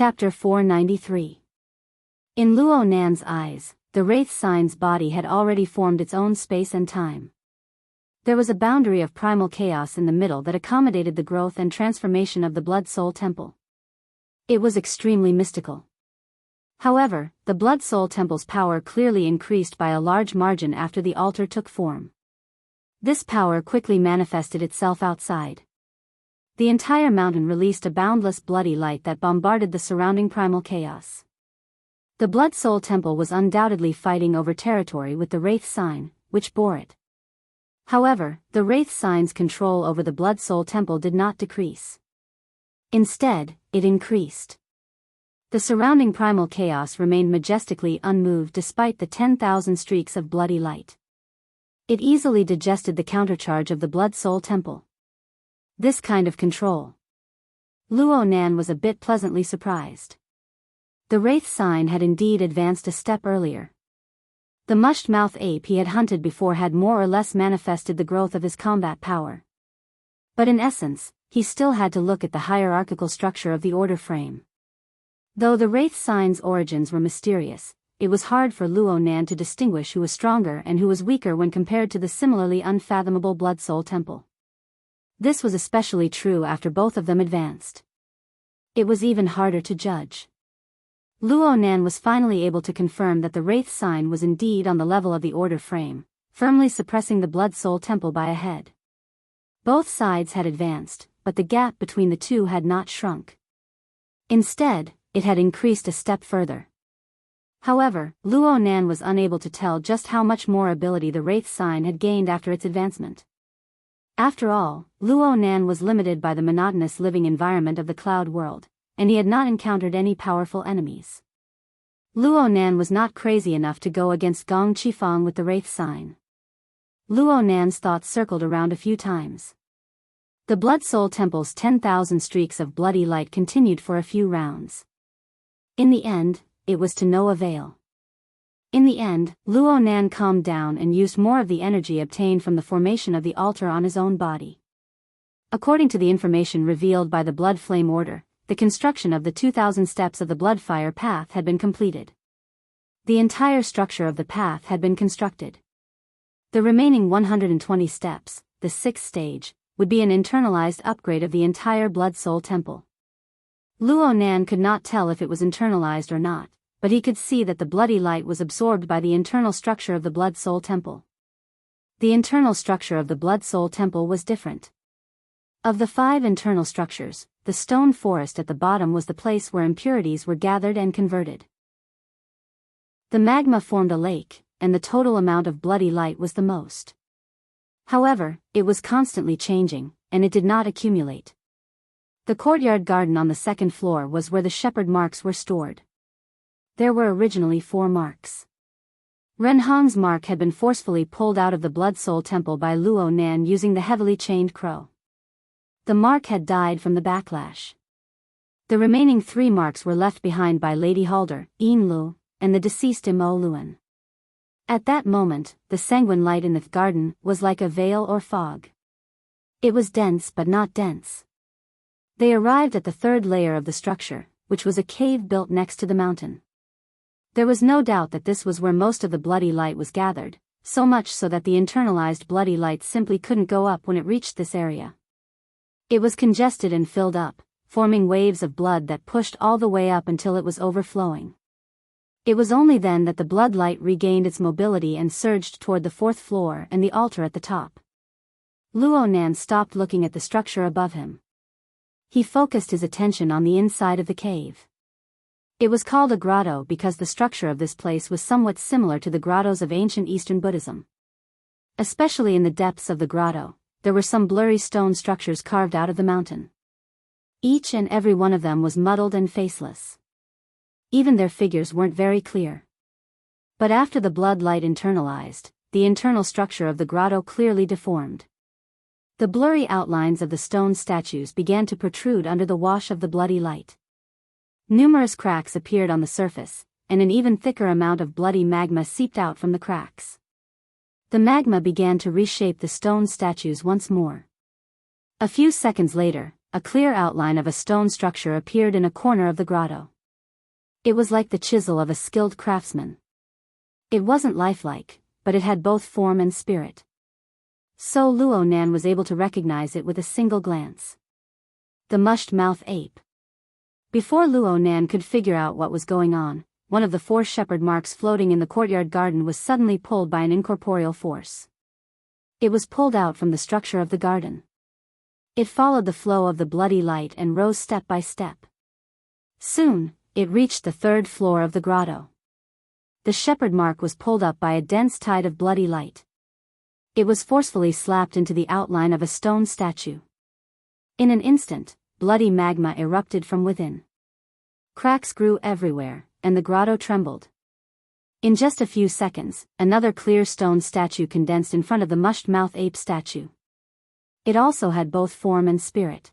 Chapter 493. In Luo Nan's eyes, the wraith sign's body had already formed its own space and time. There was a boundary of primal chaos in the middle that accommodated the growth and transformation of the Blood-Soul Temple. It was extremely mystical. However, the Blood-Soul Temple's power clearly increased by a large margin after the altar took form. This power quickly manifested itself outside. The entire mountain released a boundless bloody light that bombarded the surrounding primal chaos. The Blood-Soul Temple was undoubtedly fighting over territory with the Wraith Sign, which bore it. However, the Wraith Sign's control over the Blood-Soul Temple did not decrease. Instead, it increased. The surrounding primal chaos remained majestically unmoved despite the 10,000 streaks of bloody light. It easily digested the countercharge of the Blood-Soul Temple. This kind of control. Luo Nan was a bit pleasantly surprised. The Wraith Sign had indeed advanced a step earlier. The mushed-mouth ape he had hunted before had more or less manifested the growth of his combat power. But in essence, he still had to look at the hierarchical structure of the order frame. Though the Wraith Sign's origins were mysterious, it was hard for Luo Nan to distinguish who was stronger and who was weaker when compared to the similarly unfathomable Blood-Soul Temple. This was especially true after both of them advanced. It was even harder to judge. Luo Nan was finally able to confirm that the Wraith Sign was indeed on the level of the order frame, firmly suppressing the Blood-Soul Temple by a head. Both sides had advanced, but the gap between the two had not shrunk. Instead, it had increased a step further. However, Luo Nan was unable to tell just how much more ability the Wraith Sign had gained after its advancement. After all, Luo Nan was limited by the monotonous living environment of the cloud world, and he had not encountered any powerful enemies. Luo Nan was not crazy enough to go against Gong Qifeng with the Wraith Sign. Luo Nan's thoughts circled around a few times. The Blood-Soul Temple's 10,000 streaks of bloody light continued for a few rounds. In the end, it was to no avail. In the end, Luo Nan calmed down and used more of the energy obtained from the formation of the altar on his own body. According to the information revealed by the Blood Flame Order, the construction of the 2,000 steps of the Bloodfire path had been completed. The entire structure of the path had been constructed. The remaining 120 steps, the sixth stage, would be an internalized upgrade of the entire Blood-Soul Temple. Luo Nan could not tell if it was internalized or not, but he could see that the bloody light was absorbed by the internal structure of the Blood-Soul Temple. The internal structure of the Blood-Soul Temple was different. Of the 5 internal structures, the stone forest at the bottom was the place where impurities were gathered and converted. The magma formed a lake, and the total amount of bloody light was the most. However, it was constantly changing, and it did not accumulate. The courtyard garden on the second floor was where the shepherd marks were stored. There were originally 4 marks. Renhong's mark had been forcefully pulled out of the Blood-Soul Temple by Luo Nan using the heavily chained crow. The mark had died from the backlash. The remaining 3 marks were left behind by Lady Halder, Yin Lu, and the deceased Imo Luan. At that moment, the sanguine light in the garden was like a veil or fog. It was dense but not dense. They arrived at the 3rd layer of the structure, which was a cave built next to the mountain. There was no doubt that this was where most of the bloody light was gathered, so much so that the internalized bloody light simply couldn't go up when it reached this area. It was congested and filled up, forming waves of blood that pushed all the way up until it was overflowing. It was only then that the blood light regained its mobility and surged toward the 4th floor and the altar at the top. Luo Nan stopped looking at the structure above him. He focused his attention on the inside of the cave. It was called a grotto because the structure of this place was somewhat similar to the grottos of ancient Eastern Buddhism. Especially in the depths of the grotto, there were some blurry stone structures carved out of the mountain. Each and every one of them was muddled and faceless. Even their figures weren't very clear. But after the blood light internalized, the internal structure of the grotto clearly deformed. The blurry outlines of the stone statues began to protrude under the wash of the bloody light. Numerous cracks appeared on the surface, and an even thicker amount of bloody magma seeped out from the cracks. The magma began to reshape the stone statues once more. A few seconds later, a clear outline of a stone structure appeared in a corner of the grotto. It was like the chisel of a skilled craftsman. It wasn't lifelike, but it had both form and spirit. So Luo Nan was able to recognize it with a single glance. The mushed-mouth ape. Before Luo Nan could figure out what was going on, one of the 4 shepherd marks floating in the courtyard garden was suddenly pulled by an incorporeal force. It was pulled out from the structure of the garden. It followed the flow of the bloody light and rose step by step. Soon, it reached the 3rd floor of the grotto. The shepherd mark was pulled up by a dense tide of bloody light. It was forcefully slapped into the outline of a stone statue. In an instant, bloody magma erupted from within. Cracks grew everywhere, and the grotto trembled. In just a few seconds, another clear stone statue condensed in front of the mushed-mouth ape statue. It also had both form and spirit.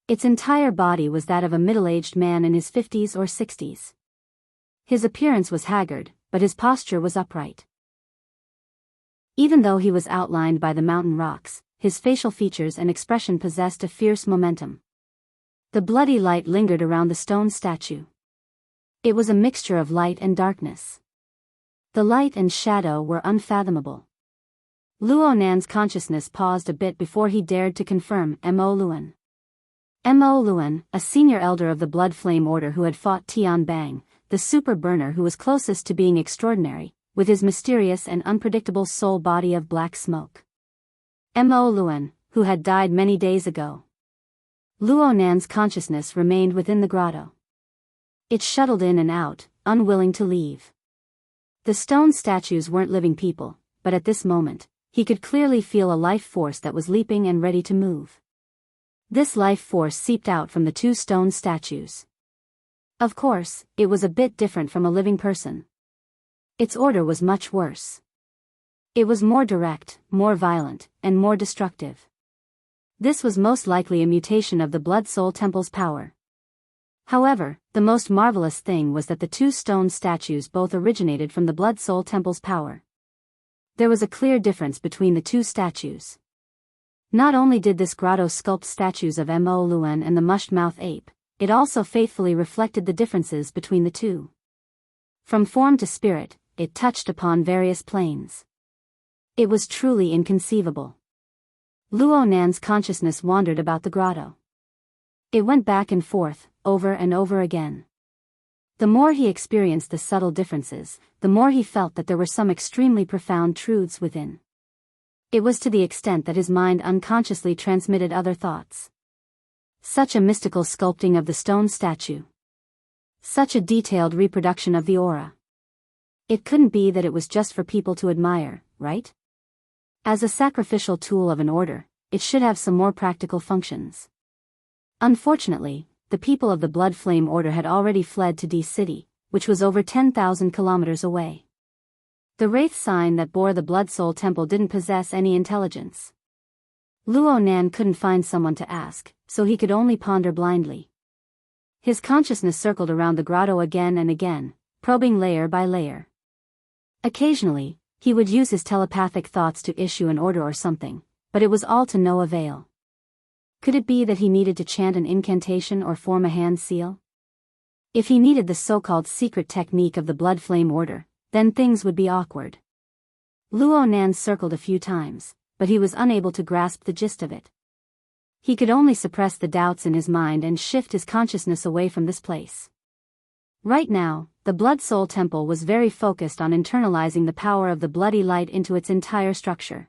Its entire body was that of a middle-aged man in his 50s or 60s. His appearance was haggard, but his posture was upright. Even though he was outlined by the mountain rocks, his facial features and expression possessed a fierce momentum. The bloody light lingered around the stone statue. It was a mixture of light and darkness. The light and shadow were unfathomable. Luo Nan's consciousness paused a bit before he dared to confirm Mo Luan. Mo Luan, a senior elder of the Blood Flame Order who had fought Tian Bang, the super burner who was closest to being extraordinary, with his mysterious and unpredictable soul body of black smoke. Mo Luan, who had died many days ago. Luo Nan's consciousness remained within the grotto. It shuttled in and out, unwilling to leave. The stone statues weren't living people, but at this moment, he could clearly feel a life force that was leaping and ready to move. This life force seeped out from the 2 stone statues. Of course, it was a bit different from a living person. Its order was much worse. It was more direct, more violent, and more destructive. This was most likely a mutation of the Blood Soul Temple's power. However, the most marvelous thing was that the 2 stone statues both originated from the Blood Soul Temple's power. There was a clear difference between the 2 statues. Not only did this grotto sculpt statues of Mo Luan and the mushed-mouth ape, it also faithfully reflected the differences between the 2. From form to spirit, it touched upon various planes. It was truly inconceivable. Luo Nan's consciousness wandered about the grotto. It went back and forth, over and over again. The more he experienced the subtle differences, the more he felt that there were some extremely profound truths within. It was to the extent that his mind unconsciously transmitted other thoughts. Such a mystical sculpting of the stone statue. Such a detailed reproduction of the aura. It couldn't be that it was just for people to admire, right? As a sacrificial tool of an order, it should have some more practical functions. Unfortunately, the people of the Blood Flame Order had already fled to D City, which was over 10,000 kilometers away. The wraith sign that bore the Blood Soul Temple didn't possess any intelligence. Luo Nan couldn't find someone to ask, so he could only ponder blindly. His consciousness circled around the grotto again and again, probing layer by layer. Occasionally, he would use his telepathic thoughts to issue an order or something, but it was all to no avail. Could it be that he needed to chant an incantation or form a hand seal? If he needed the so-called secret technique of the Blood Flame Order, then things would be awkward. Luo Nan circled a few times, but he was unable to grasp the gist of it. He could only suppress the doubts in his mind and shift his consciousness away from this place. Right now, the Blood Soul Temple was very focused on internalizing the power of the bloody light into its entire structure.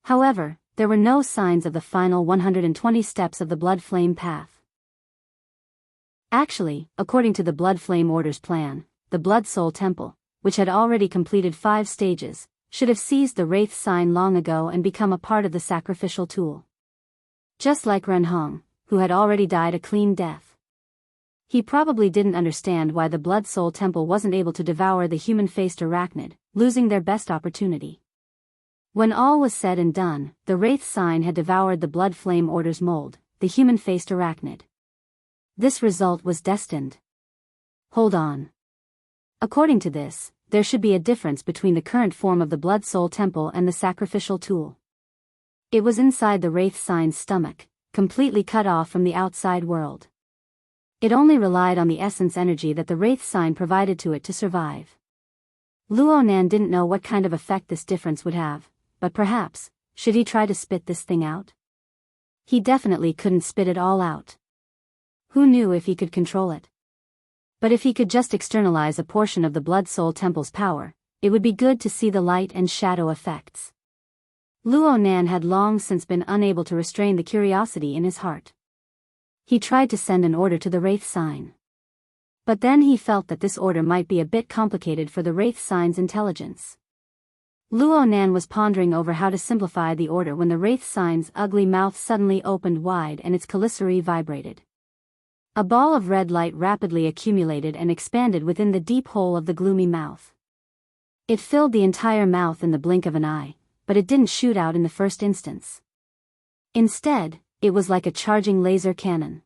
However, there were no signs of the final 120 steps of the Blood Flame path. Actually, according to the Blood Flame Order's plan, the Blood Soul Temple, which had already completed 5 stages, should have seized the Wraith sign long ago and become a part of the sacrificial tool. Just like Renhong, who had already died a clean death. He probably didn't understand why the Blood Soul Temple wasn't able to devour the human-faced arachnid, losing their best opportunity. When all was said and done, the Wraith sign had devoured the Blood Flame Order's mold, the human-faced arachnid. This result was destined. Hold on. According to this, there should be a difference between the current form of the Blood Soul Temple and the sacrificial tool. It was inside the Wraith sign's stomach, completely cut off from the outside world. It only relied on the essence energy that the wraith sign provided to it to survive. Luo Nan didn't know what kind of effect this difference would have, but perhaps, should he try to spit this thing out? He definitely couldn't spit it all out. Who knew if he could control it? But if he could just externalize a portion of the Blood Soul Temple's power, it would be good to see the light and shadow effects. Luo Nan had long since been unable to restrain the curiosity in his heart. He tried to send an order to the Wraith sign. But then he felt that this order might be a bit complicated for the Wraith sign's intelligence. Luo Nan was pondering over how to simplify the order when the Wraith sign's ugly mouth suddenly opened wide and its calycery vibrated. A ball of red light rapidly accumulated and expanded within the deep hole of the gloomy mouth. It filled the entire mouth in the blink of an eye, but it didn't shoot out in the first instance. Instead, it was like a charging laser cannon.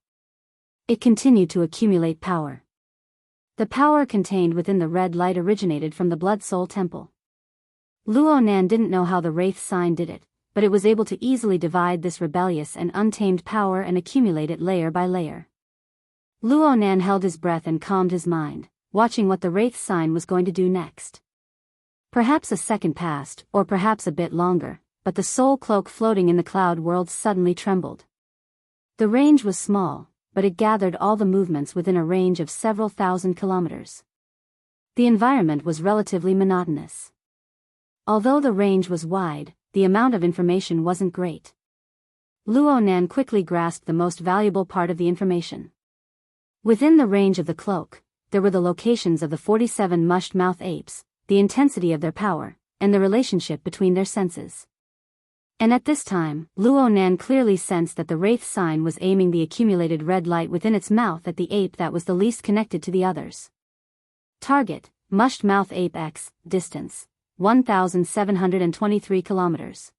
It continued to accumulate power. The power contained within the red light originated from the Blood Soul Temple. Luo Nan didn't know how the Wraith sign did it, but it was able to easily divide this rebellious and untamed power and accumulate it layer by layer. Luo Nan held his breath and calmed his mind, watching what the Wraith sign was going to do next. Perhaps a second passed, or perhaps a bit longer, but the soul cloak floating in the cloud world suddenly trembled. The range was small, but it gathered all the movements within a range of several thousand kilometers. The environment was relatively monotonous. Although the range was wide, the amount of information wasn't great. Luo Nan quickly grasped the most valuable part of the information. Within the range of the cloak, there were the locations of the 47 mushed-mouth apes, the intensity of their power, and the relationship between their senses. And at this time, Luo Nan clearly sensed that the Wraith sign was aiming the accumulated red light within its mouth at the ape that was the least connected to the others. Target, mushed-mouth ape X, distance, 1,723 kilometers.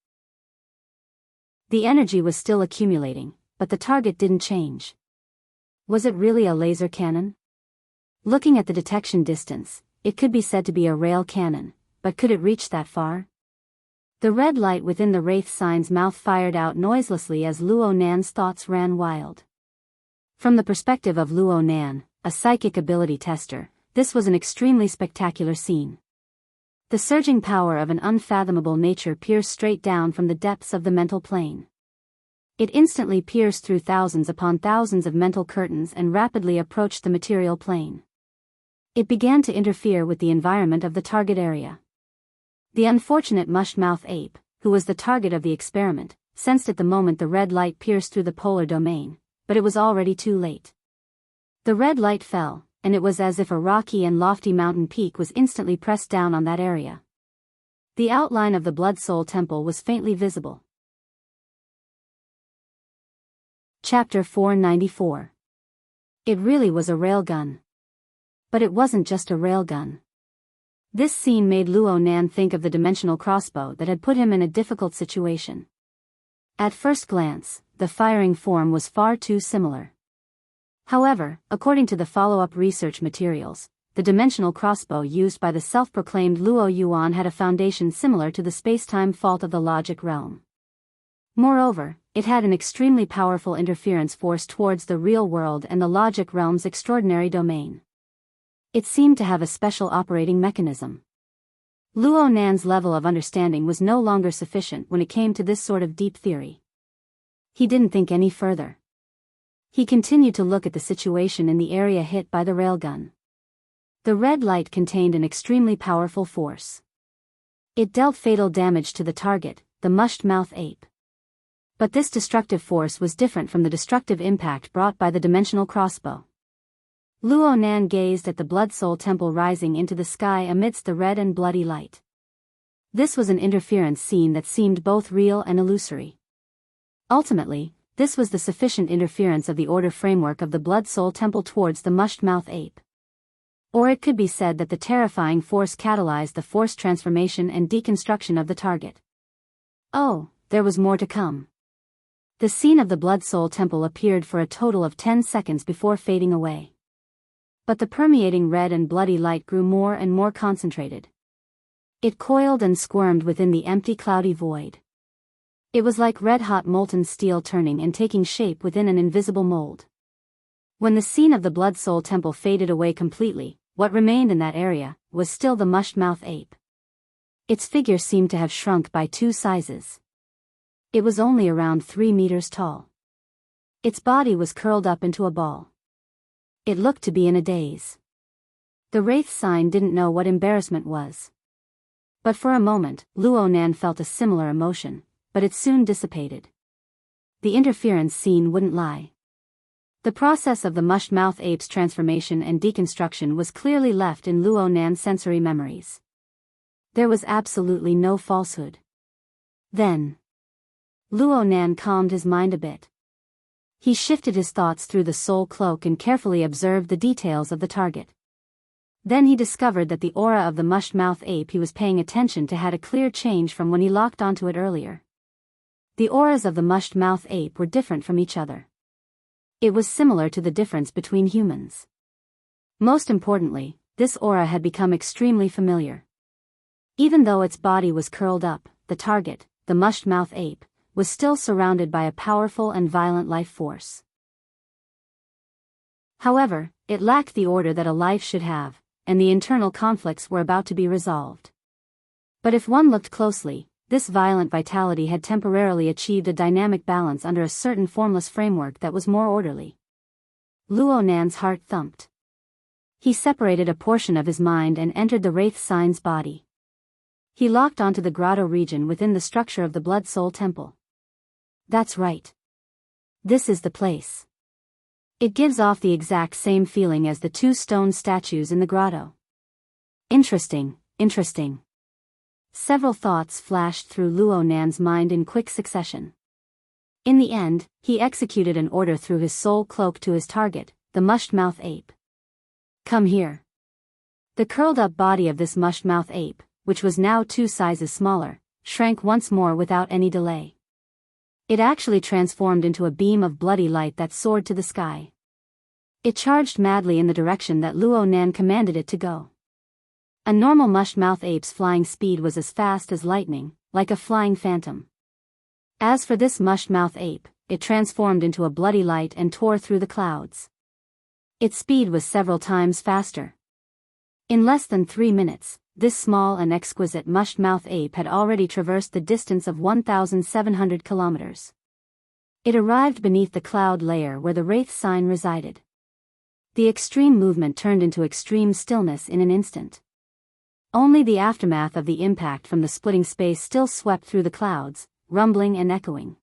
The energy was still accumulating, but the target didn't change. Was it really a laser cannon? Looking at the detection distance, it could be said to be a rail cannon, but could it reach that far? The red light within the Wraith sign's mouth fired out noiselessly as Luo Nan's thoughts ran wild. From the perspective of Luo Nan, a psychic ability tester, this was an extremely spectacular scene. The surging power of an unfathomable nature pierced straight down from the depths of the mental plane. It instantly pierced through thousands upon thousands of mental curtains and rapidly approached the material plane. It began to interfere with the environment of the target area. The unfortunate mush-mouth ape, who was the target of the experiment, sensed at the moment the red light pierced through the polar domain, but it was already too late. The red light fell, and it was as if a rocky and lofty mountain peak was instantly pressed down on that area. The outline of the Blood Soul Temple was faintly visible. Chapter 494. It really was a railgun. But it wasn't just a railgun. This scene made Luo Nan think of the dimensional crossbow that had put him in a difficult situation. At first glance, the firing form was far too similar. However, according to the follow-up research materials, the dimensional crossbow used by the self-proclaimed Luo Yuan had a foundation similar to the space-time fault of the logic realm. Moreover, it had an extremely powerful interference force towards the real world and the logic realm's extraordinary domain. It seemed to have a special operating mechanism. Luo Nan's level of understanding was no longer sufficient when it came to this sort of deep theory. He didn't think any further. He continued to look at the situation in the area hit by the railgun. The red light contained an extremely powerful force. It dealt fatal damage to the target, the mushed-mouth ape. But this destructive force was different from the destructive impact brought by the dimensional crossbow. Luo Nan gazed at the Blood Soul Temple rising into the sky amidst the red and bloody light. This was an interference scene that seemed both real and illusory. Ultimately, this was the sufficient interference of the order framework of the Blood Soul Temple towards the mushed-mouth ape. Or it could be said that the terrifying force catalyzed the force transformation and deconstruction of the target. Oh, there was more to come. The scene of the Blood Soul Temple appeared for a total of 10 seconds before fading away. But the permeating red and bloody light grew more and more concentrated. It coiled and squirmed within the empty cloudy void. It was like red-hot molten steel turning and taking shape within an invisible mold. When the scene of the Blood Soul Temple faded away completely, what remained in that area was still the mushed-mouth ape. Its figure seemed to have shrunk by 2 sizes. It was only around 3 meters tall. Its body was curled up into a ball. It looked to be in a daze. The wraith sign didn't know what embarrassment was. But for a moment, Luo Nan felt a similar emotion, but it soon dissipated. The interference scene wouldn't lie. The process of the mushed-mouth ape's transformation and deconstruction was clearly left in Luo Nan's sensory memories. There was absolutely no falsehood. Then, Luo Nan calmed his mind a bit. He shifted his thoughts through the soul cloak and carefully observed the details of the target. Then he discovered that the aura of the mushed-mouth ape he was paying attention to had a clear change from when he locked onto it earlier. The auras of the mushed-mouth ape were different from each other. It was similar to the difference between humans. Most importantly, this aura had become extremely familiar. Even though its body was curled up, the target, the mushed-mouth ape, was still surrounded by a powerful and violent life force. However, it lacked the order that a life should have, and the internal conflicts were about to be resolved. But if one looked closely, this violent vitality had temporarily achieved a dynamic balance under a certain formless framework that was more orderly. Luo Nan's heart thumped. He separated a portion of his mind and entered the wraith sign's body. He locked onto the grotto region within the structure of the Blood Soul Temple. That's right. This is the place. It gives off the exact same feeling as the 2 stone statues in the grotto. Interesting. Several thoughts flashed through Luo Nan's mind in quick succession. In the end, he executed an order through his soul cloak to his target, the mushed-mouth ape. Come here. The curled-up body of this mushed-mouth ape, which was now 2 sizes smaller, shrank once more without any delay. It actually transformed into a beam of bloody light that soared to the sky. It charged madly in the direction that Luo Nan commanded it to go. A normal mushed-mouth ape's flying speed was as fast as lightning, like a flying phantom. As for this mushed-mouth ape, it transformed into a bloody light and tore through the clouds. Its speed was several times faster. In less than 3 minutes, this small and exquisite mushed-mouth ape had already traversed the distance of 1,700 kilometers. It arrived beneath the cloud layer where the wraith sign resided. The extreme movement turned into extreme stillness in an instant. Only the aftermath of the impact from the splitting space still swept through the clouds, rumbling and echoing.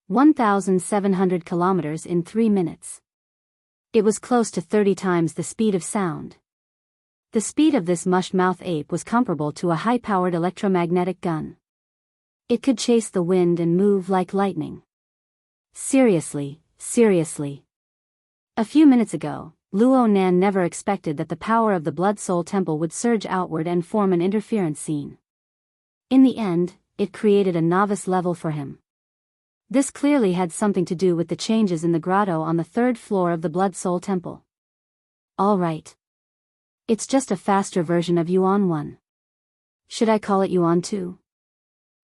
1,700 kilometers in 3 minutes. It was close to 30 times the speed of sound. The speed of this mushed-mouth ape was comparable to a high-powered electromagnetic gun. It could chase the wind and move like lightning. Seriously. A few minutes ago, Luo Nan never expected that the power of the Blood Soul Temple would surge outward and form an interference scene. In the end, it created a novice level for him. This clearly had something to do with the changes in the grotto on the 3rd floor of the Blood Soul Temple. All right. It's just a faster version of Yuan 1. Should I call it Yuan 2?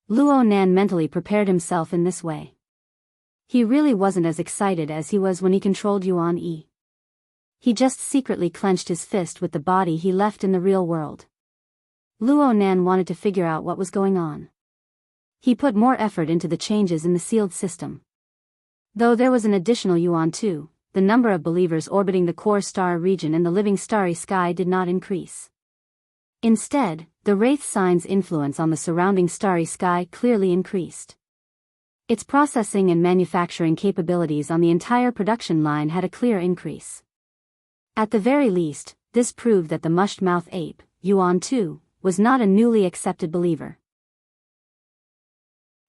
Luo Nan mentally prepared himself in this way. He really wasn't as excited as he was when he controlled Yuan E. He just secretly clenched his fist with the body he left in the real world. Luo Nan wanted to figure out what was going on. He put more effort into the changes in the sealed system. Though there was an additional Yuan 2, the number of believers orbiting the core star region in the living starry sky did not increase. Instead, the wraith sign's influence on the surrounding starry sky clearly increased. Its processing and manufacturing capabilities on the entire production line had a clear increase. At the very least, this proved that the mushed-mouth ape, Yuan 2, was not a newly accepted believer.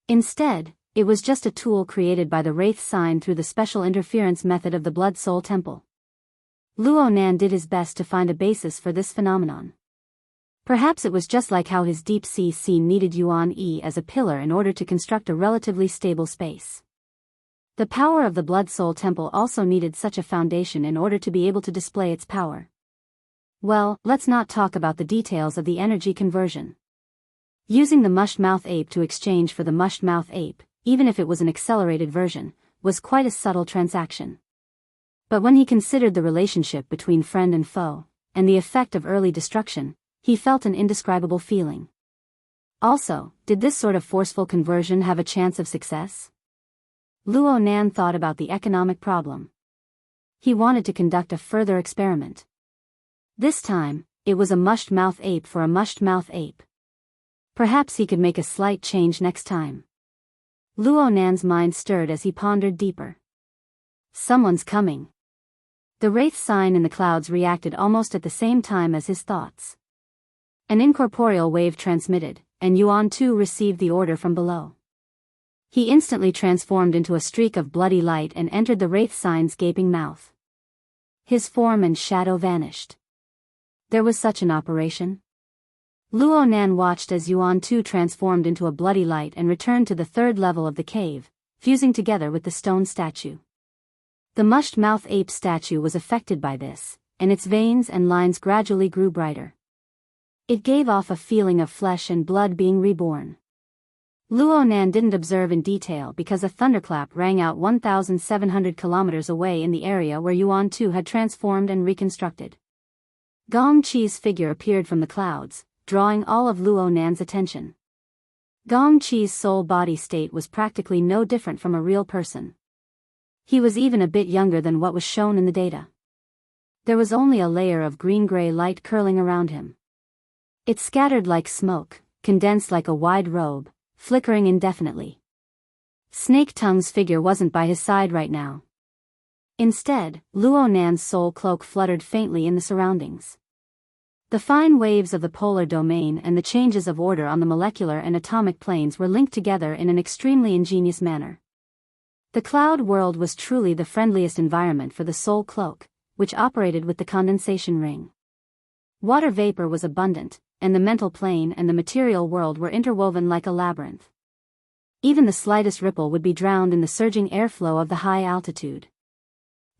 Instead, it was just a tool created by the wraith sign through the special interference method of the Blood Soul Temple. Luo Nan did his best to find a basis for this phenomenon. Perhaps it was just like how his deep-sea scene needed Yuan E as a pillar in order to construct a relatively stable space. The power of the Blood Soul Temple also needed such a foundation in order to be able to display its power. Well, let's not talk about the details of the energy conversion. Using the mushed-mouth ape to exchange for the mushed-mouth ape, even if it was an accelerated version, was quite a subtle transaction. But when he considered the relationship between friend and foe, and the effect of early destruction, he felt an indescribable feeling. Also, did this sort of forceful conversion have a chance of success? Luo Nan thought about the economic problem. He wanted to conduct a further experiment. This time, it was a mushed-mouth ape for a mushed-mouth ape. Perhaps he could make a slight change next time. Luo Nan's mind stirred as he pondered deeper. Someone's coming. The wraith sign in the clouds reacted almost at the same time as his thoughts. An incorporeal wave transmitted, and Yuan too received the order from below. He instantly transformed into a streak of bloody light and entered the wraith sign's gaping mouth. His form and shadow vanished. There was such an operation. Luo Nan watched as Yuan too transformed into a bloody light and returned to the third level of the cave, fusing together with the stone statue. The mushed-mouth ape statue was affected by this, and its veins and lines gradually grew brighter. It gave off a feeling of flesh and blood being reborn. Luo Nan didn't observe in detail because a thunderclap rang out 1,700 kilometers away in the area where Yuan Tu had transformed and reconstructed. Gong Qi's figure appeared from the clouds, drawing all of Luo Nan's attention. Gong Qi's soul-body state was practically no different from a real person. He was even a bit younger than what was shown in the data. There was only a layer of green-gray light curling around him. It scattered like smoke, condensed like a wide robe, flickering indefinitely. Snake Tongue's figure wasn't by his side right now. Instead, Luo Nan's soul cloak fluttered faintly in the surroundings. The fine waves of the polar domain and the changes of order on the molecular and atomic planes were linked together in an extremely ingenious manner. The cloud world was truly the friendliest environment for the soul cloak, which operated with the condensation ring. Water vapor was abundant, and the mental plane and the material world were interwoven like a labyrinth. Even the slightest ripple would be drowned in the surging airflow of the high altitude.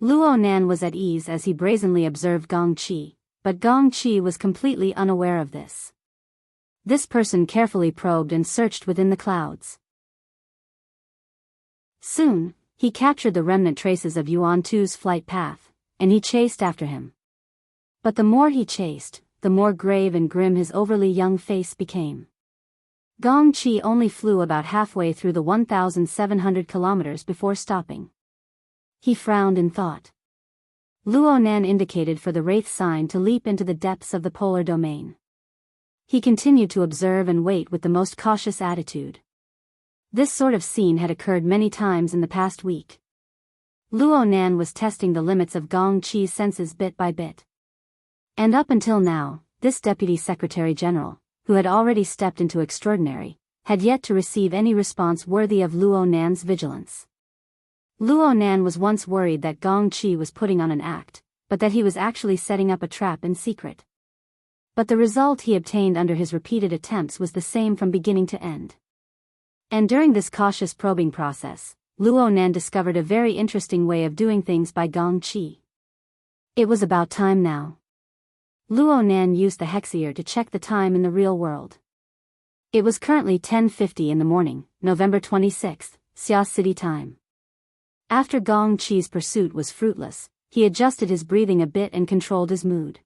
Luo Nan was at ease as he brazenly observed Gong Qi, but Gong Qi was completely unaware of this. This person carefully probed and searched within the clouds. Soon, he captured the remnant traces of Yuan Tu's flight path, and he chased after him. But the more he chased, the more grave and grim his overly young face became. Gong Qi only flew about halfway through the 1,700 kilometers before stopping. He frowned in thought. Luo Nan indicated for the wraith sign to leap into the depths of the polar domain. He continued to observe and wait with the most cautious attitude. This sort of scene had occurred many times in the past week. Luo Nan was testing the limits of Gong Qi's senses bit by bit. And up until now, this Deputy Secretary General, who had already stepped into extraordinary, had yet to receive any response worthy of Luo Nan's vigilance. Luo Nan was once worried that Gong Qi was putting on an act, but that he was actually setting up a trap in secret. But the result he obtained under his repeated attempts was the same from beginning to end. And during this cautious probing process, Luo Nan discovered a very interesting way of doing things by Gong Qi. It was about time now. Luo Nan used the hexier to check the time in the real world. It was currently 10:50 in the morning, November 26, Xia City time. After Gong Qi's pursuit was fruitless, he adjusted his breathing a bit and controlled his mood.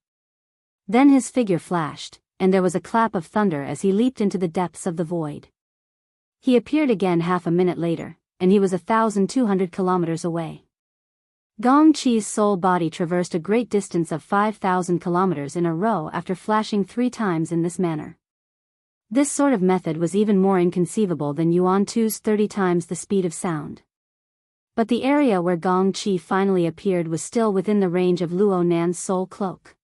Then his figure flashed, and there was a clap of thunder as he leaped into the depths of the void. He appeared again half a minute later, and he was 1,200 kilometers away. Gong Qi's soul body traversed a great distance of 5,000 kilometers in a row after flashing 3 times in this manner. This sort of method was even more inconceivable than Yuan Tu's 30 times the speed of sound. But the area where Gong Qi finally appeared was still within the range of Luo Nan's soul cloak.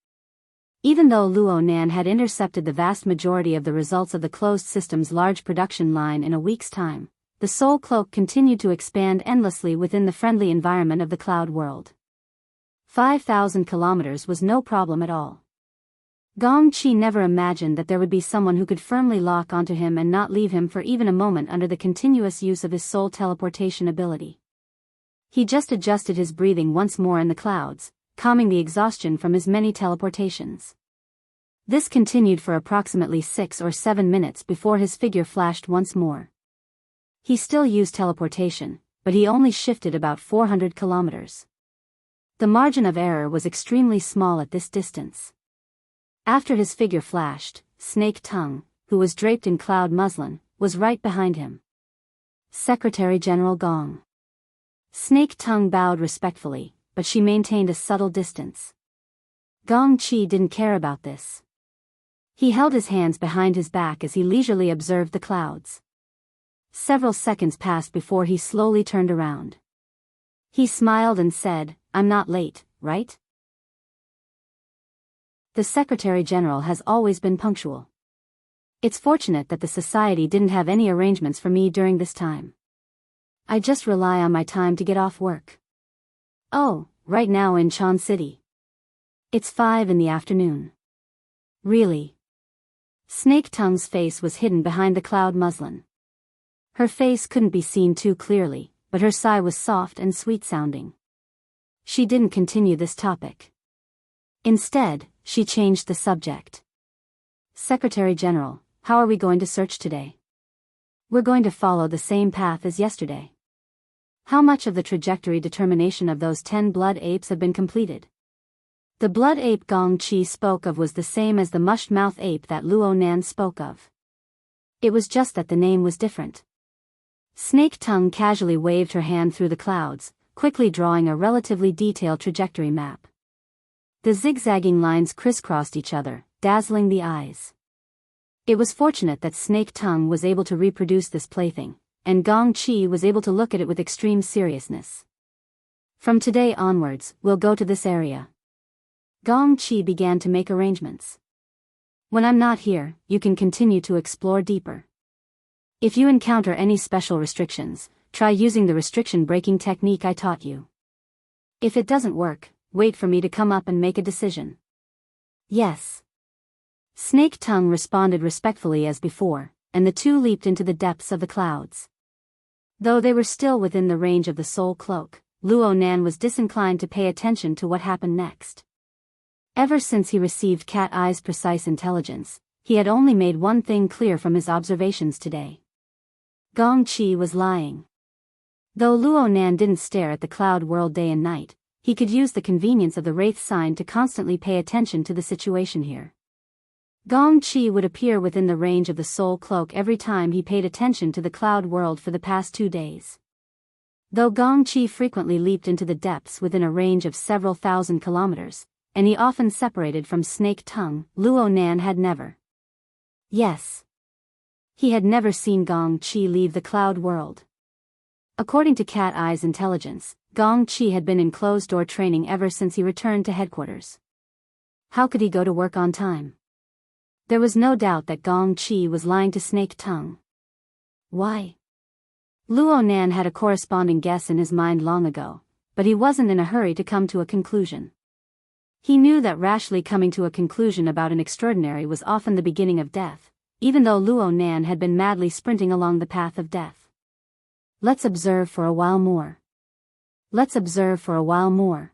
Even though Luo Nan had intercepted the vast majority of the results of the closed system's large production line in a week's time, the soul cloak continued to expand endlessly within the friendly environment of the cloud world. 5,000 kilometers was no problem at all. Gong Qi never imagined that there would be someone who could firmly lock onto him and not leave him for even a moment under the continuous use of his soul teleportation ability. He just adjusted his breathing once more in the clouds, calming the exhaustion from his many teleportations. This continued for approximately 6 or 7 minutes before his figure flashed once more. He still used teleportation, but he only shifted about 400 kilometers. The margin of error was extremely small at this distance. After his figure flashed, Snake Tongue, who was draped in cloud muslin, was right behind him. Secretary General Gong. Snake Tongue bowed respectfully, but she maintained a subtle distance. Gong Chi didn't care about this. He held his hands behind his back as he leisurely observed the clouds. Several seconds passed before he slowly turned around. He smiled and said, "I'm not late, right?" The Secretary General has always been punctual. It's fortunate that the society didn't have any arrangements for me during this time. I just rely on my time to get off work. Oh, right now in Chan City. It's 5 in the afternoon. Really? Snake Tongue's face was hidden behind the cloud muslin. Her face couldn't be seen too clearly, but her sigh was soft and sweet-sounding. She didn't continue this topic. Instead, she changed the subject. Secretary General, how are we going to search today? We're going to follow the same path as yesterday. How much of the trajectory determination of those 10 blood apes have been completed? The blood ape Gong Chi spoke of was the same as the mushed-mouth ape that Luo Nan spoke of. It was just that the name was different. Snake Tongue casually waved her hand through the clouds, quickly drawing a relatively detailed trajectory map. The zigzagging lines crisscrossed each other, dazzling the eyes. It was fortunate that Snake Tongue was able to reproduce this plaything, and Gong Chi was able to look at it with extreme seriousness. From today onwards, we'll go to this area. Gong Chi began to make arrangements. When I'm not here, you can continue to explore deeper. If you encounter any special restrictions, try using the restriction-breaking technique I taught you. If it doesn't work, wait for me to come up and make a decision. Yes. Snake Tongue responded respectfully as before, and the two leaped into the depths of the clouds. Though they were still within the range of the soul cloak, Luo Nan was disinclined to pay attention to what happened next. Ever since he received Cat Eye's precise intelligence, he had only made one thing clear from his observations today. Gong Chi was lying. Though Luo Nan didn't stare at the cloud world day and night, he could use the convenience of the Wraith sign to constantly pay attention to the situation here. Gong Chi would appear within the range of the soul cloak every time he paid attention to the cloud world for the past 2 days. Though Gong Chi frequently leaped into the depths within a range of several thousand kilometers, and he often separated from Snake Tongue, Luo Nan had never. Yes. He had never seen Gong Chi leave the cloud world. According to Cat Eye's intelligence, Gong Chi had been in closed-door training ever since he returned to headquarters. How could he go to work on time? There was no doubt that Gong Chi was lying to Snake Tongue. Why? Luo Nan had a corresponding guess in his mind long ago, but he wasn't in a hurry to come to a conclusion. He knew that rashly coming to a conclusion about an extraordinary was often the beginning of death, even though Luo Nan had been madly sprinting along the path of death. Let's observe for a while more. Let's observe for a while more.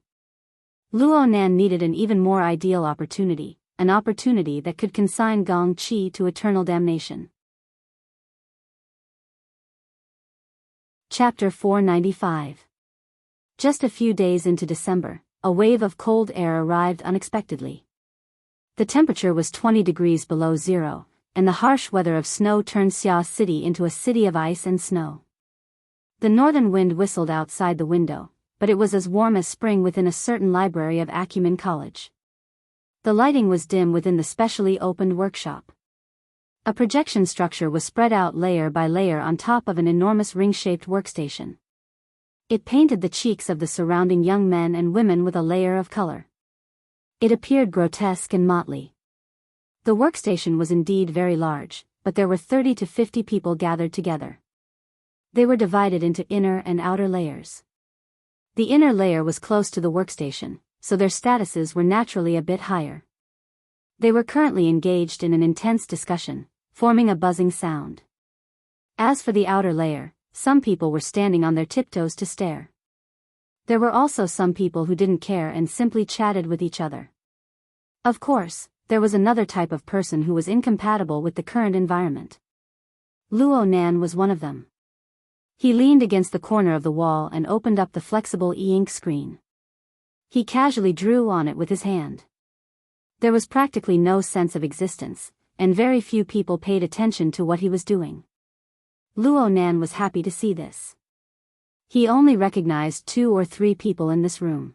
Luo Nan needed an even more ideal opportunity, an opportunity that could consign Gong Chi to eternal damnation. Chapter 495. Just a few days into December, a wave of cold air arrived unexpectedly. The temperature was 20 degrees below zero, and the harsh weather of snow turned Xia City into a city of ice and snow. The northern wind whistled outside the window, but it was as warm as spring within a certain library of Acumen College. The lighting was dim within the specially opened workshop. A projection structure was spread out layer by layer on top of an enormous ring-shaped workstation. It painted the cheeks of the surrounding young men and women with a layer of color. It appeared grotesque and motley. The workstation was indeed very large, but there were 30 to 50 people gathered together. They were divided into inner and outer layers. The inner layer was close to the workstation, so their statuses were naturally a bit higher. They were currently engaged in an intense discussion, forming a buzzing sound. As for the outer layer, some people were standing on their tiptoes to stare. There were also some people who didn't care and simply chatted with each other. Of course, there was another type of person who was incompatible with the current environment. Luo Nan was one of them. He leaned against the corner of the wall and opened up the flexible e-ink screen. He casually drew on it with his hand. There was practically no sense of existence, and very few people paid attention to what he was doing. Luo Nan was happy to see this. He only recognized 2 or 3 people in this room.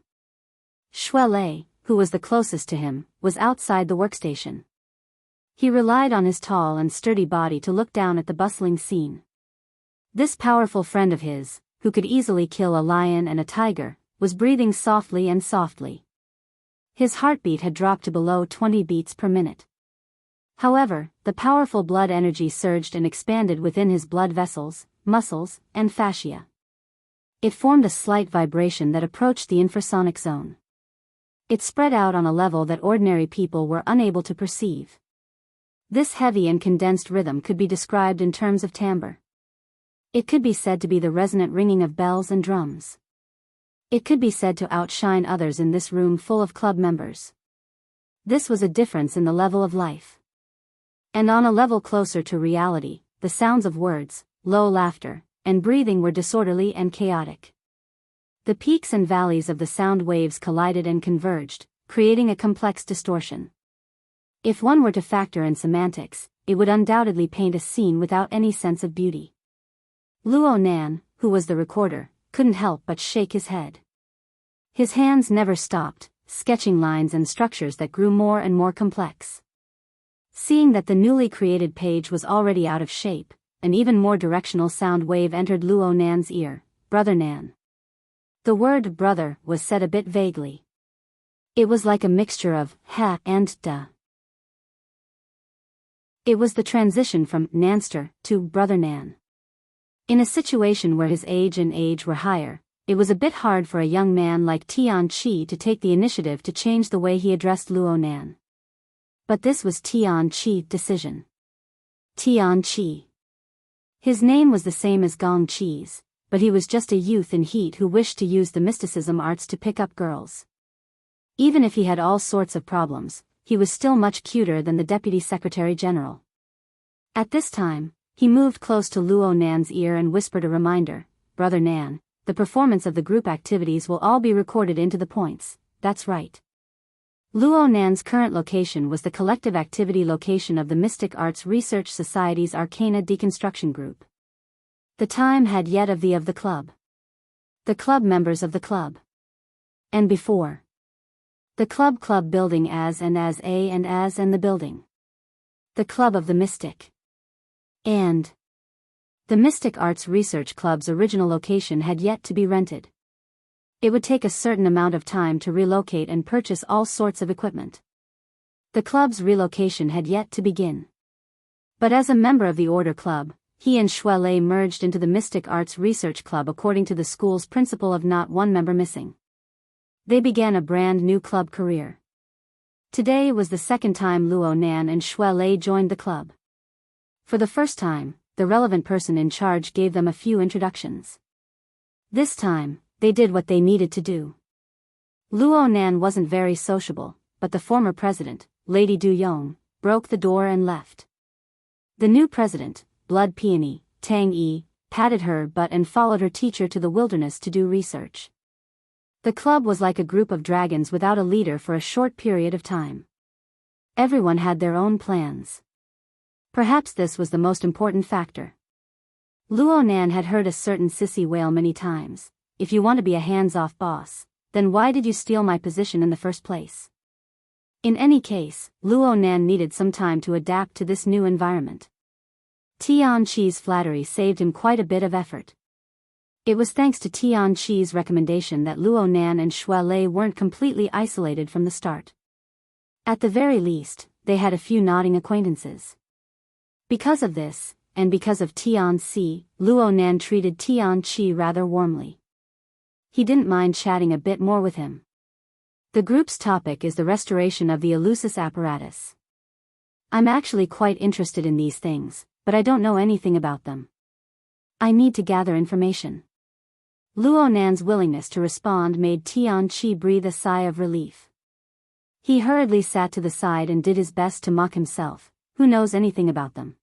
Shui Lei, who was the closest to him, was outside the workstation. He relied on his tall and sturdy body to look down at the bustling scene. This powerful friend of his, who could easily kill a lion and a tiger, was breathing softly and softly. His heartbeat had dropped to below 20 beats per minute. However, the powerful blood energy surged and expanded within his blood vessels, muscles, and fascia. It formed a slight vibration that approached the infrasonic zone. It spread out on a level that ordinary people were unable to perceive. This heavy and condensed rhythm could be described in terms of timbre. It could be said to be the resonant ringing of bells and drums. It could be said to outshine others in this room full of club members. This was a difference in the level of life. And on a level closer to reality, the sounds of words, low laughter, and breathing were disorderly and chaotic. The peaks and valleys of the sound waves collided and converged, creating a complex distortion. If one were to factor in semantics, it would undoubtedly paint a scene without any sense of beauty. Luo Nan, who was the recorder, couldn't help but shake his head. His hands never stopped, sketching lines and structures that grew more and more complex. Seeing that the newly created page was already out of shape, an even more directional sound wave entered Luo Nan's ear, "Brother Nan." The word brother was said a bit vaguely. It was like a mixture of ha and da. It was the transition from Nanster to Brother Nan. In a situation where his age and age were higher, it was a bit hard for a young man like Tian Chi to take the initiative to change the way he addressed Luo Nan. But this was Tian Chi's decision. Tian Chi. His name was the same as Gong Chi's, but he was just a youth in heat who wished to use the mysticism arts to pick up girls. Even if he had all sorts of problems, he was still much cuter than the Deputy Secretary General. At this time, he moved close to Luo Nan's ear and whispered a reminder, "Brother Nan, the performance of the group activities will all be recorded into the points." That's right. Luo Nan's current location was the collective activity location of the Mystic Arts Research Society's Arcana Deconstruction Group. The time had yet of the club. The club members of the club. And before. The club building as and the building. The club of the mystic. And the Mystic Arts Research Club's original location had yet to be rented. It would take a certain amount of time to relocate and purchase all sorts of equipment. The club's relocation had yet to begin. But as a member of the Order Club, he and Shui Lei merged into the Mystic Arts Research Club according to the school's principle of not one member missing. They began a brand new club career. Today was the second time Luo Nan and Shui Lei joined the club. For the first time, the relevant person in charge gave them a few introductions. This time, they did what they needed to do. Luo Nan wasn't very sociable, but the former president, Lady Du Yong, broke the door and left. The new president, Blood Peony, Tang Yi, patted her butt and followed her teacher to the wilderness to do research. The club was like a group of dragons without a leader for a short period of time. Everyone had their own plans. Perhaps this was the most important factor. Luo Nan had heard a certain sissy wail many times, "If you want to be a hands-off boss, then why did you steal my position in the first place?" In any case, Luo Nan needed some time to adapt to this new environment. Tian Chi's flattery saved him quite a bit of effort. It was thanks to Tian Chi's recommendation that Luo Nan and Shui Lei weren't completely isolated from the start. At the very least, they had a few nodding acquaintances. Because of this, and because of Tian Chi, Luo Nan treated Tian Chi rather warmly. He didn't mind chatting a bit more with him. The group's topic is the restoration of the Eleusis apparatus. "I'm actually quite interested in these things, but I don't know anything about them. I need to gather information." Luo Nan's willingness to respond made Tian Chi breathe a sigh of relief. He hurriedly sat to the side and did his best to mock himself. Who knows anything about them?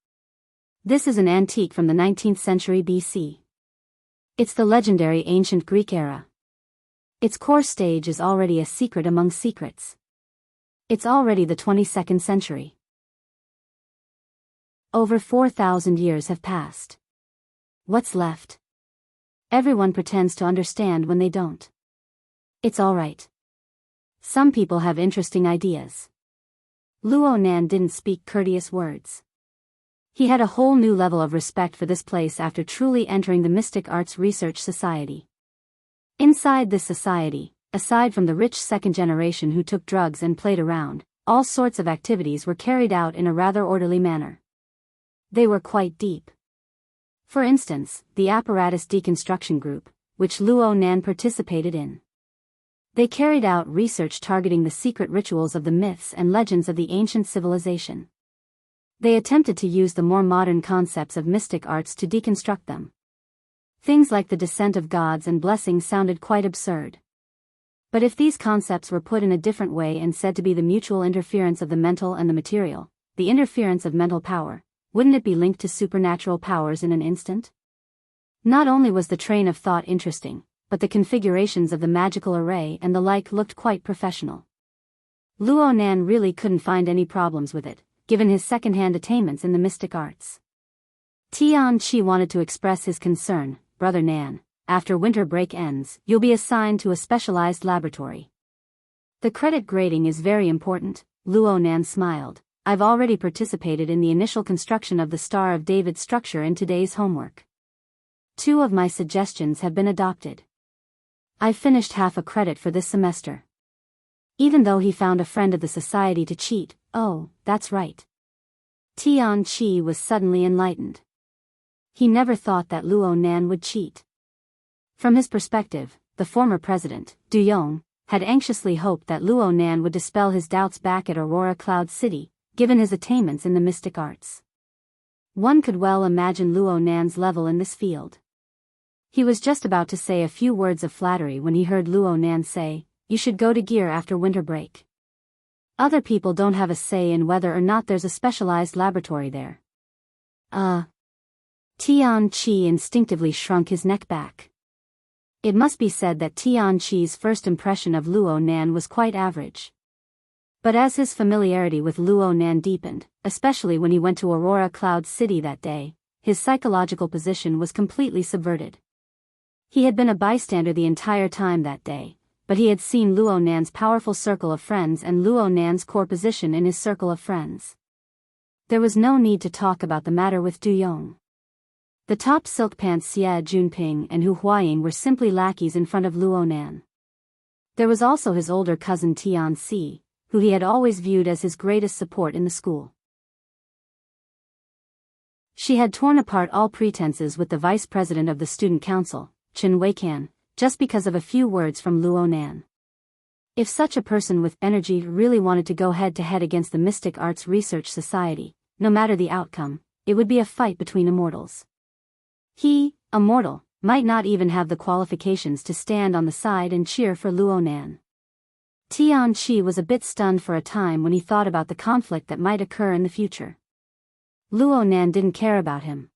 This is an antique from the 19th century BC. It's the legendary ancient Greek era. Its core stage is already a secret among secrets. It's already the 22nd century. Over 4,000 years have passed. What's left? Everyone pretends to understand when they don't. It's alright. Some people have interesting ideas. Luo Nan didn't speak courteous words. He had a whole new level of respect for this place after truly entering the Mystic Arts Research Society. Inside this society, aside from the rich second generation who took drugs and played around, all sorts of activities were carried out in a rather orderly manner. They were quite deep. For instance, the apparatus deconstruction group, which Luo Nan participated in. They carried out research targeting the secret rituals of the myths and legends of the ancient civilization. They attempted to use the more modern concepts of mystic arts to deconstruct them. Things like the descent of gods and blessings sounded quite absurd. But if these concepts were put in a different way and said to be the mutual interference of the mental and the material, the interference of mental power, wouldn't it be linked to supernatural powers in an instant? Not only was the train of thought interesting, but the configurations of the magical array and the like looked quite professional. Luo Nan really couldn't find any problems with it, given his second-hand attainments in the mystic arts. Tian Chi wanted to express his concern. Brother Nan, after winter break ends, you'll be assigned to a specialized laboratory. The credit grading is very important. Luo Nan smiled. I've already participated in the initial construction of the Star of David structure in today's homework. 2 of my suggestions have been adopted. I've finished half a credit for this semester. Even though he found a friend of the society to cheat, oh, that's right. Tian Chi was suddenly enlightened. He never thought that Luo Nan would cheat. From his perspective, the former president, Du Yong, had anxiously hoped that Luo Nan would dispel his doubts back at Aurora Cloud City, given his attainments in the mystic arts. One could well imagine Luo Nan's level in this field. He was just about to say a few words of flattery when he heard Luo Nan say, "You should go to Gear after winter break. Other people don't have a say in whether or not there's a specialized laboratory there." Tian Chi instinctively shrunk his neck back. It must be said that Tian Chi's first impression of Luo Nan was quite average. But as his familiarity with Luo Nan deepened, especially when he went to Aurora Cloud City that day, his psychological position was completely subverted. He had been a bystander the entire time that day, but he had seen Luo Nan's powerful circle of friends and Luo Nan's core position in his circle of friends. There was no need to talk about the matter with Du Yong. The top silk pants Xie Junping and Hu Huaying were simply lackeys in front of Luo Nan. There was also his older cousin Tian Si, who he had always viewed as his greatest support in the school. She had torn apart all pretenses with the vice president of the student council, Chen Weikan, just because of a few words from Luo Nan. If such a person with energy really wanted to go head-to-head against the Mystic Arts Research Society, no matter the outcome, it would be a fight between immortals. He, a mortal, might not even have the qualifications to stand on the side and cheer for Luo Nan. Tian Chi was a bit stunned for a time when he thought about the conflict that might occur in the future. Luo Nan didn't care about him.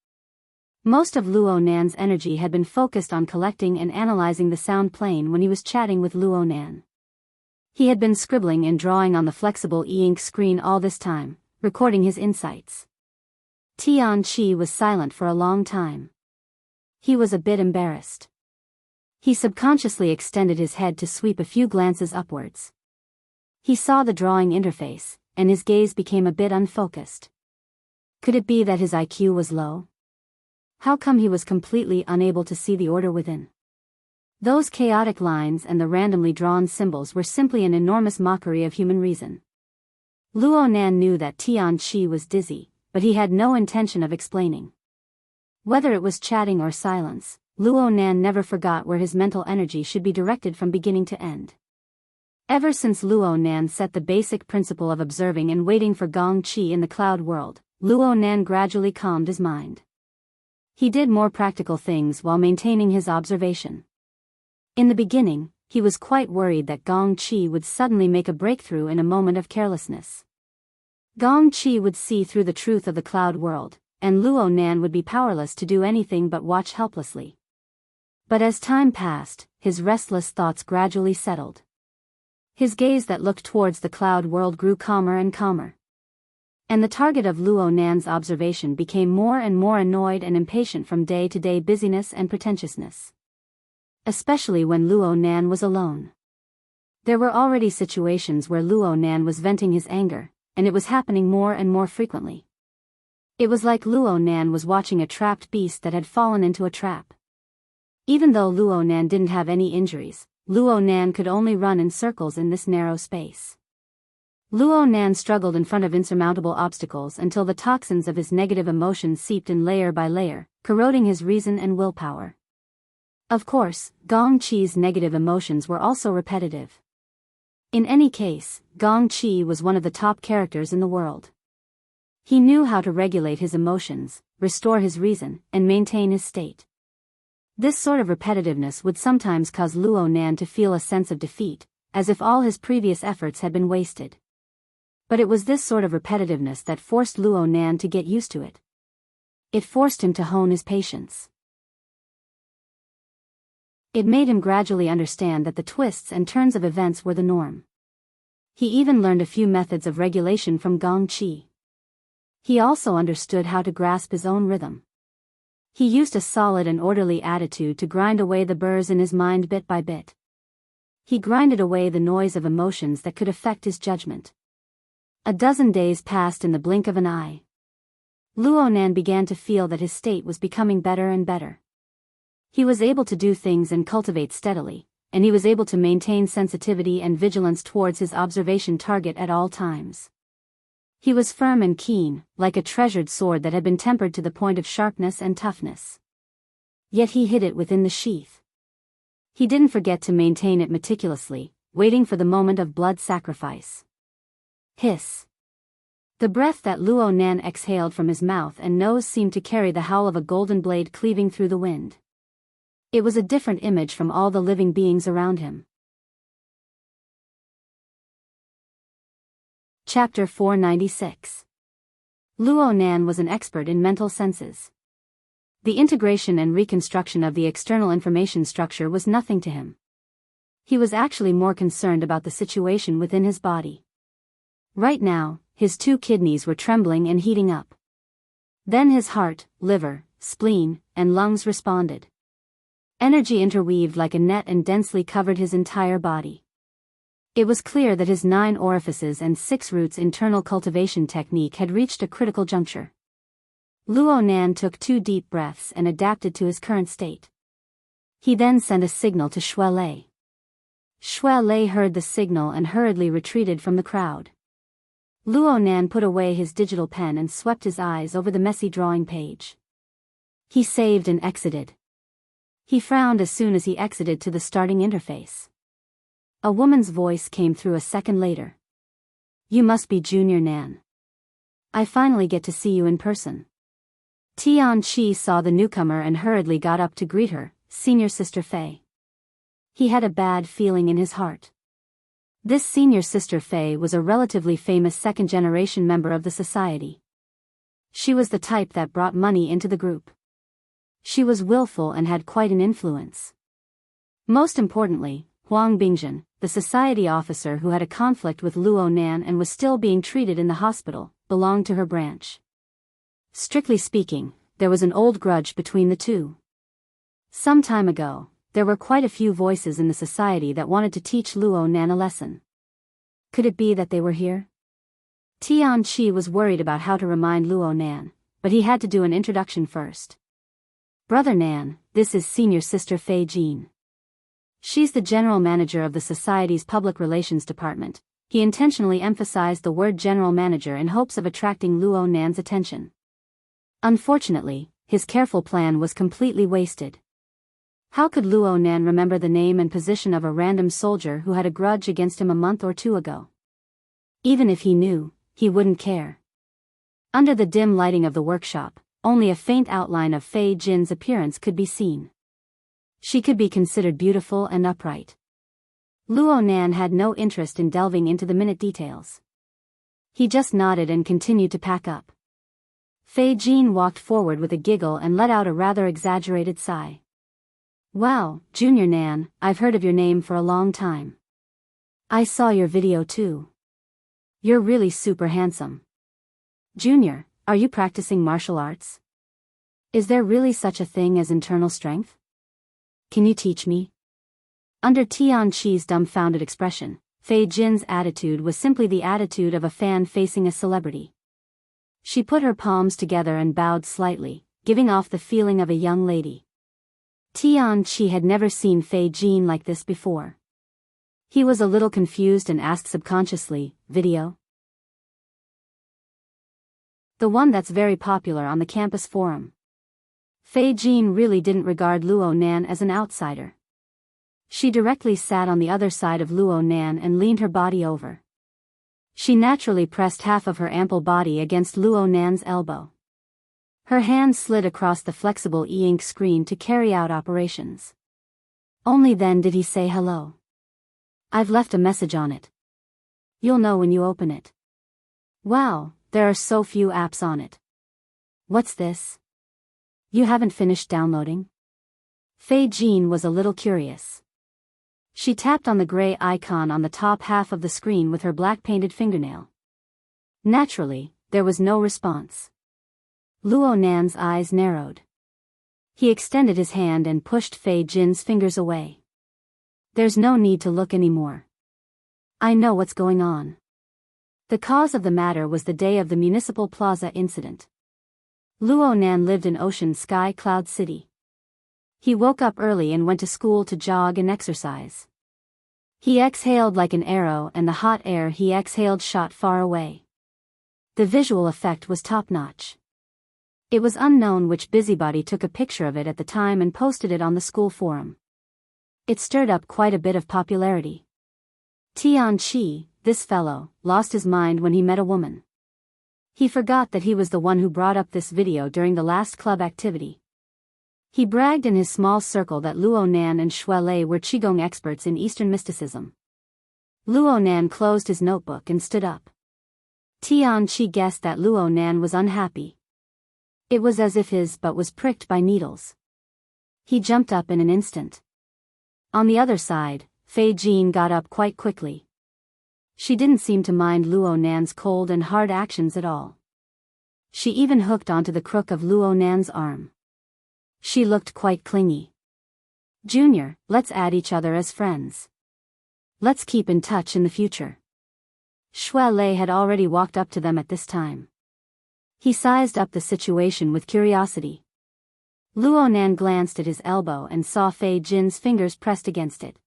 Most of Luo Nan's energy had been focused on collecting and analyzing the sound plane when he was chatting with Luo Nan. He had been scribbling and drawing on the flexible e-ink screen all this time, recording his insights. Tian Chi was silent for a long time. He was a bit embarrassed. He subconsciously extended his head to sweep a few glances upwards. He saw the drawing interface, and his gaze became a bit unfocused. Could it be that his IQ was low? How come he was completely unable to see the order within? Those chaotic lines and the randomly drawn symbols were simply an enormous mockery of human reason. Luo Nan knew that Tian Chi was dizzy, but he had no intention of explaining. Whether it was chatting or silence, Luo Nan never forgot where his mental energy should be directed from beginning to end. Ever since Luo Nan set the basic principle of observing and waiting for Gong Qi in the cloud world, Luo Nan gradually calmed his mind. He did more practical things while maintaining his observation. In the beginning, he was quite worried that Gong Qi would suddenly make a breakthrough in a moment of carelessness. Gong Qi would see through the truth of the cloud world, and Luo Nan would be powerless to do anything but watch helplessly. But as time passed, his restless thoughts gradually settled. His gaze that looked towards the cloud world grew calmer and calmer. And the target of Luo Nan's observation became more and more annoyed and impatient from day-to-day busyness and pretentiousness. Especially when Luo Nan was alone. There were already situations where Luo Nan was venting his anger, and it was happening more and more frequently. It was like Luo Nan was watching a trapped beast that had fallen into a trap. Even though Luo Nan didn't have any injuries, Luo Nan could only run in circles in this narrow space. Luo Nan struggled in front of insurmountable obstacles until the toxins of his negative emotions seeped in layer by layer, corroding his reason and willpower. Of course, Gong Qi's negative emotions were also repetitive. In any case, Gong Qi was one of the top characters in the world. He knew how to regulate his emotions, restore his reason, and maintain his state. This sort of repetitiveness would sometimes cause Luo Nan to feel a sense of defeat, as if all his previous efforts had been wasted. But it was this sort of repetitiveness that forced Luo Nan to get used to it. It forced him to hone his patience. It made him gradually understand that the twists and turns of events were the norm. He even learned a few methods of regulation from Gong Qi. He also understood how to grasp his own rhythm. He used a solid and orderly attitude to grind away the burrs in his mind bit by bit. He grinded away the noise of emotions that could affect his judgment. A dozen days passed in the blink of an eye. Luo Nan began to feel that his state was becoming better and better. He was able to do things and cultivate steadily, and he was able to maintain sensitivity and vigilance towards his observation target at all times. He was firm and keen, like a treasured sword that had been tempered to the point of sharpness and toughness. Yet he hid it within the sheath. He didn't forget to maintain it meticulously, waiting for the moment of blood sacrifice. Hiss. The breath that Luo Nan exhaled from his mouth and nose seemed to carry the howl of a golden blade cleaving through the wind. It was a different image from all the living beings around him. Chapter 496. Luo Nan was an expert in mental senses. The integration and reconstruction of the external information structure was nothing to him. He was actually more concerned about the situation within his body. Right now, his 2 kidneys were trembling and heating up. Then his heart, liver, spleen, and lungs responded. Energy interweaved like a net and densely covered his entire body. It was clear that his 9 orifices and 6 roots internal cultivation technique had reached a critical juncture. Luo Nan took 2 deep breaths and adapted to his current state. He then sent a signal to Xue Lei. Xue Lei heard the signal and hurriedly retreated from the crowd. Luo Nan put away his digital pen and swept his eyes over the messy drawing page. He saved and exited. He frowned as soon as he exited to the starting interface. A woman's voice came through a second later. You must be Junior Nan. I finally get to see you in person. Tian Qi saw the newcomer and hurriedly got up to greet her, Senior Sister Fei. He had a bad feeling in his heart. This Senior Sister Fei was a relatively famous second-generation member of the society. She was the type that brought money into the group. She was willful and had quite an influence. Most importantly, Huang Bingzhen, the society officer who had a conflict with Luo Nan and was still being treated in the hospital, belonged to her branch. Strictly speaking, there was an old grudge between the two. Some time ago, there were quite a few voices in the society that wanted to teach Luo Nan a lesson. Could it be that they were here? Tian Qi was worried about how to remind Luo Nan, but he had to do an introduction first. Brother Nan, this is Senior Sister Fei Jin. She's the general manager of the society's public relations department. He intentionally emphasized the word general manager in hopes of attracting Luo Nan's attention. Unfortunately, his careful plan was completely wasted. How could Luo Nan remember the name and position of a random soldier who had a grudge against him a month or 2 ago? Even if he knew, he wouldn't care. Under the dim lighting of the workshop, only a faint outline of Fei Jin's appearance could be seen. She could be considered beautiful and upright. Luo Nan had no interest in delving into the minute details. He just nodded and continued to pack up. Fei Jin walked forward with a giggle and let out a rather exaggerated sigh. Wow, Junior Nan, I've heard of your name for a long time. I saw your video too. You're really super handsome. Junior, are you practicing martial arts? Is there really such a thing as internal strength? Can you teach me? Under Tianqi's dumbfounded expression, Fei Jin's attitude was simply the attitude of a fan facing a celebrity. She put her palms together and bowed slightly, giving off the feeling of a young lady. Tianqi had never seen Fei Jin like this before. He was a little confused and asked subconsciously, video? The one that's very popular on the campus forum. Fei Jin really didn't regard Luo Nan as an outsider. She directly sat on the other side of Luo Nan and leaned her body over. She naturally pressed half of her ample body against Luo Nan's elbow. Her hand slid across the flexible e-ink screen to carry out operations. Only then did he say hello. I've left a message on it. You'll know when you open it. Wow, there are so few apps on it. What's this? You haven't finished downloading? Fei Jin was a little curious. She tapped on the gray icon on the top half of the screen with her black painted fingernail. Naturally, there was no response. Luo Nan's eyes narrowed. He extended his hand and pushed Fei Jin's fingers away. There's no need to look anymore. I know what's going on. The cause of the matter was the day of the Municipal Plaza incident. Luo Nan lived in Ocean Sky Cloud City. He woke up early and went to school to jog and exercise. He exhaled like an arrow and the hot air he exhaled shot far away. The visual effect was top-notch. It was unknown which busybody took a picture of it at the time and posted it on the school forum. It stirred up quite a bit of popularity. Tianqi, this fellow, lost his mind when he met a woman. He forgot that he was the one who brought up this video during the last club activity. He bragged in his small circle that Luo Nan and Shui Lei were Qigong experts in Eastern mysticism. Luo Nan closed his notebook and stood up. Tianqi guessed that Luo Nan was unhappy. It was as if his butt was pricked by needles. He jumped up in an instant. On the other side, Fei Jin got up quite quickly. She didn't seem to mind Luo Nan's cold and hard actions at all. She even hooked onto the crook of Luo Nan's arm. She looked quite clingy. Junior, let's add each other as friends. Let's keep in touch in the future. Shui Lei had already walked up to them at this time. He sized up the situation with curiosity. Luo Nan glanced at his elbow and saw Fei Jin's fingers pressed against it.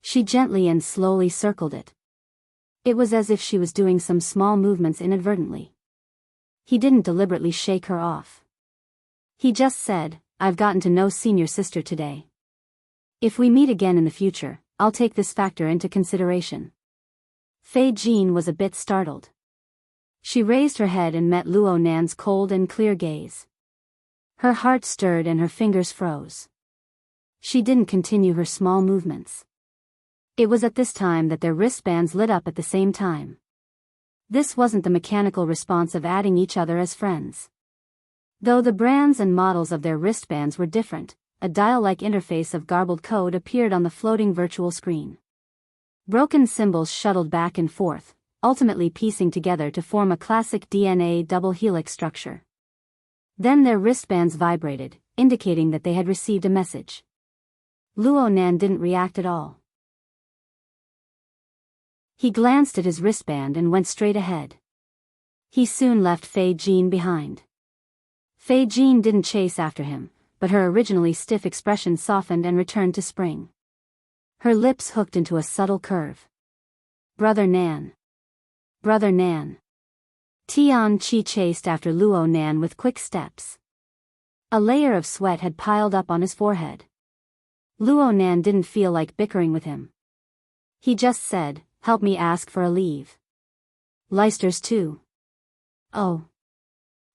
She gently and slowly circled it. It was as if she was doing some small movements inadvertently. He didn't deliberately shake her off. He just said, I've gotten to know senior sister today. If we meet again in the future, I'll take this factor into consideration. Fei Jin was a bit startled. She raised her head and met Luo Nan's cold and clear gaze. Her heart stirred and her fingers froze. She didn't continue her small movements. It was at this time that their wristbands lit up at the same time. This wasn't the mechanical response of adding each other as friends. Though the brands and models of their wristbands were different, a dial-like interface of garbled code appeared on the floating virtual screen. Broken symbols shuttled back and forth, ultimately piecing together to form a classic DNA double helix structure. Then their wristbands vibrated, indicating that they had received a message. Luo Nan didn't react at all. He glanced at his wristband and went straight ahead. He soon left Fei Jin behind. Fei Jin didn't chase after him, but her originally stiff expression softened and returned to spring. Her lips hooked into a subtle curve. Brother Nan. Brother Nan. Tianqi chased after Luo Nan with quick steps. A layer of sweat had piled up on his forehead. Luo Nan didn't feel like bickering with him. He just said, help me ask for a leave. Leicesters too. Oh.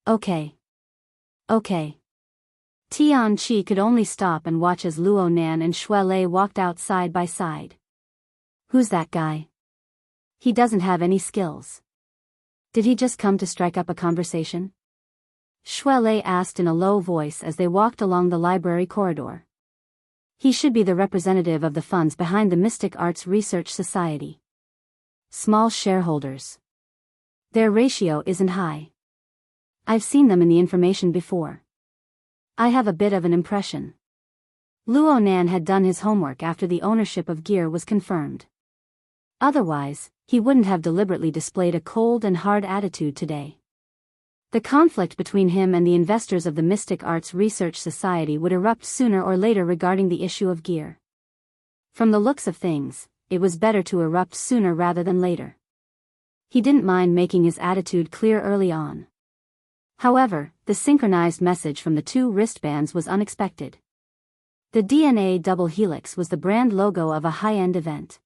Okay. Okay. Tianqi could only stop and watch as Luo Nan and Shui Lei walked out side by side. Who's that guy? He doesn't have any skills. Did he just come to strike up a conversation? Shui Lei asked in a low voice as they walked along the library corridor. He should be the representative of the funds behind the Mystic Arts Research Society. Small shareholders. Their ratio isn't high. I've seen them in the information before. I have a bit of an impression. Luo Nan had done his homework after the ownership of Gear was confirmed. Otherwise, he wouldn't have deliberately displayed a cold and hard attitude today. The conflict between him and the investors of the Mystic Arts Research Society would erupt sooner or later regarding the issue of Gear. From the looks of things, it was better to erupt sooner rather than later. He didn't mind making his attitude clear early on. However, the synchronized message from the two wristbands was unexpected. The DNA double helix was the brand logo of a high-end event.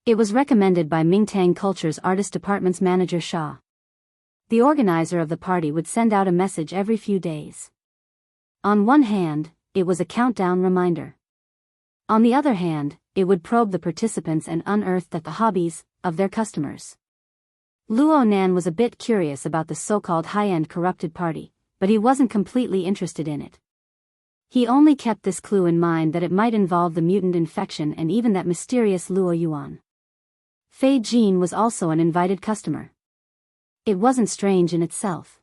It was recommended by Mingtang Culture's Artist Department's manager Shaw. The organizer of the party would send out a message every few days. On one hand, it was a countdown reminder. On the other hand, it would probe the participants and unearth the hobbies of their customers. Luo Nan was a bit curious about the so-called high-end corrupted party, but he wasn't completely interested in it. He only kept this clue in mind that it might involve the mutant infection and even that mysterious Luo Yuan. Fei Jin was also an invited customer. It wasn't strange in itself.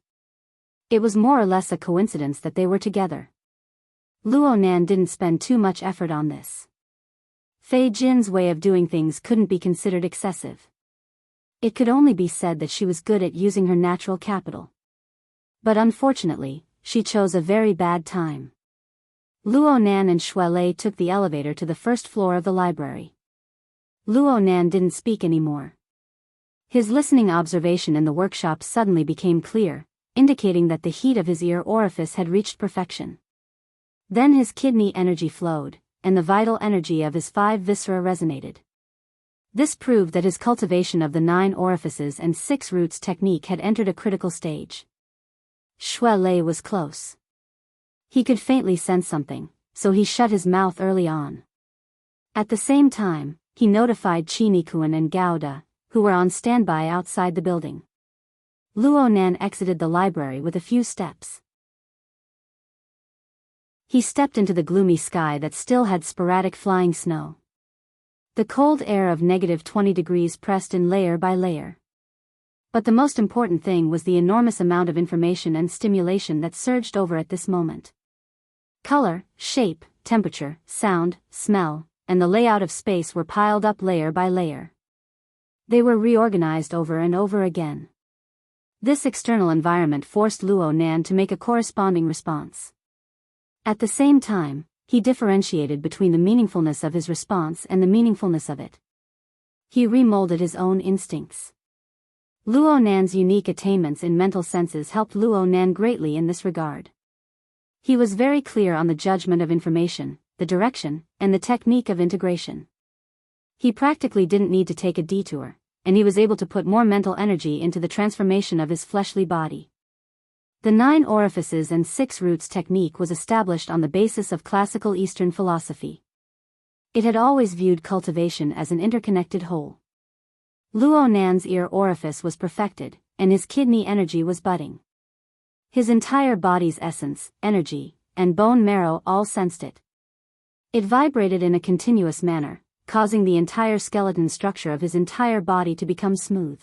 It was more or less a coincidence that they were together. Luo Nan didn't spend too much effort on this. Fei Jin's way of doing things couldn't be considered excessive. It could only be said that she was good at using her natural capital. But unfortunately, she chose a very bad time. Luo Nan and Shui Lei took the elevator to the first floor of the library. Luo Nan didn't speak anymore. His listening observation in the workshop suddenly became clear, indicating that the heat of his ear orifice had reached perfection. Then his kidney energy flowed, and the vital energy of his 5 viscera resonated. This proved that his cultivation of the 9 orifices and 6 roots technique had entered a critical stage. Shui Lei was close. He could faintly sense something, so he shut his mouth early on. At the same time, he notified Chinikuan and Gauda, who were on standby outside the building. Luo Nan exited the library with a few steps. He stepped into the gloomy sky that still had sporadic flying snow. The cold air of -20 degrees pressed in layer by layer. But the most important thing was the enormous amount of information and stimulation that surged over at this moment. Color, shape, temperature, sound, smell, and the layout of space were piled up layer by layer. They were reorganized over and over again. This external environment forced Luo Nan to make a corresponding response. At the same time, he differentiated between the meaningfulness of his response and the meaningfulness of it. He remolded his own instincts. Luo Nan's unique attainments in mental senses helped Luo Nan greatly in this regard. He was very clear on the judgment of information, the direction, and the technique of integration. He practically didn't need to take a detour, and he was able to put more mental energy into the transformation of his fleshly body. The 9 orifices and 6 roots technique was established on the basis of classical Eastern philosophy. It had always viewed cultivation as an interconnected whole. Luo Nan's ear orifice was perfected, and his kidney energy was budding. His entire body's essence, energy, and bone marrow all sensed it. It vibrated in a continuous manner, causing the entire skeleton structure of his entire body to become smooth.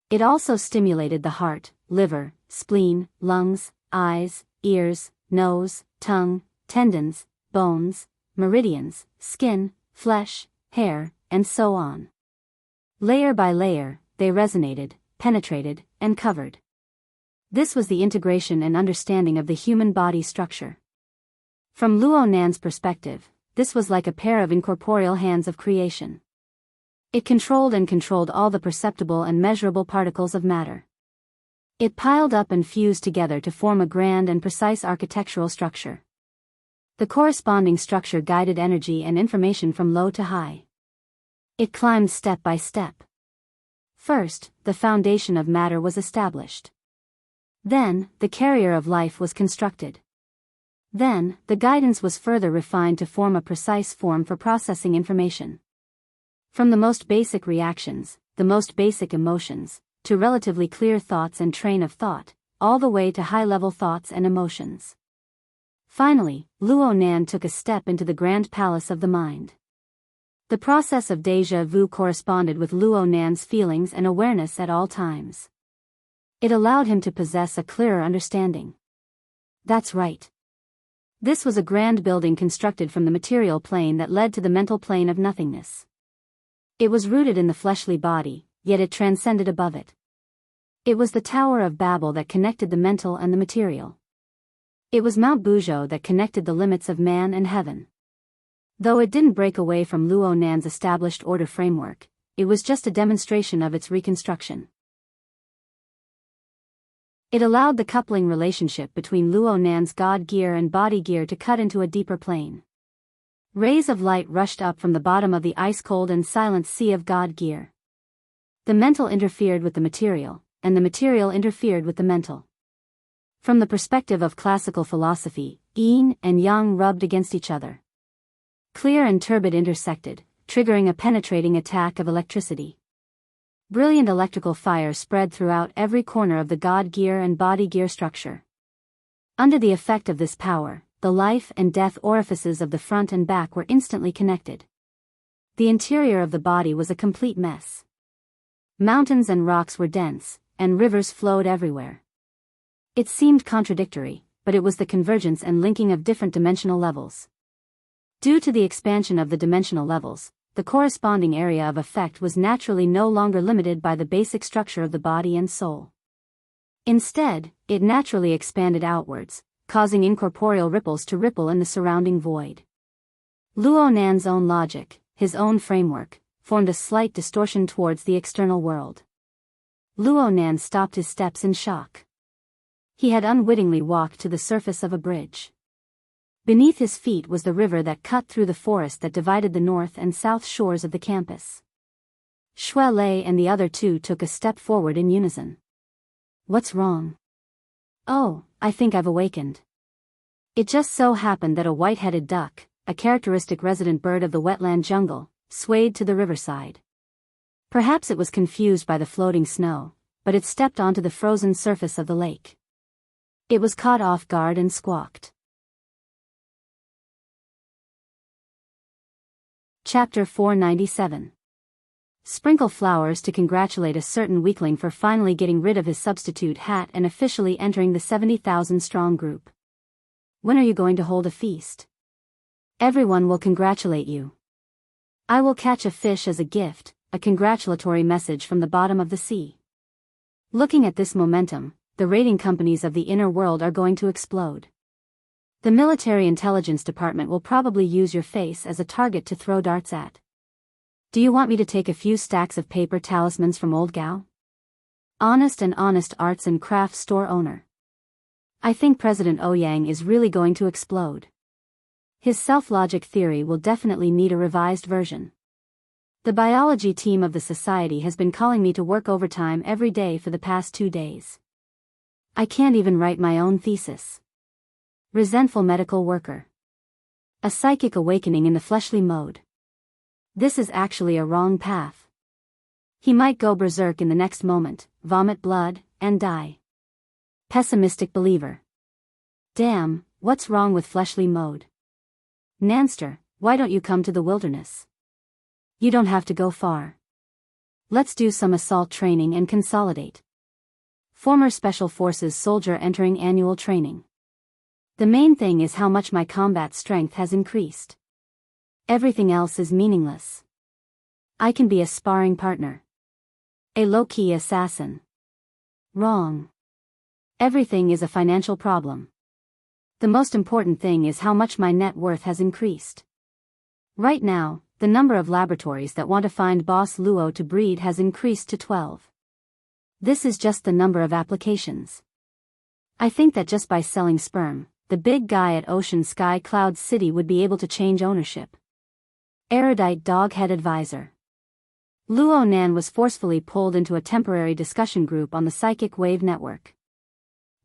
It also stimulated the heart, liver, spleen, lungs, eyes, ears, nose, tongue, tendons, bones, meridians, skin, flesh, hair, and so on. Layer by layer, they resonated, penetrated, and covered. This was the integration and understanding of the human body structure. From Luo Nan's perspective, this was like a pair of incorporeal hands of creation. It controlled all the perceptible and measurable particles of matter. It piled up and fused together to form a grand and precise architectural structure. The corresponding structure guided energy and information from low to high. It climbed step by step. First, the foundation of matter was established. Then, the carrier of life was constructed. Then, the guidance was further refined to form a precise form for processing information. From the most basic reactions, the most basic emotions, to relatively clear thoughts and train of thought, all the way to high-level thoughts and emotions. Finally, Luo Nan took a step into the grand palace of the mind. The process of déjà vu corresponded with Luo Nan's feelings and awareness at all times. It allowed him to possess a clearer understanding. That's right. This was a grand building constructed from the material plane that led to the mental plane of nothingness. It was rooted in the fleshly body, yet it transcended above it. It was the Tower of Babel that connected the mental and the material. It was Mount Buzhou that connected the limits of man and heaven. Though it didn't break away from Luo Nan's established order framework, it was just a demonstration of its reconstruction. It allowed the coupling relationship between Luo Nan's God gear and body gear to cut into a deeper plane. Rays of light rushed up from the bottom of the ice-cold and silent sea of God gear. The mental interfered with the material, and the material interfered with the mental. From the perspective of classical philosophy, yin and yang rubbed against each other. Clear and turbid intersected, triggering a penetrating attack of electricity. Brilliant electrical fire spread throughout every corner of the God gear and body gear structure. Under the effect of this power, the life and death orifices of the front and back were instantly connected. The interior of the body was a complete mess. Mountains and rocks were dense, and rivers flowed everywhere. It seemed contradictory, but it was the convergence and linking of different dimensional levels. Due to the expansion of the dimensional levels, the corresponding area of effect was naturally no longer limited by the basic structure of the body and soul. Instead, it naturally expanded outwards, causing incorporeal ripples to ripple in the surrounding void. Luo Nan's own logic, his own framework, formed a slight distortion towards the external world. Luo Nan stopped his steps in shock. He had unwittingly walked to the surface of a bridge. Beneath his feet was the river that cut through the forest that divided the north and south shores of the campus. Shui Lei and the other two took a step forward in unison. What's wrong? Oh, I think I've awakened. It just so happened that a white-headed duck, a characteristic resident bird of the wetland jungle, swayed to the riverside. Perhaps it was confused by the floating snow, but it stepped onto the frozen surface of the lake. It was caught off guard and squawked. Chapter 497. Sprinkle flowers to congratulate a certain weakling for finally getting rid of his substitute hat and officially entering the 70,000-strong group. When are you going to hold a feast? Everyone will congratulate you. I will catch a fish as a gift, a congratulatory message from the bottom of the sea. Looking at this momentum, the rating companies of the inner world are going to explode. The military intelligence department will probably use your face as a target to throw darts at. Do you want me to take a few stacks of paper talismans from Old Gao? Honest arts and crafts store owner. I think President Ouyang is really going to explode. His self-logic theory will definitely need a revised version. The biology team of the society has been calling me to work overtime every day for the past 2 days. I can't even write my own thesis. Resentful medical worker. A psychic awakening in the fleshly mode. This is actually a wrong path. He might go berserk in the next moment, vomit blood, and die. Pessimistic believer. Damn, what's wrong with fleshly mode? Nanster, why don't you come to the wilderness? You don't have to go far. Let's do some assault training and consolidate. Former Special Forces soldier entering annual training. The main thing is how much my combat strength has increased. Everything else is meaningless. I can be a sparring partner. A low-key assassin. Wrong. Everything is a financial problem. The most important thing is how much my net worth has increased. Right now, the number of laboratories that want to find Boss Luo to breed has increased to 12. This is just the number of applications. I think that just by selling sperm, the big guy at Ocean Sky Cloud City would be able to change ownership. Erudite dog-head advisor. Luo Nan was forcefully pulled into a temporary discussion group on the Psychic Wave Network.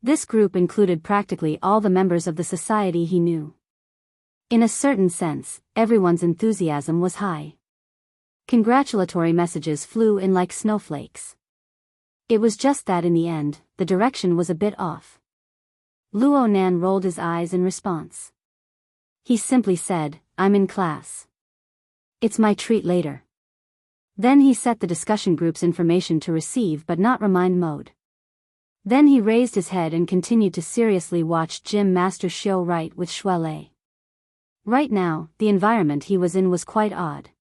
This group included practically all the members of the society he knew. In a certain sense, everyone's enthusiasm was high. Congratulatory messages flew in like snowflakes. It was just that in the end, the direction was a bit off. Luo Nan rolled his eyes in response. He simply said, "I'm in class. It's my treat later." Then he set the discussion group's information to receive but not remind mode. Then he raised his head and continued to seriously watch Gym Master Xiao write with Shuelei. Right now, the environment he was in was quite odd.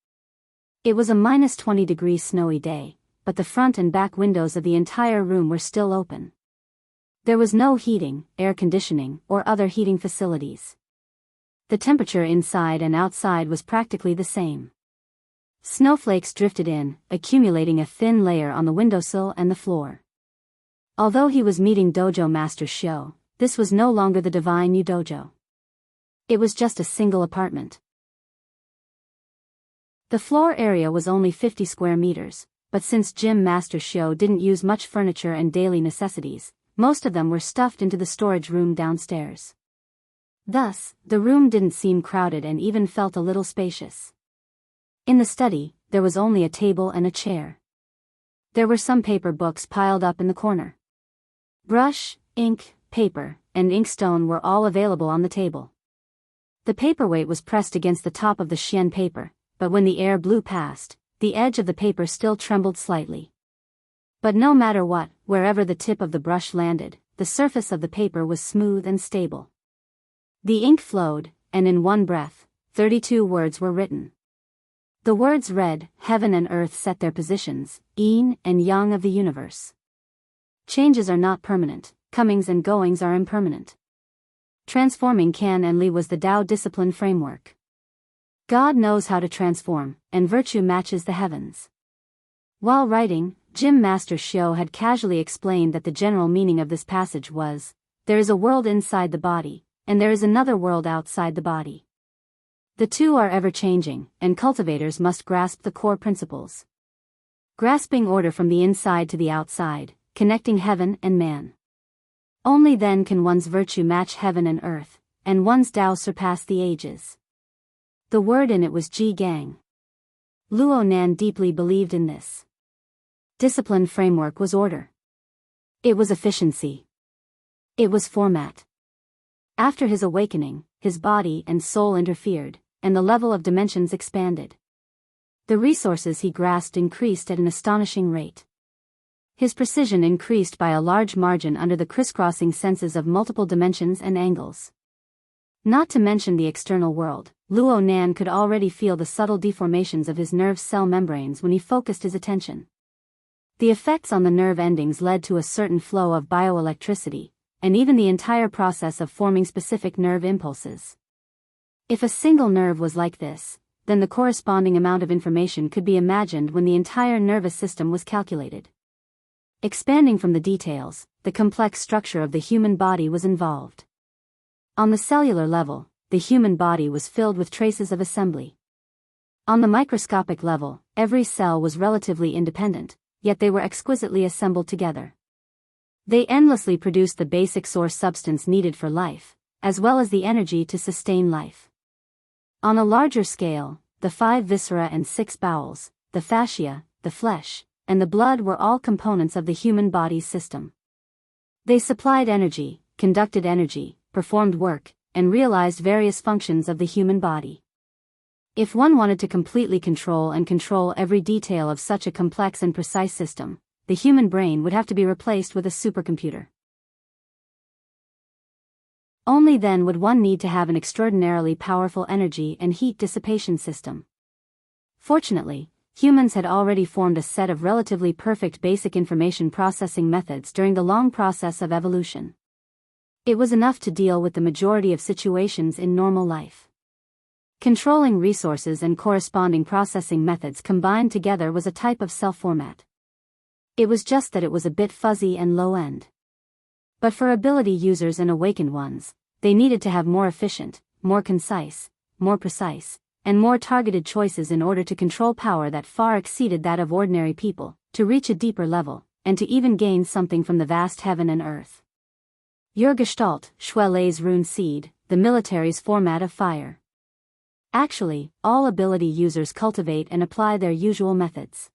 It was a -20-degree snowy day, but the front and back windows of the entire room were still open. There was no heating, air conditioning, or other heating facilities. The temperature inside and outside was practically the same. Snowflakes drifted in, accumulating a thin layer on the windowsill and the floor. Although he was meeting Dojo Master Xiao, this was no longer the Divine Yu Dojo. It was just a single apartment. The floor area was only 50 square meters, but since Gym Master Xiao didn't use much furniture and daily necessities, most of them were stuffed into the storage room downstairs. Thus, the room didn't seem crowded and even felt a little spacious. In the study, there was only a table and a chair. There were some paper books piled up in the corner. Brush, ink, paper, and inkstone were all available on the table. The paperweight was pressed against the top of the Xian paper, but when the air blew past, the edge of the paper still trembled slightly. But no matter what, wherever the tip of the brush landed, the surface of the paper was smooth and stable. The ink flowed, and in one breath, 32 words were written. The words read, "Heaven and earth set their positions, yin and yang of the universe. Changes are not permanent, comings and goings are impermanent. Transforming can and li was the Tao discipline framework. God knows how to transform, and virtue matches the heavens." While writing, Gym Master Xiao had casually explained that the general meaning of this passage was, there is a world inside the body, and there is another world outside the body. The two are ever-changing, and cultivators must grasp the core principles. Grasping order from the inside to the outside, connecting heaven and man. Only then can one's virtue match heaven and earth, and one's Tao surpass the ages. The word in it was Ji Gang. Luo Nan deeply believed in this. Discipline framework was order. It was efficiency. It was format. After his awakening, his body and soul interfered, and the level of dimensions expanded. The resources he grasped increased at an astonishing rate. His precision increased by a large margin under the crisscrossing senses of multiple dimensions and angles. Not to mention the external world, Luo Nan could already feel the subtle deformations of his nerve cell membranes when he focused his attention. The effects on the nerve endings led to a certain flow of bioelectricity, and even the entire process of forming specific nerve impulses. If a single nerve was like this, then the corresponding amount of information could be imagined when the entire nervous system was calculated. Expanding from the details, the complex structure of the human body was involved. On the cellular level, the human body was filled with traces of assembly. On the microscopic level, every cell was relatively independent, yet they were exquisitely assembled together. They endlessly produced the basic source substance needed for life, as well as the energy to sustain life. On a larger scale, the 5 viscera and 6 bowels, the fascia, the flesh, and the blood were all components of the human body's system. They supplied energy, conducted energy, performed work, and realized various functions of the human body. If one wanted to completely control every detail of such a complex and precise system, the human brain would have to be replaced with a supercomputer. Only then would one need to have an extraordinarily powerful energy and heat dissipation system. Fortunately, humans had already formed a set of relatively perfect basic information processing methods during the long process of evolution. It was enough to deal with the majority of situations in normal life. Controlling resources and corresponding processing methods combined together was a type of self-format. It was just that it was a bit fuzzy and low-end. But for ability users and awakened ones, they needed to have more efficient, more concise, more precise, and more targeted choices in order to control power that far exceeded that of ordinary people, to reach a deeper level, and to even gain something from the vast heaven and earth. Your Gestalt, Shuelei's rune seed, the military's format of fire. Actually, all ability users cultivate and apply their usual methods.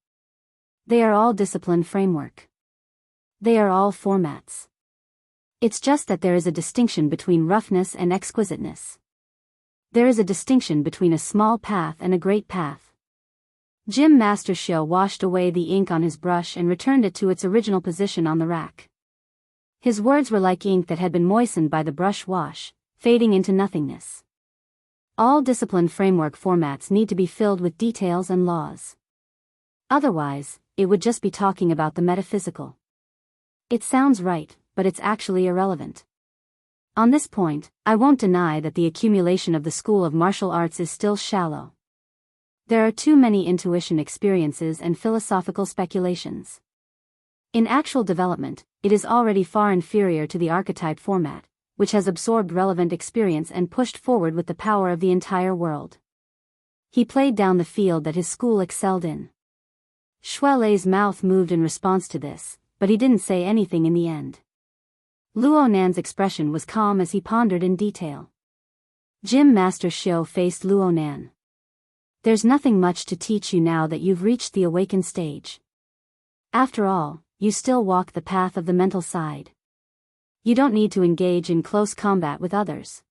They are all discipline framework. They are all formats. It's just that there is a distinction between roughness and exquisiteness. There is a distinction between a small path and a great path. Jim Master Show washed away the ink on his brush and returned it to its original position on the rack. His words were like ink that had been moistened by the brush wash, fading into nothingness. All disciplined framework formats need to be filled with details and laws. Otherwise, it would just be talking about the metaphysical. It sounds right, but it's actually irrelevant. On this point, I won't deny that the accumulation of the school of martial arts is still shallow. There are too many intuition experiences and philosophical speculations. In actual development, it is already far inferior to the archetype format, which has absorbed relevant experience and pushed forward with the power of the entire world. He played down the field that his school excelled in. Shui Lei's mouth moved in response to this, but he didn't say anything in the end. Luo Nan's expression was calm as he pondered in detail. Jim Master Show faced Luo Nan. There's nothing much to teach you now that you've reached the awakened stage. After all, you still walk the path of the mental side. You don't need to engage in close combat with others.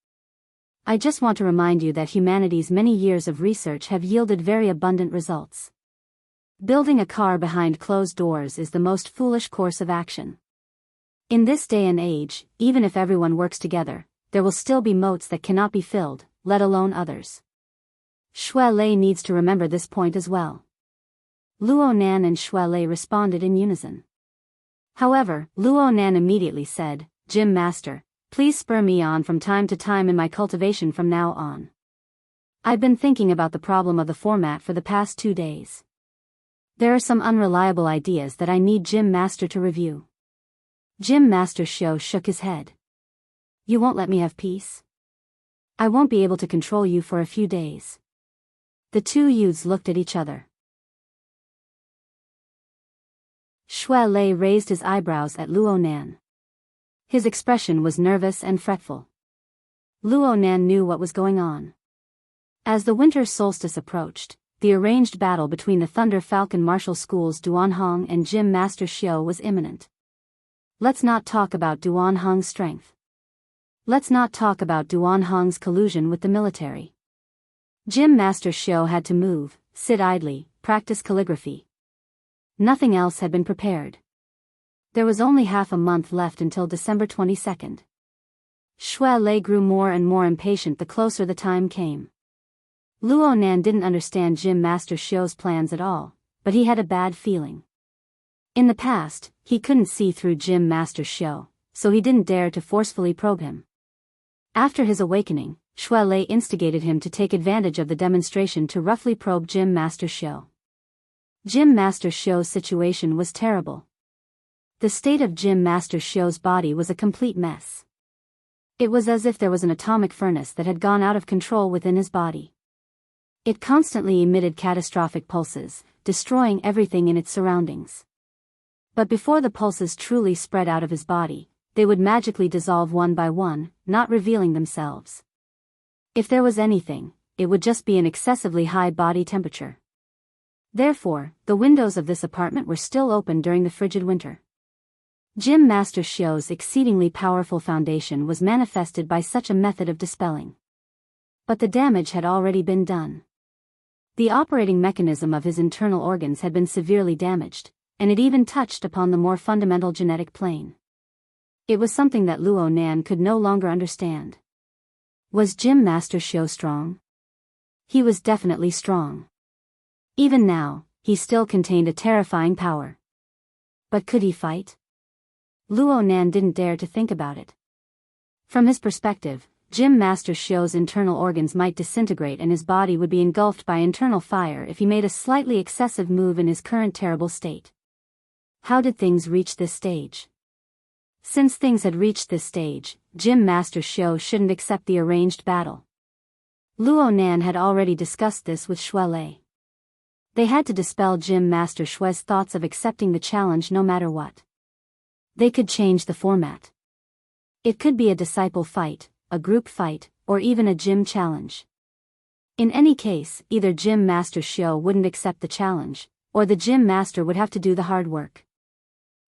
I just want to remind you that humanity's many years of research have yielded very abundant results. Building a car behind closed doors is the most foolish course of action. In this day and age, even if everyone works together, there will still be moats that cannot be filled, let alone others. Shui Lei needs to remember this point as well. Luo Nan and Shui Lei responded in unison. However, Luo Nan immediately said, "Jim Master, please spur me on from time to time in my cultivation from now on. I've been thinking about the problem of the format for the past 2 days. There are some unreliable ideas that I need Jim Master to review." Jim Master Show shook his head. "You won't let me have peace? I won't be able to control you for a few days." The two youths looked at each other. Shui Lei raised his eyebrows at Luo Nan. His expression was nervous and fretful. Luo Nan knew what was going on. As the winter solstice approached, the arranged battle between the Thunder Falcon Martial School's Duan Hong and Jim Master Show was imminent. Let's not talk about Duan Hong's strength. Let's not talk about Duan Hong's collusion with the military. Jim Master Show had to move, sit idly, practice calligraphy. Nothing else had been prepared. There was only half a month left until December 22nd. Shui Lei grew more and more impatient the closer the time came. Luo Nan didn't understand Jim Master Show's plans at all, but he had a bad feeling. In the past, he couldn't see through Jim Master Show, so he didn't dare to forcefully probe him. After his awakening, Shui Lei instigated him to take advantage of the demonstration to roughly probe Jim Master Show. Jim Master Show's situation was terrible. The state of Jim Master Show's body was a complete mess. It was as if there was an atomic furnace that had gone out of control within his body. It constantly emitted catastrophic pulses, destroying everything in its surroundings. But before the pulses truly spread out of his body, they would magically dissolve one by one, not revealing themselves. If there was anything, it would just be an excessively high body temperature. Therefore, the windows of this apartment were still open during the frigid winter. Jim Master Show's exceedingly powerful foundation was manifested by such a method of dispelling. But the damage had already been done. The operating mechanism of his internal organs had been severely damaged, and it even touched upon the more fundamental genetic plane. It was something that Luo Nan could no longer understand. Was Jim Master Show strong? He was definitely strong. Even now, he still contained a terrifying power. But could he fight? Luo Nan didn't dare to think about it. From his perspective, Jim Master Show's internal organs might disintegrate and his body would be engulfed by internal fire if he made a slightly excessive move in his current terrible state. How did things reach this stage? Since things had reached this stage, Jim Master Show shouldn't accept the arranged battle. Luo Nan had already discussed this with Shui Lei. They had to dispel Jim Master Shui's thoughts of accepting the challenge no matter what. They could change the format. It could be a disciple fight, a group fight, or even a gym challenge. In any case, either Jim Master Show wouldn't accept the challenge, or the Gym Master would have to do the hard work.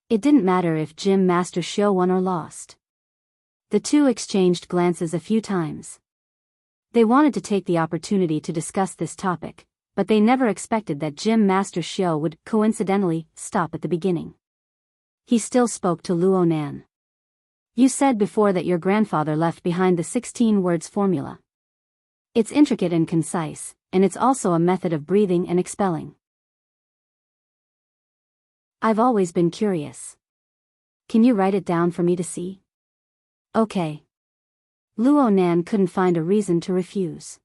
It didn't matter if Jim Master Show won or lost. The two exchanged glances a few times. They wanted to take the opportunity to discuss this topic, but they never expected that Gym Master Xiao would, coincidentally, stop at the beginning. He still spoke to Luo Nan. You said before that your grandfather left behind the 16 words formula. It's intricate and concise, and it's also a method of breathing and expelling. I've always been curious. Can you write it down for me to see? Okay. Luo Nan couldn't find a reason to refuse.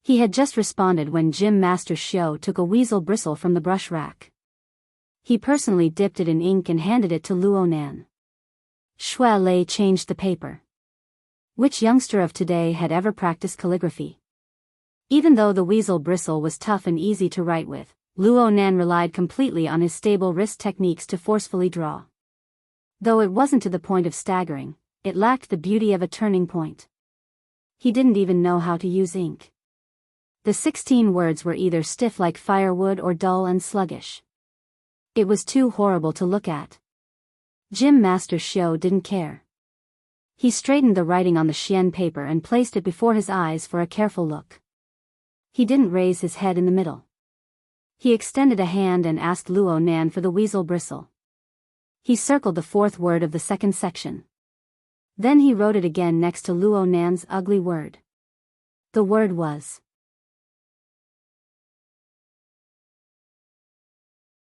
He had just responded when Gym Master Xiao took a weasel bristle from the brush rack. He personally dipped it in ink and handed it to Luo Nan. Shui Lei changed the paper. Which youngster of today had ever practiced calligraphy? Even though the weasel bristle was tough and easy to write with, Luo Nan relied completely on his stable wrist techniques to forcefully draw. Though it wasn't to the point of staggering, it lacked the beauty of a turning point. He didn't even know how to use ink. The 16 words were either stiff like firewood or dull and sluggish. It was too horrible to look at. Gym Master Xiao didn't care. He straightened the writing on the xian paper and placed it before his eyes for a careful look. He didn't raise his head in the middle. He extended a hand and asked Luo Nan for the weasel bristle. He circled the fourth word of the second section. Then he wrote it again next to Luo Nan's ugly word. The word was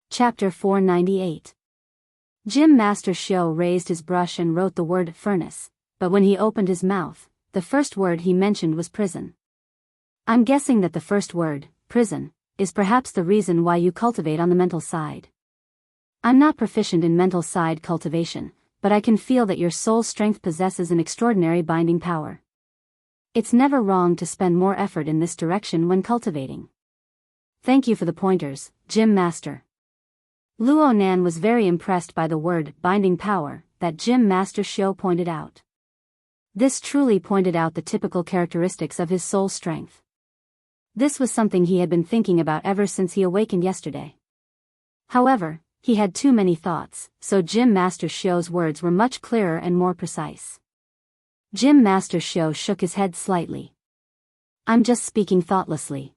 Chapter 498. Gym Master Xiao raised his brush and wrote the word furnace, but when he opened his mouth, the first word he mentioned was prison. I'm guessing that the first word, prison, is perhaps the reason why you cultivate on the mental side. I'm not proficient in mental side cultivation, but I can feel that your soul strength possesses an extraordinary binding power. It's never wrong to spend more effort in this direction when cultivating. Thank you for the pointers, Gym Master. Luo Nan was very impressed by the word binding power that Gym Master Xiao pointed out. This truly pointed out the typical characteristics of his soul strength. This was something he had been thinking about ever since he awakened yesterday. However, he had too many thoughts, so Gym Master Xiao's words were much clearer and more precise. Gym Master Xiao shook his head slightly. I'm just speaking thoughtlessly.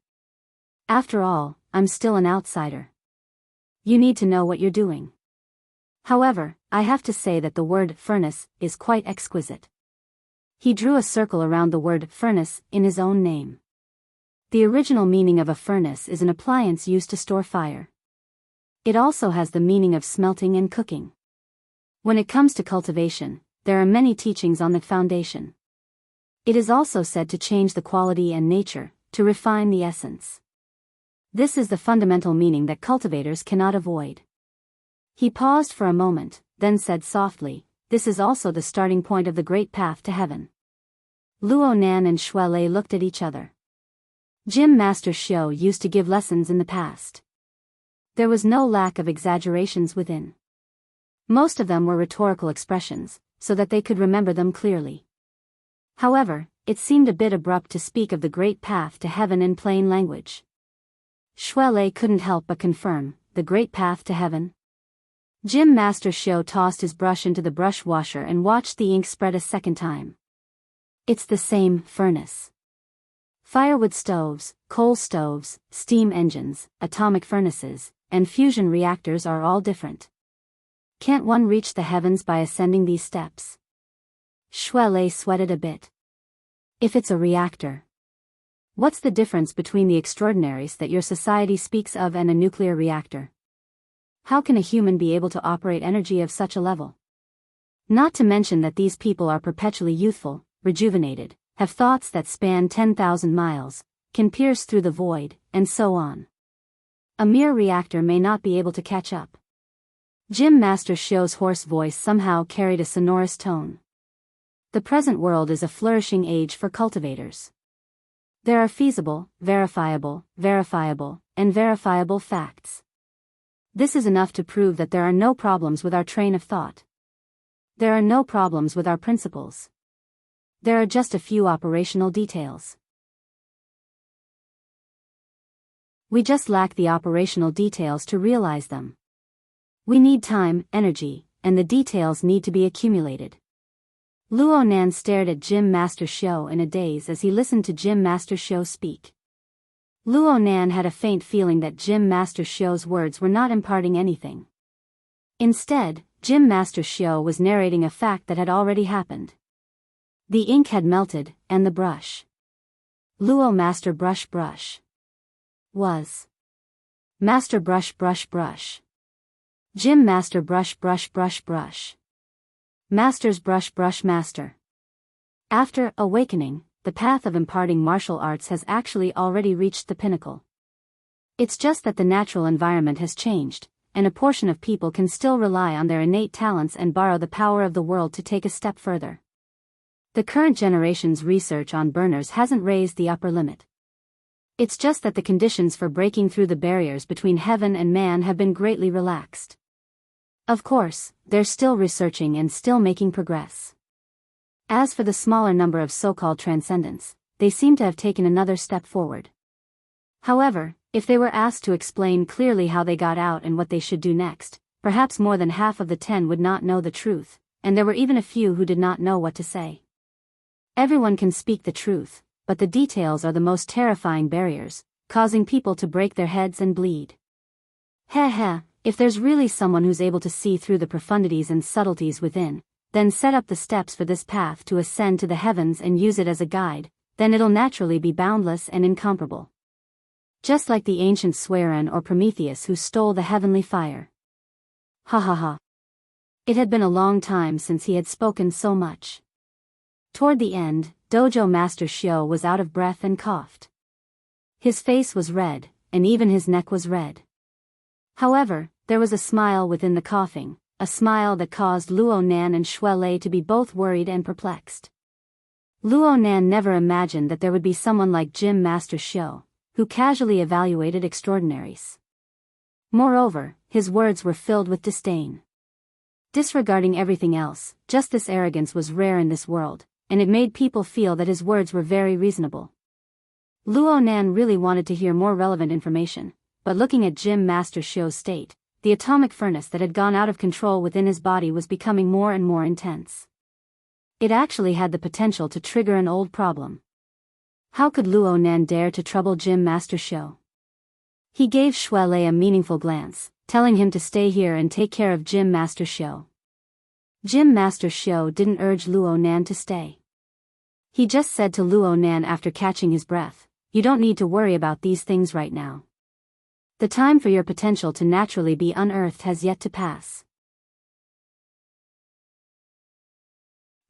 After all, I'm still an outsider. You need to know what you're doing. However, I have to say that the word furnace is quite exquisite. He drew a circle around the word furnace in his own name. The original meaning of a furnace is an appliance used to store fire. It also has the meaning of smelting and cooking. When it comes to cultivation, there are many teachings on the foundation. It is also said to change the quality and nature, to refine the essence. This is the fundamental meaning that cultivators cannot avoid. He paused for a moment, then said softly, this is also the starting point of the great path to heaven. Luo Nan and Shui Lei looked at each other. Gym Master Xiao used to give lessons in the past. There was no lack of exaggerations within. Most of them were rhetorical expressions, so that they could remember them clearly. However, it seemed a bit abrupt to speak of the great path to heaven in plain language. Shui Lei couldn't help but confirm, the great path to heaven. Gym Master Xiao tossed his brush into the brush washer and watched the ink spread a second time. It's the same furnace. Firewood stoves, coal stoves, steam engines, atomic furnaces, and fusion reactors are all different. Can't one reach the heavens by ascending these steps? Shui Lei sweated a bit. If it's a reactor, what's the difference between the extraordinaries that your society speaks of and a nuclear reactor? How can a human be able to operate energy of such a level? Not to mention that these people are perpetually youthful, rejuvenated, have thoughts that span 10,000 miles, can pierce through the void, and so on. A mere reactor may not be able to catch up. Gym Master Xiao's hoarse voice somehow carried a sonorous tone. The present world is a flourishing age for cultivators. There are feasible, verifiable, and verifiable facts. This is enough to prove that there are no problems with our train of thought. There are no problems with our principles. There are just a few operational details. We just lack the operational details to realize them. We need time, energy, and the details need to be accumulated. Luo Nan stared at Gym Master Show in a daze as he listened to Gym Master Show speak. Luo Nan had a faint feeling that Gym Master Show's words were not imparting anything. Instead, Gym Master Show was narrating a fact that had already happened. The ink had melted, and the brush. Luo Master Brush was. Master Brush. Gym Master Brush. Master's brush master. After awakening, the path of imparting martial arts has actually already reached the pinnacle. It's just that the natural environment has changed, and a portion of people can still rely on their innate talents and borrow the power of the world to take a step further. The current generation's research on burners hasn't raised the upper limit. It's just that the conditions for breaking through the barriers between heaven and man have been greatly relaxed. Of course, they're still researching and still making progress. As for the smaller number of so-called transcendents, they seem to have taken another step forward. However, if they were asked to explain clearly how they got out and what they should do next, perhaps more than half of the 10 would not know the truth, and there were even a few who did not know what to say. Everyone can speak the truth, but the details are the most terrifying barriers, causing people to break their heads and bleed. If there's really someone who's able to see through the profundities and subtleties within, then set up the steps for this path to ascend to the heavens and use it as a guide, then it'll naturally be boundless and incomparable. Just like the ancient Swearan or Prometheus who stole the heavenly fire. It had been a long time since he had spoken so much. Toward the end, Dojo Master Shio was out of breath and coughed. His face was red, and even his neck was red. However, there was a smile within the coughing, a smile that caused Luo Nan and Shui Lei to be both worried and perplexed. Luo Nan never imagined that there would be someone like Gym Master Shio, who casually evaluated extraordinaries. Moreover, his words were filled with disdain. Disregarding everything else, just this arrogance was rare in this world, and it made people feel that his words were very reasonable. Luo Nan really wanted to hear more relevant information, but looking at Gym Master Shio's state, the atomic furnace that had gone out of control within his body was becoming more and more intense. It actually had the potential to trigger an old problem. How could Luo Nan dare to trouble Gym Master Shio? He gave Shui Lei a meaningful glance, telling him to stay here and take care of Gym Master Shio. Gym Master Shio didn't urge Luo Nan to stay. He just said to Luo Nan after catching his breath, "You don't need to worry about these things right now. The time for your potential to naturally be unearthed has yet to pass."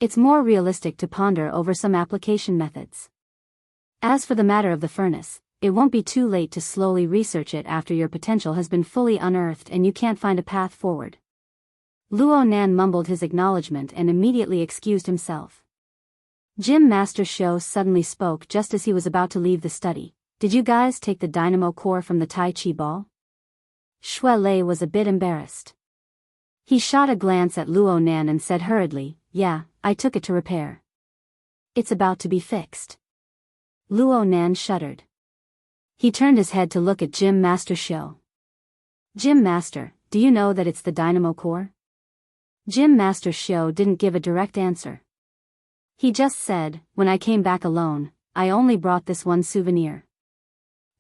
It's more realistic to ponder over some application methods. As for the matter of the furnace, it won't be too late to slowly research it after your potential has been fully unearthed and you can't find a path forward. Luo Nan mumbled his acknowledgement and immediately excused himself. Gym Master Shio suddenly spoke just as he was about to leave the study. "Did you guys take the dynamo core from the Tai Chi ball?" Shui Lei was a bit embarrassed. He shot a glance at Luo Nan and said hurriedly, "Yeah, I took it to repair. It's about to be fixed." Luo Nan shuddered. He turned his head to look at Gym Master Shio. "Gym Master, do you know that it's the dynamo core?" Gym Master Shio didn't give a direct answer. He just said, "When I came back alone, I only brought this one souvenir.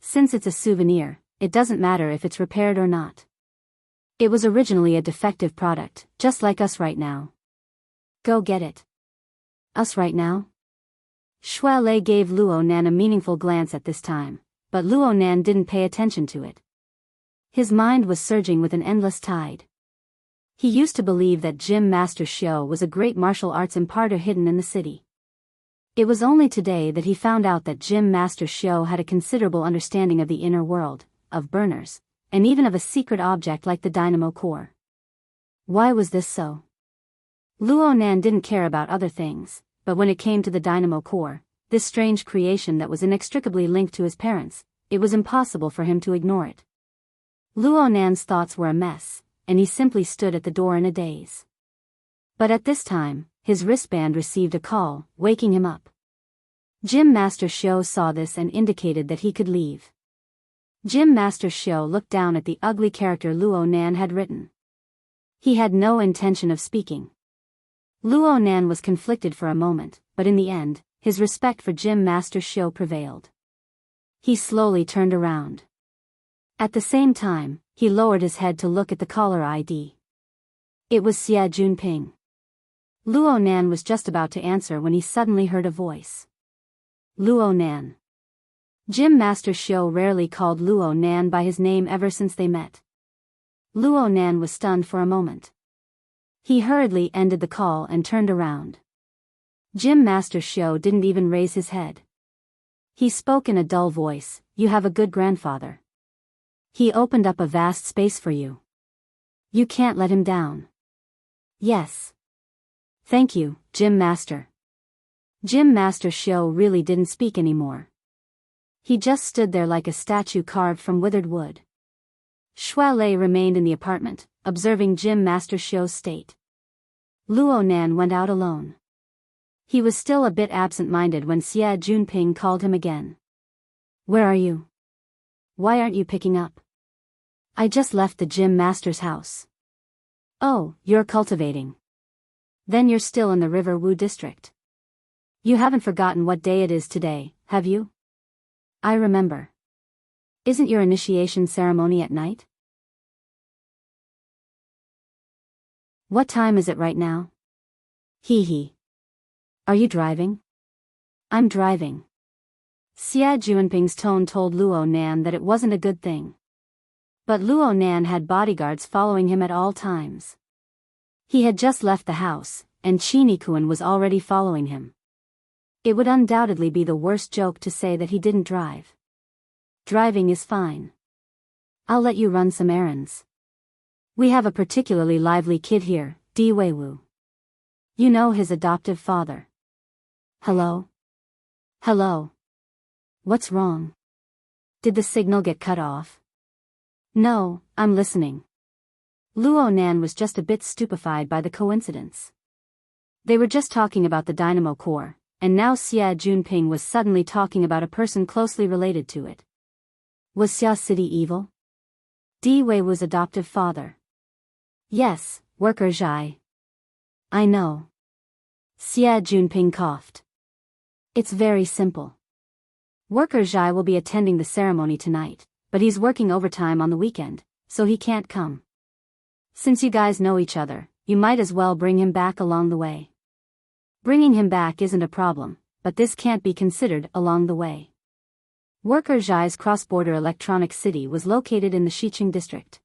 Since it's a souvenir, it doesn't matter if it's repaired or not. It was originally a defective product, just like us right now. Go get it." "Us right now?" Shui Lei gave Luo Nan a meaningful glance at this time, but Luo Nan didn't pay attention to it. His mind was surging with an endless tide. He used to believe that Gym Master Shio was a great martial arts imparter hidden in the city. It was only today that he found out that Gym Master Shio had a considerable understanding of the inner world, of burners, and even of a secret object like the dynamo core. Why was this so? Luo Nan didn't care about other things, but when it came to the dynamo core, this strange creation that was inextricably linked to his parents, it was impossible for him to ignore it. Luo Nan's thoughts were a mess, and he simply stood at the door in a daze. But at this time, his wristband received a call, waking him up. Gym Master Shio saw this and indicated that he could leave. Gym Master Shio looked down at the ugly character Luo Nan had written. He had no intention of speaking. Luo Nan was conflicted for a moment, but in the end, his respect for Gym Master Shio prevailed. He slowly turned around. At the same time, he lowered his head to look at the caller ID. It was Xie Junping. Luo Nan was just about to answer when he suddenly heard a voice. Luo Nan. Gym Master Shio rarely called Luo Nan by his name ever since they met. Luo Nan was stunned for a moment. He hurriedly ended the call and turned around. Gym Master Shio didn't even raise his head. He spoke in a dull voice, "You have a good grandfather. He opened up a vast space for you. You can't let him down." "Yes. Thank you, Gym Master." Gym Master Shio really didn't speak anymore. He just stood there like a statue carved from withered wood. Shui Lei remained in the apartment, observing Gym Master Shio's state. Luo Nan went out alone. He was still a bit absent-minded when Xie Junping called him again. "Where are you? Why aren't you picking up?" "I just left the Gym Master's house." "Oh, you're cultivating. Then you're still in the River Wu district. You haven't forgotten what day it is today, have you?" "I remember. Isn't your initiation ceremony at night?" "What time is it right now?" "Hee hee. Are you driving?" "I'm driving." Xie Junping's tone told Luo Nan that it wasn't a good thing. But Luo Nan had bodyguards following him at all times. He had just left the house, and Chinikuan was already following him. It would undoubtedly be the worst joke to say that he didn't drive. "Driving is fine. I'll let you run some errands. We have a particularly lively kid here, Di Weiwu. You know his adoptive father." "Hello? Hello? What's wrong? Did the signal get cut off?" "No, I'm listening." Luo Nan was just a bit stupefied by the coincidence. They were just talking about the dynamo core, and now Xie Junping was suddenly talking about a person closely related to it. Was Xia City evil? Di Weiwu's adoptive father. "Yes, worker Zhai." "I know." Xie Junping coughed. "It's very simple. Worker Zhai will be attending the ceremony tonight, but he's working overtime on the weekend, so he can't come. Since you guys know each other, you might as well bring him back along the way." "Bringing him back isn't a problem, but this can't be considered along the way." Worker Zhai's cross-border electronic city was located in the Xiqing district.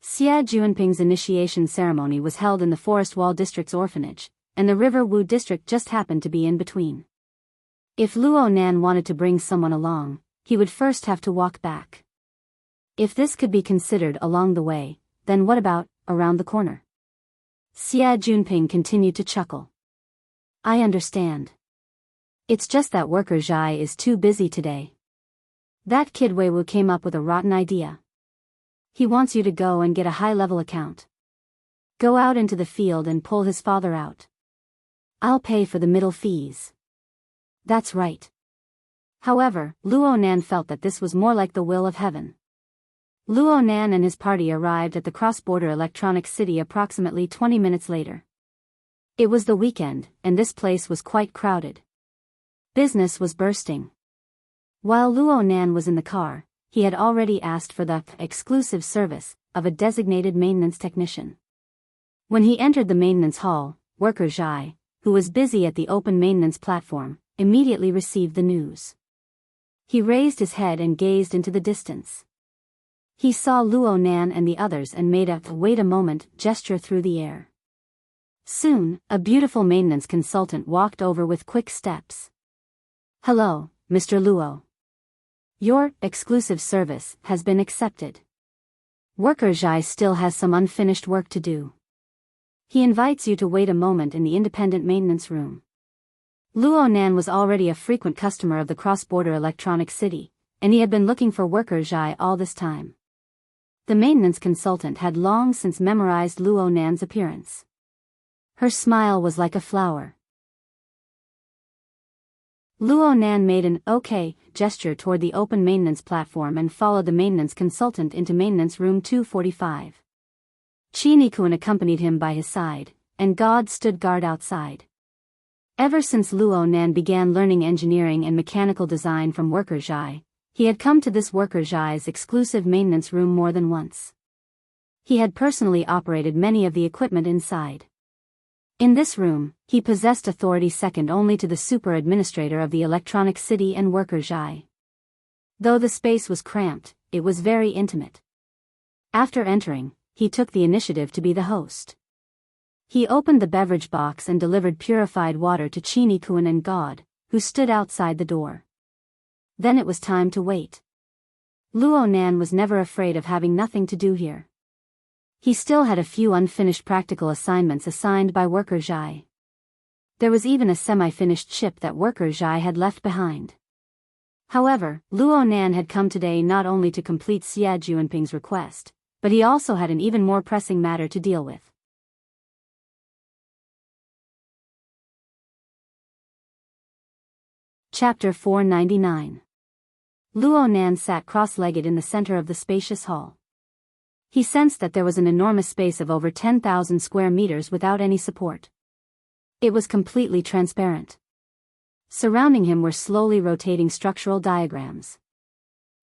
Xie Junping's initiation ceremony was held in the Forest Wall district's orphanage, and the River Wu district just happened to be in between. If Luo Nan wanted to bring someone along, he would first have to walk back. If this could be considered along the way, then what about around the corner? Xie Junping continued to chuckle. "I understand. It's just that worker Zhai is too busy today. That kid Weiwu came up with a rotten idea. He wants you to go and get a high-level account. Go out into the field and pull his father out. I'll pay for the middle fees." "That's right." However, Luo Nan felt that this was more like the will of heaven. Luo Nan and his party arrived at the cross-border electronic city approximately 20 minutes later. It was the weekend, and this place was quite crowded. Business was bursting. While Luo Nan was in the car, he had already asked for the exclusive service of a designated maintenance technician. When he entered the maintenance hall, worker Zhai, who was busy at the open maintenance platform, immediately received the news. He raised his head and gazed into the distance. He saw Luo Nan and the others and made a "wait a moment" gesture through the air. Soon, a beautiful maintenance consultant walked over with quick steps. "Hello, Mr. Luo. Your exclusive service has been accepted. Worker Zhai still has some unfinished work to do. He invites you to wait a moment in the independent maintenance room." Luo Nan was already a frequent customer of the cross-border electronic city, and he had been looking for worker Zhai all this time. The maintenance consultant had long since memorized Luo Nan's appearance. Her smile was like a flower. Luo Nan made an "okay" gesture toward the open maintenance platform and followed the maintenance consultant into maintenance room 245. Chinikuan accompanied him by his side, and God stood guard outside. Ever since Luo Nan began learning engineering and mechanical design from Worker Zhai, he had come to this Worker Zhai's exclusive maintenance room more than once. He had personally operated many of the equipment inside. In this room, he possessed authority second only to the super administrator of the Electronic City and Worker Zhai. Though the space was cramped, it was very intimate. After entering, he took the initiative to be the host. He opened the beverage box and delivered purified water to Chini Kuan and God, who stood outside the door. Then it was time to wait. Luo Nan was never afraid of having nothing to do here. He still had a few unfinished practical assignments assigned by Worker Zhai. There was even a semi-finished ship that Worker Zhai had left behind. However, Luo Nan had come today not only to complete Xie Juanping's request, but he also had an even more pressing matter to deal with. Chapter 499. Luo Nan sat cross-legged in the center of the spacious hall. He sensed that there was an enormous space of over 10,000 square meters without any support. It was completely transparent. Surrounding him were slowly rotating structural diagrams.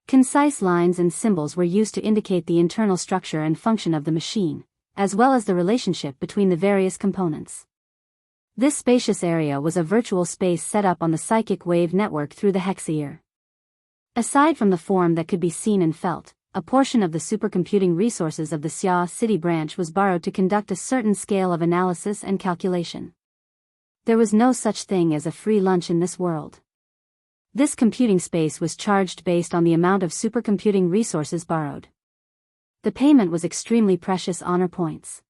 Concise lines and symbols were used to indicate the internal structure and function of the machine, as well as the relationship between the various components. This spacious area was a virtual space set up on the psychic wave network through the hexaear. Aside from the form that could be seen and felt, a portion of the supercomputing resources of the Xia City branch was borrowed to conduct a certain scale of analysis and calculation. There was no such thing as a free lunch in this world. This computing space was charged based on the amount of supercomputing resources borrowed. The payment was extremely precious honor points.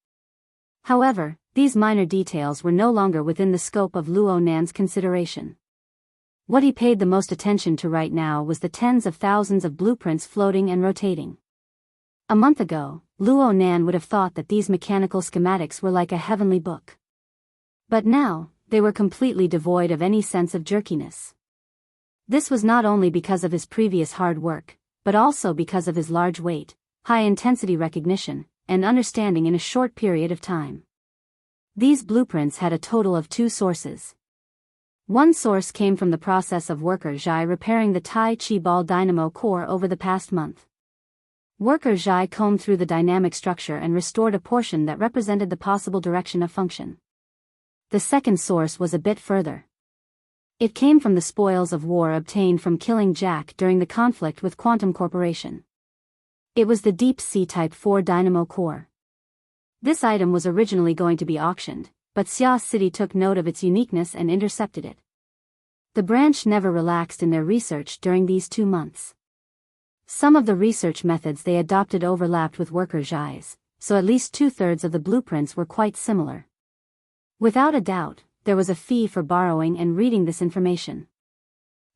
However, these minor details were no longer within the scope of Luo Nan's consideration. What he paid the most attention to right now was the tens of thousands of blueprints floating and rotating. A month ago, Luo Nan would have thought that these mechanical schematics were like a heavenly book. But now, they were completely devoid of any sense of jerkiness. This was not only because of his previous hard work, but also because of his large weight, high-intensity recognition, and understanding in a short period of time. These blueprints had a total of 2 sources. One source came from the process of Worker Zhai repairing the Tai Chi ball dynamo core over the past month. Worker Zhai combed through the dynamic structure and restored a portion that represented the possible direction of function. The second source was a bit further. It came from the spoils of war obtained from killing Jack during the conflict with Quantum Corporation. It was the Deep Sea Type 4 dynamo core. This item was originally going to be auctioned, but Xia City took note of its uniqueness and intercepted it. The branch never relaxed in their research during these 2 months. Some of the research methods they adopted overlapped with Worker Zhai's, so at least 2/3 of the blueprints were quite similar. Without a doubt, there was a fee for borrowing and reading this information.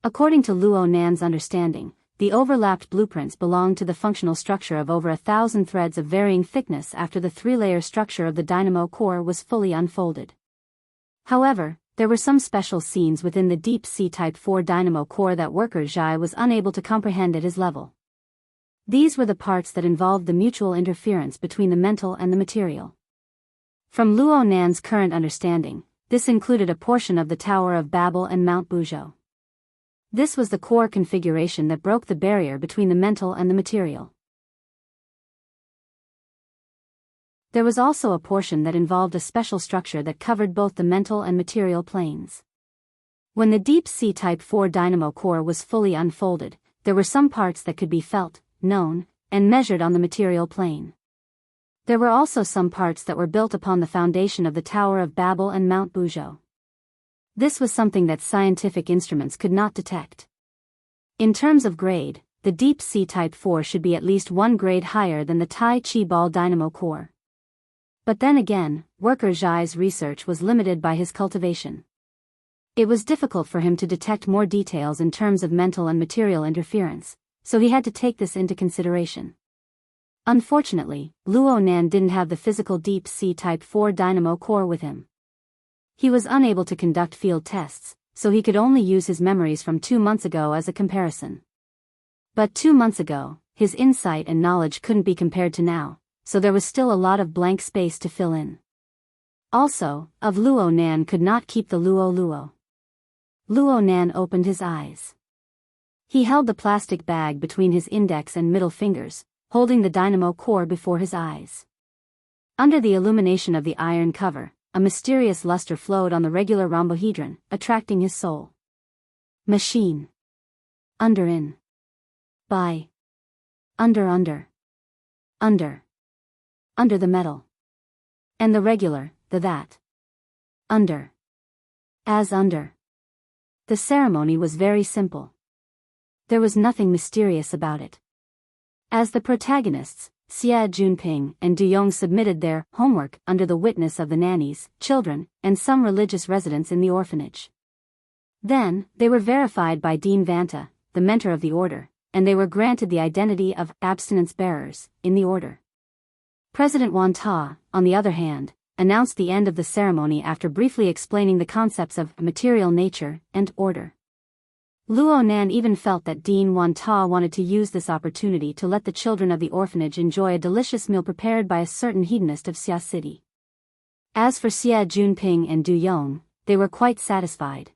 According to Luo Nan's understanding, the overlapped blueprints belonged to the functional structure of over 1,000 threads of varying thickness after the 3-layer structure of the dynamo core was fully unfolded. However, there were some special scenes within the Deep Sea Type 4 dynamo core that Worker Zhai was unable to comprehend at his level. These were the parts that involved the mutual interference between the mental and the material. From Luo Nan's current understanding, this included a portion of the Tower of Babel and Mount Buzhou. This was the core configuration that broke the barrier between the mental and the material. There was also a portion that involved a special structure that covered both the mental and material planes. When the Deep Sea Type 4 dynamo core was fully unfolded, there were some parts that could be felt, known, and measured on the material plane. There were also some parts that were built upon the foundation of the Tower of Babel and Mount Buzhou. This was something that scientific instruments could not detect. In terms of grade, the Deep Sea Type 4 should be at least 1 grade higher than the Tai Chi ball dynamo core. But then again, Worker Zhai's research was limited by his cultivation. It was difficult for him to detect more details in terms of mental and material interference, so he had to take this into consideration. Unfortunately, Luo Nan didn't have the physical Deep Sea Type 4 dynamo core with him. He was unable to conduct field tests, so he could only use his memories from 2 months ago as a comparison. But 2 months ago, his insight and knowledge couldn't be compared to now, so there was still a lot of blank space to fill in. Also, of Luo Nan could not keep the Luo Luo. Luo Nan opened his eyes. He held the plastic bag between his index and middle fingers, holding the dynamo core before his eyes. Under the illumination of the iron cover, a mysterious luster flowed on the regular rhombohedron, attracting his soul. Machine. Under in. By. Under. Under the metal. And the regular, the that. Under. As under. The ceremony was very simple. There was nothing mysterious about it. As the protagonists, Xie Junping and Du Yong submitted their homework under the witness of the nannies, children, and some religious residents in the orphanage. Then, they were verified by Dean Vanta, the mentor of the order, and they were granted the identity of abstinence bearers in the order. President Wan Ta, on the other hand, announced the end of the ceremony after briefly explaining the concepts of material nature and order. Luo Nan even felt that Dean Wan Ta wanted to use this opportunity to let the children of the orphanage enjoy a delicious meal prepared by a certain hedonist of Xia City. As for Xie Junping and Du Yong, they were quite satisfied.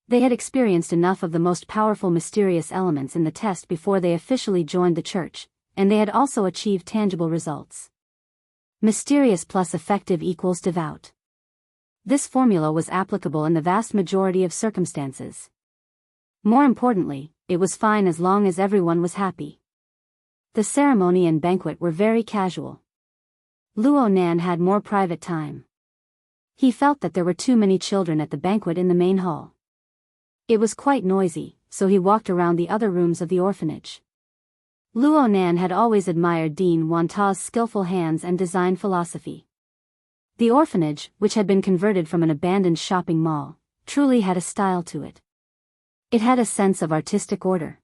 They had experienced enough of the most powerful mysterious elements in the test before they officially joined the church, and they had also achieved tangible results. Mysterious plus effective equals devout. This formula was applicable in the vast majority of circumstances. More importantly, it was fine as long as everyone was happy. The ceremony and banquet were very casual. Luo Nan had more private time. He felt that there were too many children at the banquet in the main hall. It was quite noisy, so he walked around the other rooms of the orphanage. Luo Nan had always admired Dean Wan Ta's skillful hands and design philosophy. The orphanage, which had been converted from an abandoned shopping mall, truly had a style to it. It had a sense of artistic order.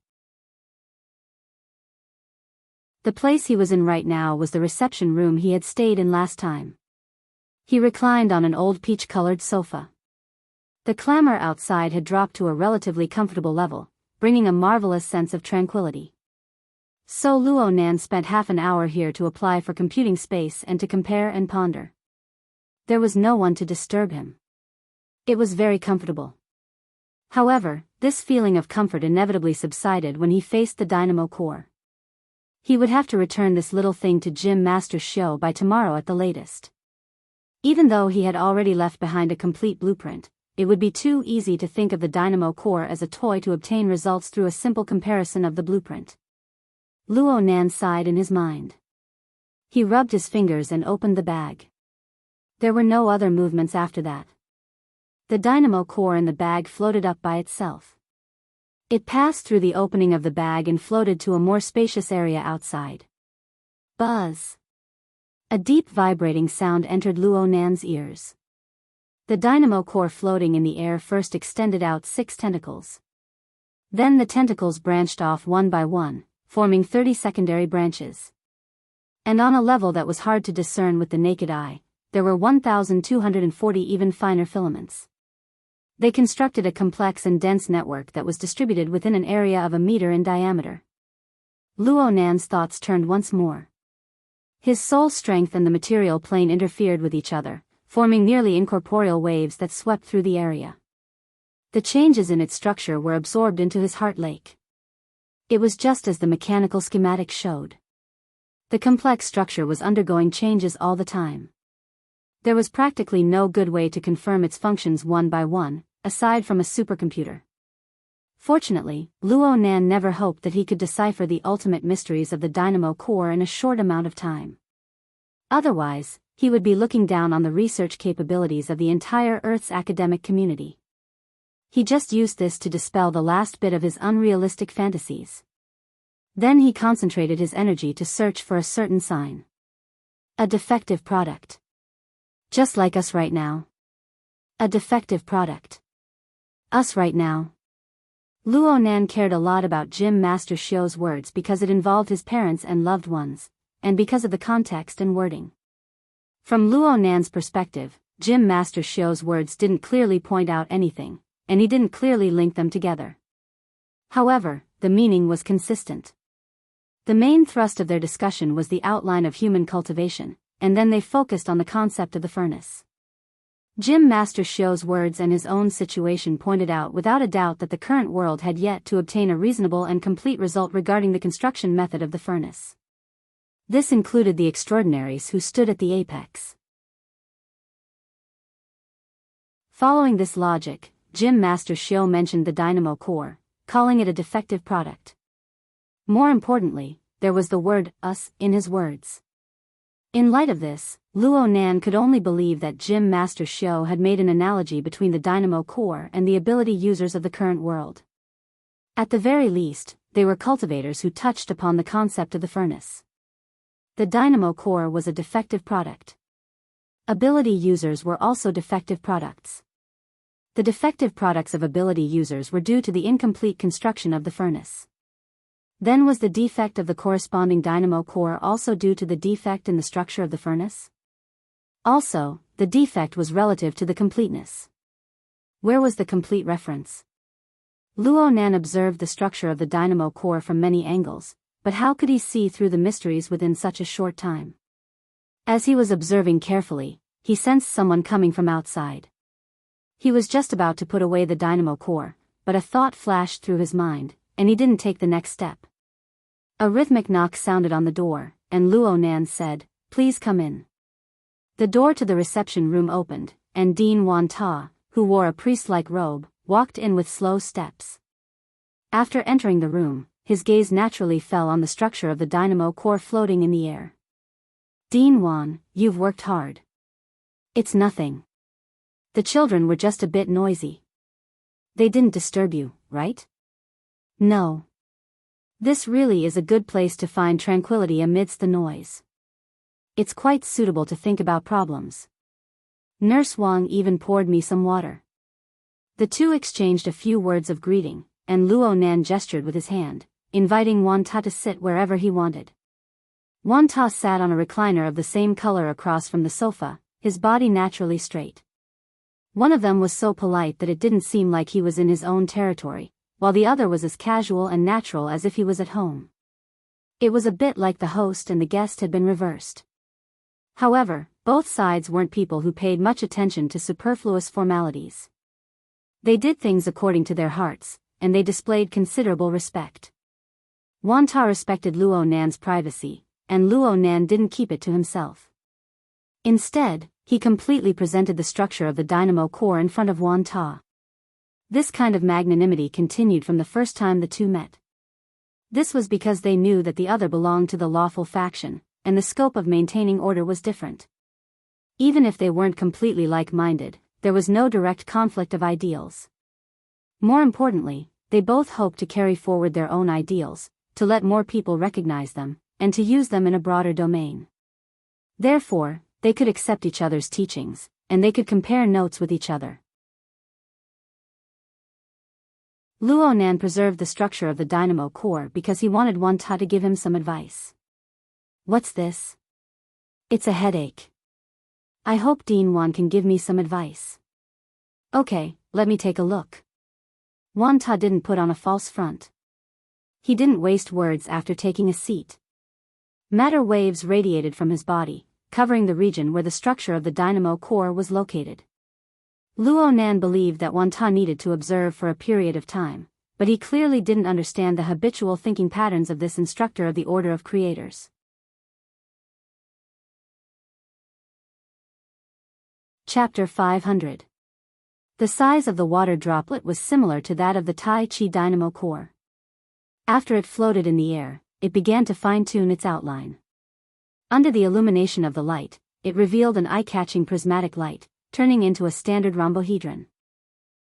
The place he was in right now was the reception room he had stayed in last time. He reclined on an old peach-colored sofa. The clamor outside had dropped to a relatively comfortable level, bringing a marvelous sense of tranquility. So Luo Nan spent half an hour here to apply for computing space and to compare and ponder. There was no one to disturb him. It was very comfortable. However, this feeling of comfort inevitably subsided when he faced the dynamo core. He would have to return this little thing to Jim Master Show by tomorrow at the latest. Even though he had already left behind a complete blueprint, it would be too easy to think of the dynamo core as a toy to obtain results through a simple comparison of the blueprint. Luo Nan sighed in his mind. He rubbed his fingers and opened the bag. There were no other movements after that. The dynamo core in the bag floated up by itself. It passed through the opening of the bag and floated to a more spacious area outside. Buzz! A deep vibrating sound entered Luo Nan's ears. The dynamo core floating in the air first extended out 6 tentacles. Then the tentacles branched off one by one, forming 30 secondary branches. And on a level that was hard to discern with the naked eye, there were 1,240 even finer filaments. They constructed a complex and dense network that was distributed within an area of a meter in diameter. Luo Nan's thoughts turned once more. His soul strength and the material plane interfered with each other, forming nearly incorporeal waves that swept through the area. The changes in its structure were absorbed into his heart lake. It was just as the mechanical schematic showed. The complex structure was undergoing changes all the time. There was practically no good way to confirm its functions one by one, aside from a supercomputer. Fortunately, Luo Nan never hoped that he could decipher the ultimate mysteries of the dynamo core in a short amount of time. Otherwise, he would be looking down on the research capabilities of the entire Earth's academic community. He just used this to dispel the last bit of his unrealistic fantasies. Then he concentrated his energy to search for a certain sign. A defective product. Just like us right now. A defective product. Us right now. Luo Nan cared a lot about Jim Master Shio's words because it involved his parents and loved ones, and because of the context and wording. From Luo Nan's perspective, Jim Master Shio's words didn't clearly point out anything, and he didn't clearly link them together. However, the meaning was consistent. The main thrust of their discussion was the outline of human cultivation, and then they focused on the concept of the furnace. Jim Master Shio's words and his own situation pointed out without a doubt that the current world had yet to obtain a reasonable and complete result regarding the construction method of the furnace. This included the extraordinaries who stood at the apex. Following this logic, Jim Master Shio mentioned the dynamo core, calling it a defective product. More importantly, there was the word us in his words. In light of this, Luo Nan could only believe that Jim Master Shio had made an analogy between the dynamo core and the ability users of the current world. At the very least, they were cultivators who touched upon the concept of the furnace. The dynamo core was a defective product. Ability users were also defective products. The defective products of ability users were due to the incomplete construction of the furnace. Then was the defect of the corresponding dynamo core also due to the defect in the structure of the furnace? Also, the defect was relative to the completeness. Where was the complete reference? Luo Nan observed the structure of the dynamo core from many angles, but how could he see through the mysteries within such a short time? As he was observing carefully, he sensed someone coming from outside. He was just about to put away the dynamo core, but a thought flashed through his mind, and he didn't take the next step. A rhythmic knock sounded on the door, and Luo Nan said, "Please come in." The door to the reception room opened, and Dean Wan Ta, who wore a priest-like robe, walked in with slow steps. After entering the room, his gaze naturally fell on the structure of the dynamo core floating in the air. "Dean Wan, you've worked hard." "It's nothing. The children were just a bit noisy." "They didn't disturb you, right?" "No. This really is a good place to find tranquility amidst the noise. It's quite suitable to think about problems. Nurse Wang even poured me some water." The two exchanged a few words of greeting, and Luo Nan gestured with his hand, inviting Wan Ta to sit wherever he wanted. Wan Ta sat on a recliner of the same color across from the sofa, his body naturally straight. One of them was so polite that it didn't seem like he was in his own territory, while the other was as casual and natural as if he was at home. It was a bit like the host and the guest had been reversed. However, both sides weren't people who paid much attention to superfluous formalities. They did things according to their hearts, and they displayed considerable respect. Wan Ta respected Luo Nan's privacy, and Luo Nan didn't keep it to himself. Instead, he completely presented the structure of the dynamo core in front of Wan Ta. This kind of magnanimity continued from the first time the two met. This was because they knew that the other belonged to the lawful faction, and the scope of maintaining order was different. Even if they weren't completely like-minded, there was no direct conflict of ideals. More importantly, they both hoped to carry forward their own ideals, to let more people recognize them, and to use them in a broader domain. Therefore, they could accept each other's teachings, and they could compare notes with each other. Luo Nan preserved the structure of the dynamo core because he wanted Wan Ta to give him some advice. "What's this?" "It's a headache. I hope Dean Wan can give me some advice." "Okay, let me take a look." Wan Ta didn't put on a false front. He didn't waste words after taking a seat. Matter waves radiated from his body, covering the region where the structure of the dynamo core was located. Luo Nan believed that Wan Ta needed to observe for a period of time, but he clearly didn't understand the habitual thinking patterns of this instructor of the Order of Creators. Chapter 500. The size of the water droplet was similar to that of the Tai Chi dynamo core. After it floated in the air, it began to fine-tune its outline. Under the illumination of the light, it revealed an eye-catching prismatic light, turning into a standard rhombohedron.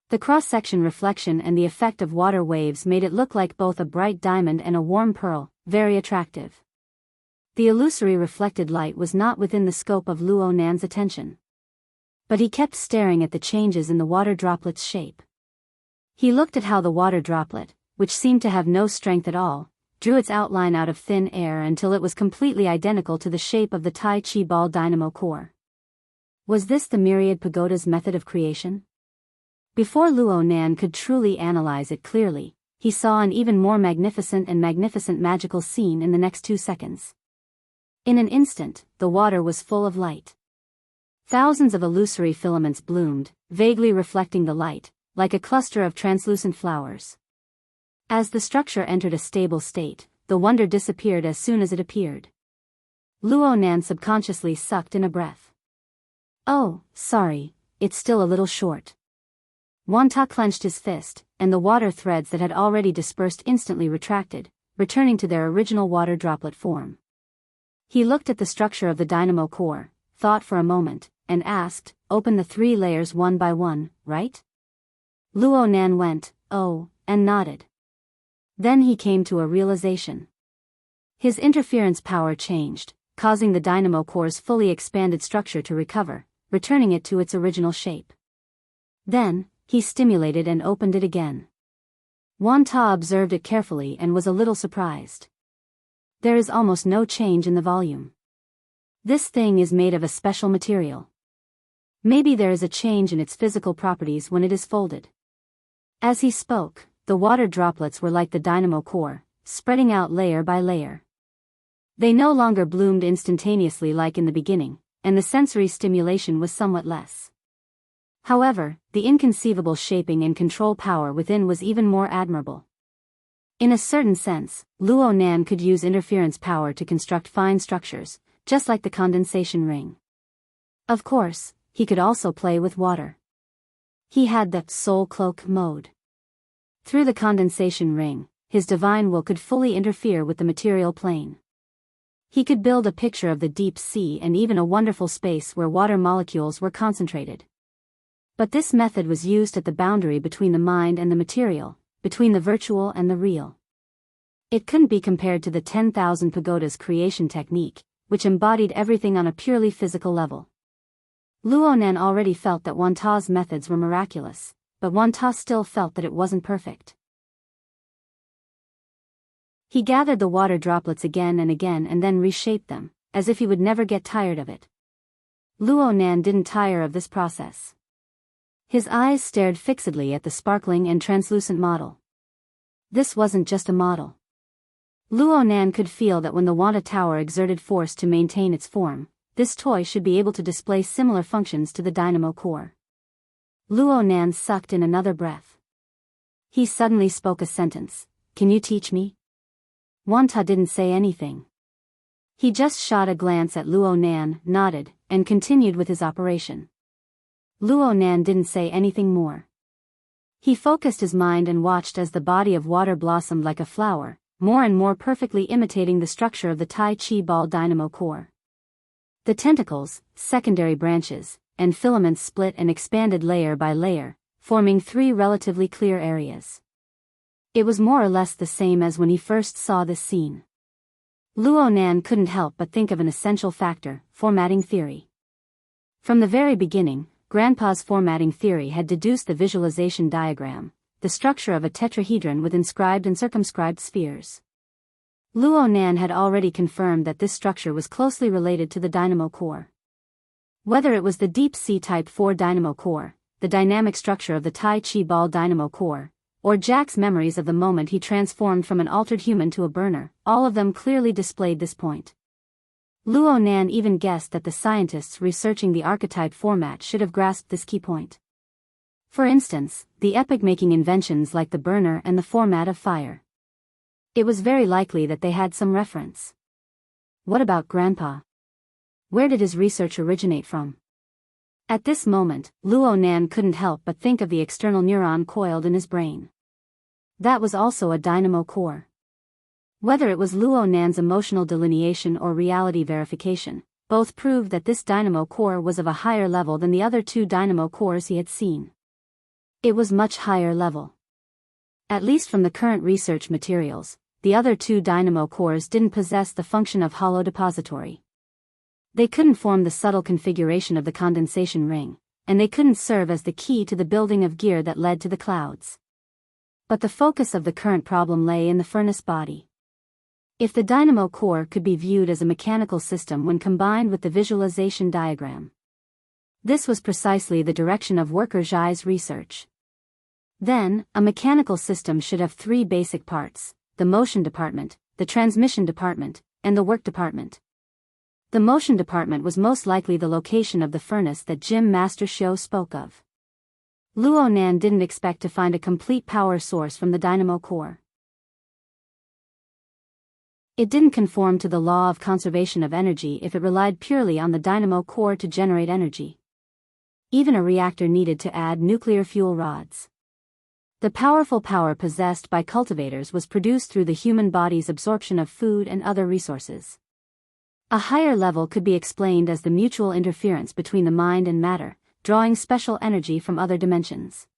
The cross-section reflection and the effect of water waves made it look like both a bright diamond and a warm pearl, very attractive. The illusory reflected light was not within the scope of Luo Nan's attention. But he kept staring at the changes in the water droplet's shape. He looked at how the water droplet, which seemed to have no strength at all, drew its outline out of thin air until it was completely identical to the shape of the Tai Chi ball dynamo core. Was this the myriad pagoda's method of creation? Before Luo Nan could truly analyze it clearly, he saw an even more magnificent magical scene in the next 2 seconds. In an instant, the water was full of light. Thousands of illusory filaments bloomed, vaguely reflecting the light, like a cluster of translucent flowers. As the structure entered a stable state, the wonder disappeared as soon as it appeared. Luo Nan subconsciously sucked in a breath. Oh, sorry, it's still a little short. Wanta clenched his fist, and the water threads that had already dispersed instantly retracted, returning to their original water droplet form. He looked at the structure of the dynamo core, thought for a moment, and asked, open the 3 layers one by one, right? Luo Nan went, oh, and nodded. Then he came to a realization. His interference power changed, causing the dynamo core's fully expanded structure to recover, returning it to its original shape. Then, he stimulated and opened it again. Wanta observed it carefully and was a little surprised. There is almost no change in the volume. This thing is made of a special material. Maybe there is a change in its physical properties when it is folded. As he spoke, the water droplets were like the dynamo core, spreading out layer by layer. They no longer bloomed instantaneously like in the beginning, and the sensory stimulation was somewhat less. However, the inconceivable shaping and control power within was even more admirable. In a certain sense, Luo Nan could use interference power to construct fine structures, just like the condensation ring. Of course, he could also play with water. He had the soul cloak mode. Through the condensation ring, his divine will could fully interfere with the material plane. He could build a picture of the deep sea and even a wonderful space where water molecules were concentrated. But this method was used at the boundary between the mind and the material, between the virtual and the real. It couldn't be compared to the 10,000 pagodas creation technique, which embodied everything on a purely physical level. Luo Nan already felt that Wanta's methods were miraculous, but Wanta still felt that it wasn't perfect. He gathered the water droplets again and then reshaped them, as if he would never get tired of it. Luo Nan didn't tire of this process. His eyes stared fixedly at the sparkling and translucent model. This wasn't just a model. Luo Nan could feel that when the Wanta Tower exerted force to maintain its form, this toy should be able to display similar functions to the dynamo core. Luo Nan sucked in another breath. He suddenly spoke a sentence. Can you teach me? Wanta didn't say anything. He just shot a glance at Luo Nan, nodded, and continued with his operation. Luo Nan didn't say anything more. He focused his mind and watched as the body of water blossomed like a flower, more and more perfectly imitating the structure of the Tai Chi ball dynamo core. The tentacles, secondary branches, and filaments split and expanded layer by layer, forming 3 relatively clear areas. It was more or less the same as when he first saw this scene. Luo Nan couldn't help but think of an essential factor, formatting theory. From the very beginning, Grandpa's formatting theory had deduced the visualization diagram, the structure of a tetrahedron with inscribed and circumscribed spheres. Luo Nan had already confirmed that this structure was closely related to the dynamo core. Whether it was the Deep Sea Type 4 dynamo core, the dynamic structure of the Tai Chi ball dynamo core, or Jack's memories of the moment he transformed from an altered human to a burner, all of them clearly displayed this point. Luo Nan even guessed that the scientists researching the archetype format should have grasped this key point. For instance, the epoch-making inventions like the burner and the format of fire. It was very likely that they had some reference. What about Grandpa? Where did his research originate from? At this moment, Luo Nan couldn't help but think of the external neuron coiled in his brain. That was also a dynamo core. Whether it was Luo Nan's emotional delineation or reality verification, both proved that this dynamo core was of a higher level than the other 2 dynamo cores he had seen. It was much higher level. At least from the current research materials, the other 2 dynamo cores didn't possess the function of hollow depository. They couldn't form the subtle configuration of the condensation ring, and they couldn't serve as the key to the building of gear that led to the clouds. But the focus of the current problem lay in the furnace body. If the dynamo core could be viewed as a mechanical system when combined with the visualization diagram. This was precisely the direction of Worker Zhai's research. Then, a mechanical system should have 3 basic parts, the motion department, the transmission department, and the work department. The motion department was most likely the location of the furnace that Jim Master Show spoke of. Luo Nan didn't expect to find a complete power source from the dynamo core. It didn't conform to the law of conservation of energy if it relied purely on the dynamo core to generate energy. Even a reactor needed to add nuclear fuel rods. The powerful power possessed by cultivators was produced through the human body's absorption of food and other resources. A higher level could be explained as the mutual interference between the mind and matter, drawing special energy from other dimensions.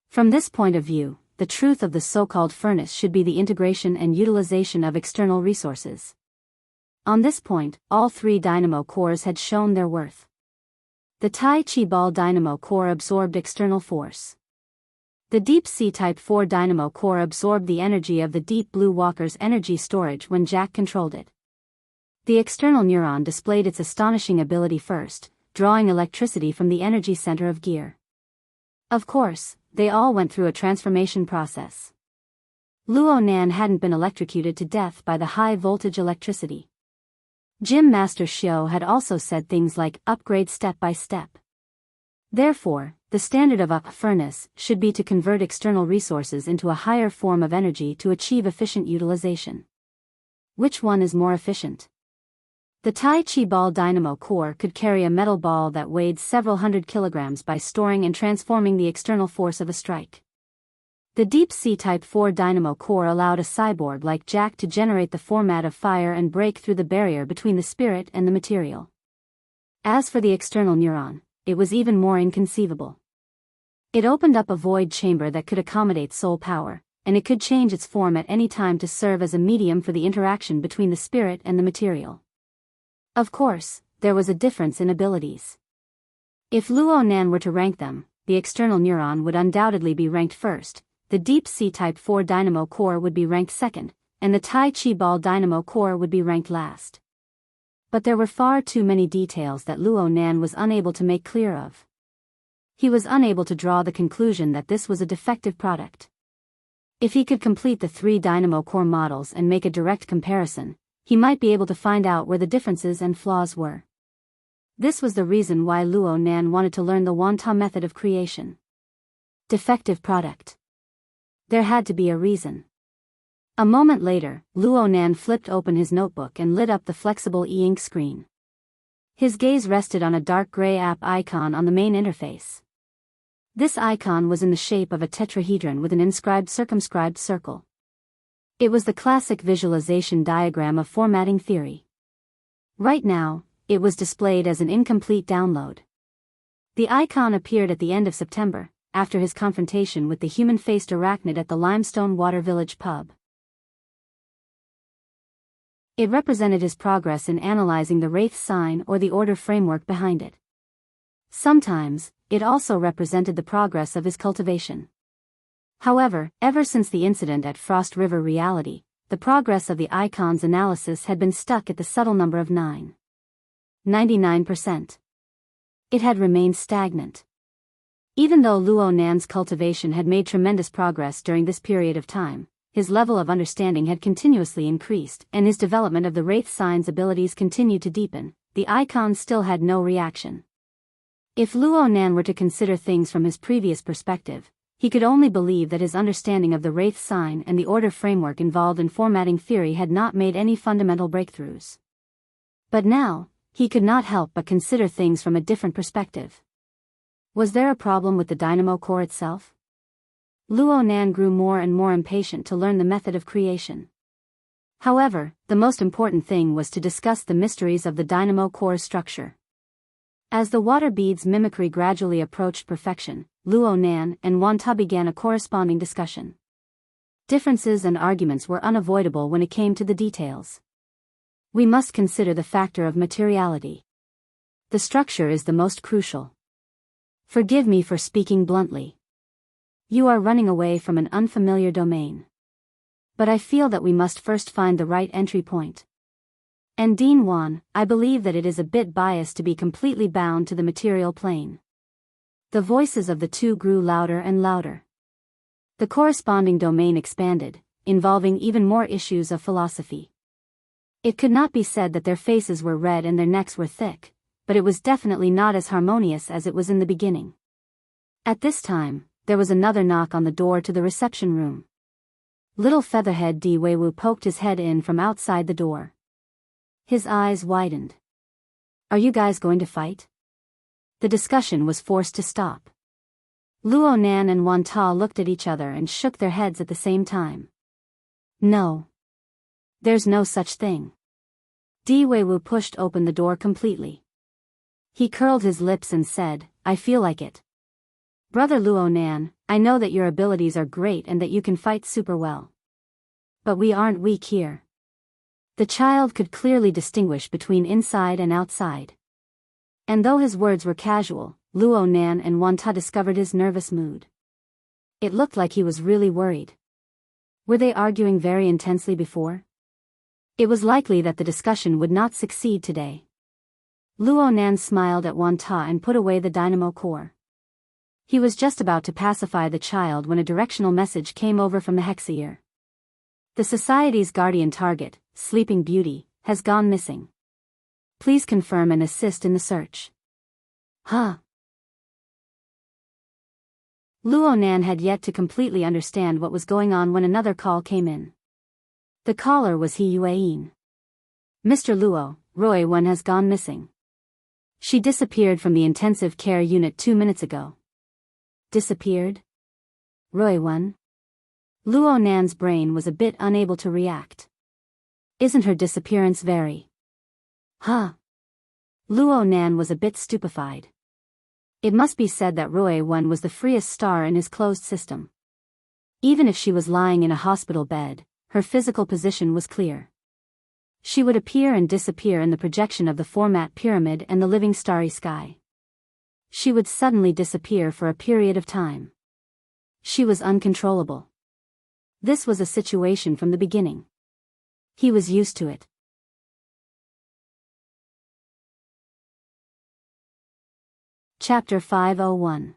From this point of view, the truth of the so-called furnace should be the integration and utilization of external resources. On this point, all three dynamo cores had shown their worth. The Tai Chi Ball dynamo core absorbed external force. The Deep Sea Type 4 dynamo core absorbed the energy of the Deep Blue Walker's energy storage when Jack controlled it. The external neuron displayed its astonishing ability first, drawing electricity from the energy center of gear. Of course, they all went through a transformation process. Luo Nan hadn't been electrocuted to death by the high-voltage electricity. Jim Master Show had also said things like upgrade step by step. Therefore, the standard of a furnace should be to convert external resources into a higher form of energy to achieve efficient utilization. Which one is more efficient? The Tai Chi Ball dynamo core could carry a metal ball that weighed several hundred kilograms by storing and transforming the external force of a strike. The Deep Sea Type 4 dynamo core allowed a cyborg like Jack to generate the format of fire and break through the barrier between the spirit and the material. As for the external neuron, it was even more inconceivable. It opened up a void chamber that could accommodate soul power, and it could change its form at any time to serve as a medium for the interaction between the spirit and the material. Of course, there was a difference in abilities. If Luo Nan were to rank them, the external neuron would undoubtedly be ranked first, the Deep Sea Type 4 dynamo core would be ranked second, and the Tai Chi Ball dynamo core would be ranked last. But there were far too many details that Luo Nan was unable to make clear of. He was unable to draw the conclusion that this was a defective product. If he could complete the three dynamo core models and make a direct comparison, he might be able to find out where the differences and flaws were. This was the reason why Luo Nan wanted to learn the Wanta method of creation. Defective product. There had to be a reason. A moment later, Luo Nan flipped open his notebook and lit up the flexible e-ink screen. His gaze rested on a dark gray app icon on the main interface. This icon was in the shape of a tetrahedron with an inscribed circumscribed circle. It was the classic visualization diagram of formatting theory. Right now, it was displayed as an incomplete download. The icon appeared at the end of September, after his confrontation with the human-faced arachnid at the Limestone Water Village pub. It represented his progress in analyzing the Wraith sign or the order framework behind it. Sometimes, it also represented the progress of his cultivation. However, ever since the incident at Frost River Reality, the progress of the icon's analysis had been stuck at the subtle number of 99%. It had remained stagnant. Even though Luo Nan's cultivation had made tremendous progress during this period of time, his level of understanding had continuously increased and his development of the Wraith sign's abilities continued to deepen. The icon still had no reaction. If Luo Nan were to consider things from his previous perspective, he could only believe that his understanding of the Wraith sign and the order framework involved in formatting theory had not made any fundamental breakthroughs. But now, he could not help but consider things from a different perspective. Was there a problem with the dynamo core itself? Luo Nan grew more and more impatient to learn the method of creation. However, the most important thing was to discuss the mysteries of the dynamo core's structure. As the water bead's mimicry gradually approached perfection, Luo Nan and Wanta began a corresponding discussion. Differences and arguments were unavoidable when it came to the details. We must consider the factor of materiality. The structure is the most crucial. Forgive me for speaking bluntly. You are running away from an unfamiliar domain. But I feel that we must first find the right entry point. And Dean Wan, I believe that it is a bit biased to be completely bound to the material plane. The voices of the two grew louder and louder. The corresponding domain expanded, involving even more issues of philosophy. It could not be said that their faces were red and their necks were thick, but it was definitely not as harmonious as it was in the beginning. At this time, there was another knock on the door to the reception room. Little featherhead Diwewu poked his head in from outside the door. His eyes widened. "Are you guys going to fight?" The discussion was forced to stop. Luo Nan and Wan Ta looked at each other and shook their heads at the same time. "No. There's no such thing." Diwewu pushed open the door completely. He curled his lips and said, "I feel like it. Brother Luo Nan, I know that your abilities are great and that you can fight super well. But we aren't weak here." The child could clearly distinguish between inside and outside. And though his words were casual, Luo Nan and Wan Ta discovered his nervous mood. It looked like he was really worried. Were they arguing very intensely before? It was likely that the discussion would not succeed today. Luo Nan smiled at Wan Ta and put away the dynamo core. He was just about to pacify the child when a directional message came over from the Hexeer. The Society's guardian target, Sleeping Beauty, has gone missing. Please confirm and assist in the search. Huh? Luo Nan had yet to completely understand what was going on when another call came in. The caller was He Yueyin. "Mr. Luo, Roy Wen has gone missing. She disappeared from the intensive care unit 2 minutes ago." Disappeared? Roy Wen? Luo Nan's brain was a bit unable to react. Isn't her disappearance very... Huh? Luo Nan was a bit stupefied. It must be said that Roy Wen was the freest star in his closed system. Even if she was lying in a hospital bed, her physical position was clear. She would appear and disappear in the projection of the format pyramid and the living starry sky. She would suddenly disappear for a period of time. She was uncontrollable. This was a situation from the beginning. He was used to it. Chapter 501.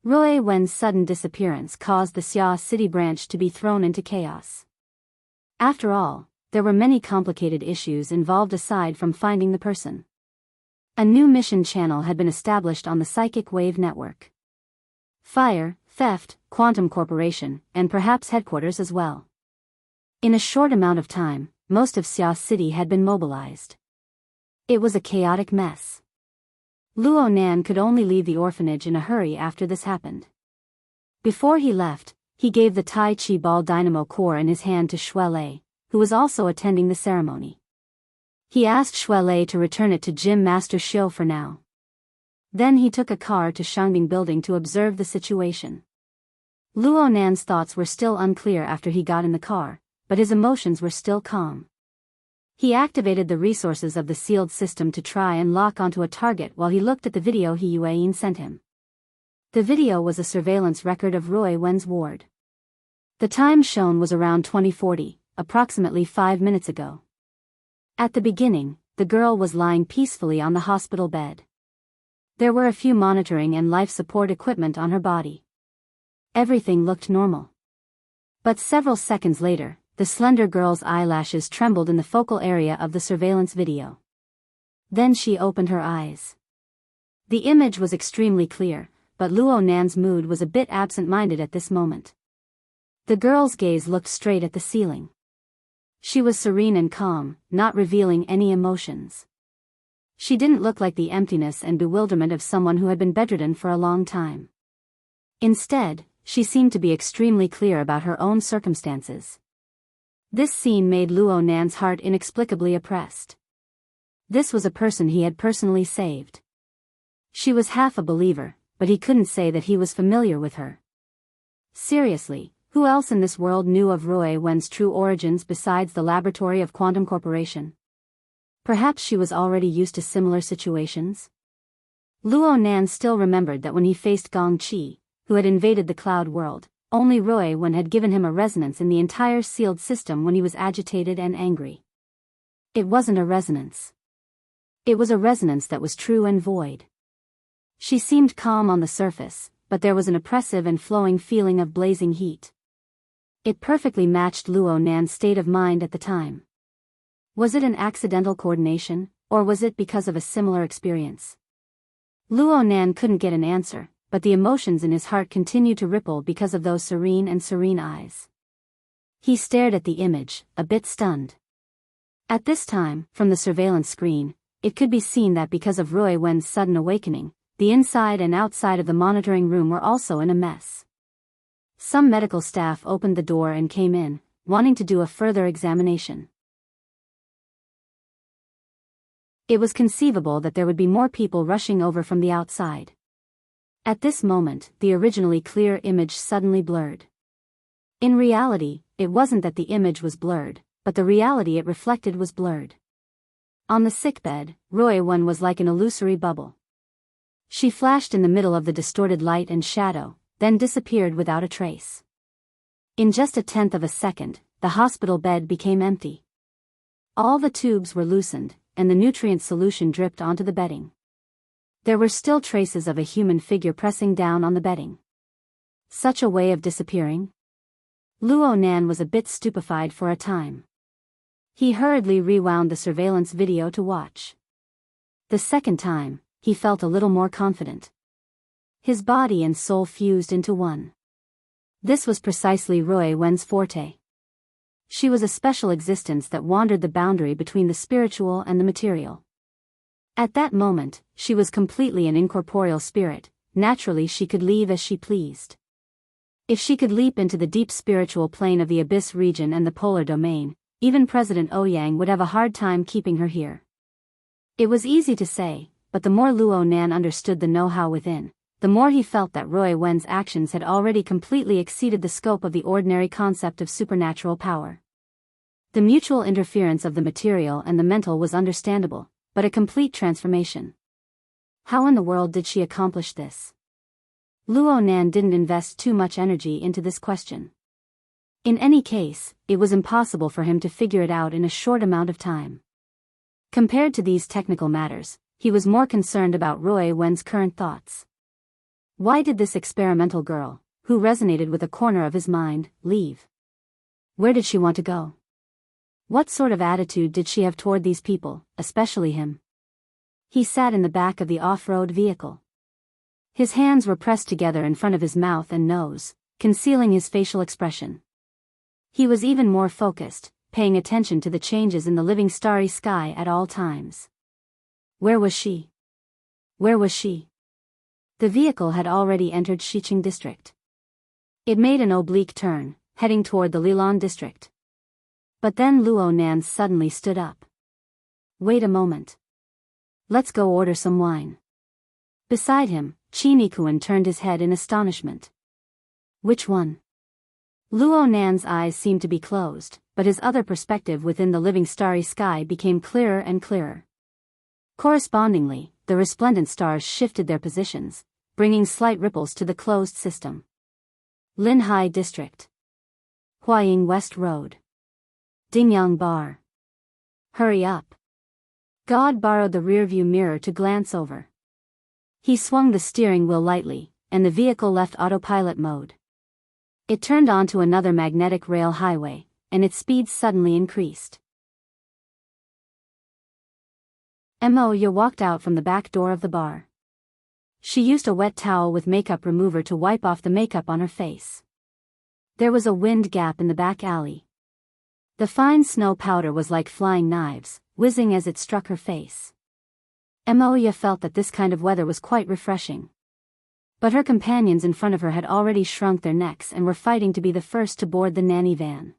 Roy Wen's sudden disappearance caused the Xia City branch to be thrown into chaos. After all, there were many complicated issues involved aside from finding the person. A new mission channel had been established on the Psychic Wave Network. Fire, theft, quantum corporation, and perhaps headquarters as well. In a short amount of time, most of Xia City had been mobilized. It was a chaotic mess. Luo Nan could only leave the orphanage in a hurry after this happened. Before he left, he gave the Tai Chi ball dynamo core in his hand to Shuelei, who was also attending the ceremony. He asked Shuelei to return it to Gym Master Xiu for now. Then he took a car to Shangbing Building to observe the situation. Luo Nan's thoughts were still unclear after he got in the car, but his emotions were still calm. He activated the resources of the sealed system to try and lock onto a target while he looked at the video He Yueyin sent him. The video was a surveillance record of Roy Wen's ward. The time shown was around 2040, approximately 5 minutes ago. At the beginning, the girl was lying peacefully on the hospital bed. There were a few monitoring and life support equipment on her body. Everything looked normal. But several seconds later, the slender girl's eyelashes trembled in the focal area of the surveillance video. Then she opened her eyes. The image was extremely clear, but Luo Nan's mood was a bit absent-minded at this moment. The girl's gaze looked straight at the ceiling. She was serene and calm, not revealing any emotions. She didn't look like the emptiness and bewilderment of someone who had been bedridden for a long time. Instead, she seemed to be extremely clear about her own circumstances. This scene made Luo Nan's heart inexplicably oppressed. This was a person he had personally saved. She was half a believer, but he couldn't say that he was familiar with her. Seriously, who else in this world knew of Roy Wen's true origins besides the laboratory of Quantum Corporation? Perhaps she was already used to similar situations? Luo Nan still remembered that when he faced Gong Qi, who had invaded the cloud world, only Roy Wen had given him a resonance in the entire sealed system when he was agitated and angry. It wasn't a resonance. It was a resonance that was true and void. She seemed calm on the surface, but there was an oppressive and flowing feeling of blazing heat. It perfectly matched Luo Nan's state of mind at the time. Was it an accidental coordination, or was it because of a similar experience? Luo Nan couldn't get an answer, but the emotions in his heart continued to ripple because of those serene eyes. He stared at the image, a bit stunned. At this time, from the surveillance screen, it could be seen that because of Rui Wen's sudden awakening, the inside and outside of the monitoring room were also in a mess. Some medical staff opened the door and came in, wanting to do a further examination. It was conceivable that there would be more people rushing over from the outside. At this moment, the originally clear image suddenly blurred. In reality, it wasn't that the image was blurred, but the reality it reflected was blurred. On the sickbed, Rui Wen was like an illusory bubble. She flashed in the middle of the distorted light and shadow, then disappeared without a trace. In just a tenth of a second, the hospital bed became empty. All the tubes were loosened, and the nutrient solution dripped onto the bedding. There were still traces of a human figure pressing down on the bedding. Such a way of disappearing? Luo Nan was a bit stupefied for a time. He hurriedly rewound the surveillance video to watch. The second time, he felt a little more confident. His body and soul fused into one. This was precisely Rui Wen's forte. She was a special existence that wandered the boundary between the spiritual and the material. At that moment, she was completely an incorporeal spirit. Naturally she could leave as she pleased. If she could leap into the deep spiritual plane of the Abyss region and the polar domain, even President Ouyang would have a hard time keeping her here. It was easy to say, but the more Luo Nan understood the know-how within, the more he felt that Rui Wen's actions had already completely exceeded the scope of the ordinary concept of supernatural power. The mutual interference of the material and the mental was understandable, but a complete transformation. How in the world did she accomplish this? Luo Nan didn't invest too much energy into this question. In any case, it was impossible for him to figure it out in a short amount of time. Compared to these technical matters, he was more concerned about Rui Wen's current thoughts. Why did this experimental girl, who resonated with a corner of his mind, leave? Where did she want to go? What sort of attitude did she have toward these people, especially him? He sat in the back of the off-road vehicle. His hands were pressed together in front of his mouth and nose, concealing his facial expression. He was even more focused, paying attention to the changes in the living starry sky at all times. Where was she? Where was she? The vehicle had already entered Xiqing district. It made an oblique turn, heading toward the Lilan district. But then Luo Nan suddenly stood up. Wait a moment. Let's go order some wine. Beside him, Qi Nikuan turned his head in astonishment. Which one? Luo Nan's eyes seemed to be closed, but his other perspective within the living starry sky became clearer and clearer. Correspondingly, the resplendent stars shifted their positions, bringing slight ripples to the closed system. Linhai District. Huaying West Road. Dingyang Bar. Hurry up. God borrowed the rearview mirror to glance over. He swung the steering wheel lightly, and the vehicle left autopilot mode. It turned onto another magnetic rail highway, and its speed suddenly increased. Moya walked out from the back door of the bar. She used a wet towel with makeup remover to wipe off the makeup on her face. There was a wind gap in the back alley. The fine snow powder was like flying knives, whizzing as it struck her face. Moya felt that this kind of weather was quite refreshing. But her companions in front of her had already shrunk their necks and were fighting to be the first to board the nanny van.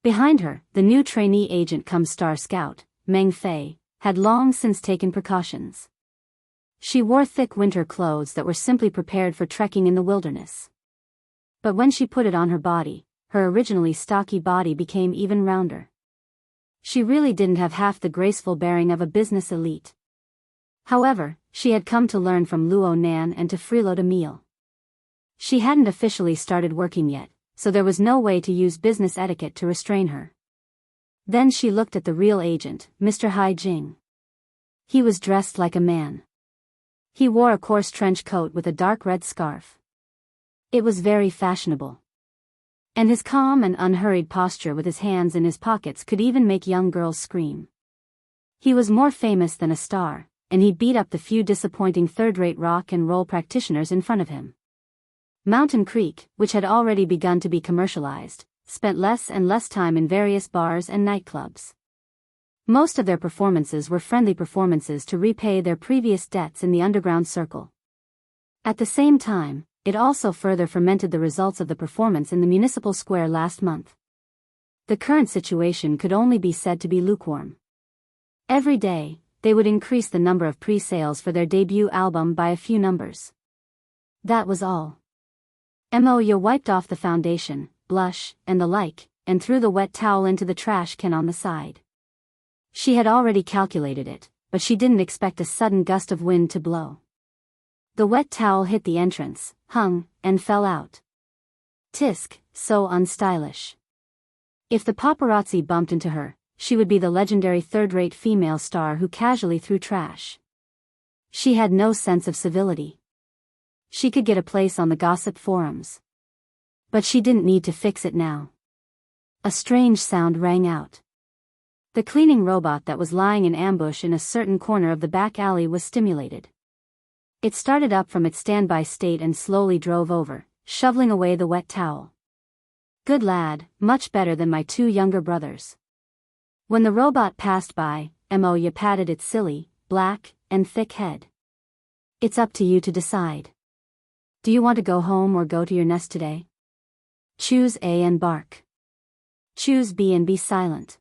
Behind her, the new trainee agent cum star scout, Meng Fei, had long since taken precautions. She wore thick winter clothes that were simply prepared for trekking in the wilderness. But when she put it on her body, her originally stocky body became even rounder. She really didn't have half the graceful bearing of a business elite. However, she had come to learn from Luo Nan and to freeload a meal. She hadn't officially started working yet, so there was no way to use business etiquette to restrain her. Then she looked at the real agent, Mr. Hai Jing. He was dressed like a man. He wore a coarse trench coat with a dark red scarf. It was very fashionable. And his calm and unhurried posture with his hands in his pockets could even make young girls scream. He was more famous than a star, and he beat up the few disappointing third-rate rock and roll practitioners in front of him. Mountain Creek, which had already begun to be commercialized, spent less and less time in various bars and nightclubs. Most of their performances were friendly performances to repay their previous debts in the underground circle. At the same time, it also further fermented the results of the performance in the municipal square last month. The current situation could only be said to be lukewarm. Every day, they would increase the number of pre-sales for their debut album by a few numbers. That was all. Moya wiped off the foundation, blush, and the like, and threw the wet towel into the trash can on the side. She had already calculated it, but she didn't expect a sudden gust of wind to blow. The wet towel hit the entrance, hung, and fell out. Tisk, so unstylish. If the paparazzi bumped into her, she would be the legendary third-rate female star who casually threw trash. She had no sense of civility. She could get a place on the gossip forums. But she didn't need to fix it now. A strange sound rang out. The cleaning robot that was lying in ambush in a certain corner of the back alley was stimulated. It started up from its standby state and slowly drove over, shoveling away the wet towel. Good lad, much better than my two younger brothers. When the robot passed by, Moya patted its silly, black, and thick head. It's up to you to decide. Do you want to go home or go to your nest today? Choose A and bark. Choose B and be silent.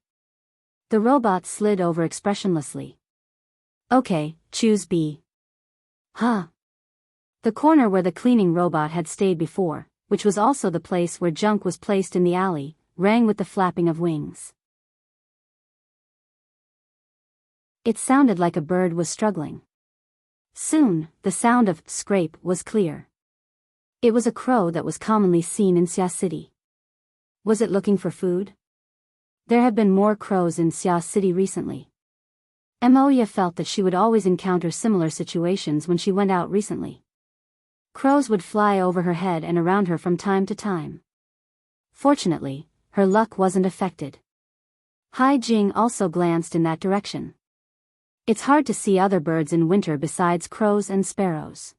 The robot slid over expressionlessly. Okay, choose B. Huh. The corner where the cleaning robot had stayed before, which was also the place where junk was placed in the alley, rang with the flapping of wings. It sounded like a bird was struggling. Soon, the sound of scrape was clear. It was a crow that was commonly seen in Sia City. Was it looking for food? There have been more crows in Sia City recently. Moya felt that she would always encounter similar situations when she went out recently. Crows would fly over her head and around her from time to time. Fortunately, her luck wasn't affected. Hai Jing also glanced in that direction. It's hard to see other birds in winter besides crows and sparrows.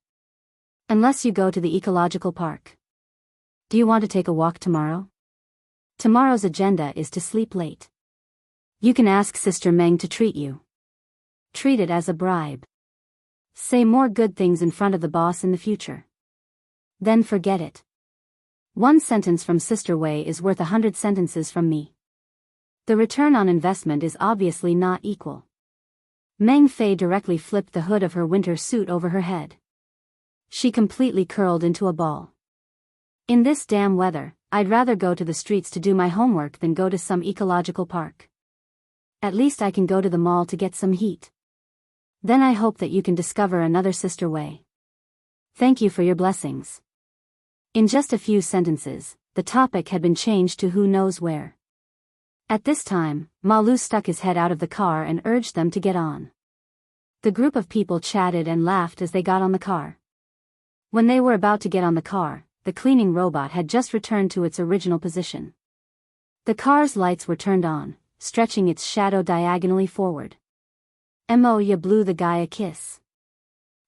Unless you go to the ecological park. Do you want to take a walk tomorrow? Tomorrow's agenda is to sleep late. You can ask Sister Meng to treat you. Treat it as a bribe. Say more good things in front of the boss in the future. Then forget it. One sentence from Sister Wei is worth 100 sentences from me. The return on investment is obviously not equal. Meng Fei directly flipped the hood of her winter suit over her head. She completely curled into a ball. In this damn weather, I'd rather go to the streets to do my homework than go to some ecological park. At least I can go to the mall to get some heat. Then I hope that you can discover another Sister Wei. Thank you for your blessings. In just a few sentences, the topic had been changed to who knows where. At this time, Ma Lu stuck his head out of the car and urged them to get on. The group of people chatted and laughed as they got on the car. When they were about to get on the car, the cleaning robot had just returned to its original position. The car's lights were turned on, stretching its shadow diagonally forward. Moya blew the guy a kiss.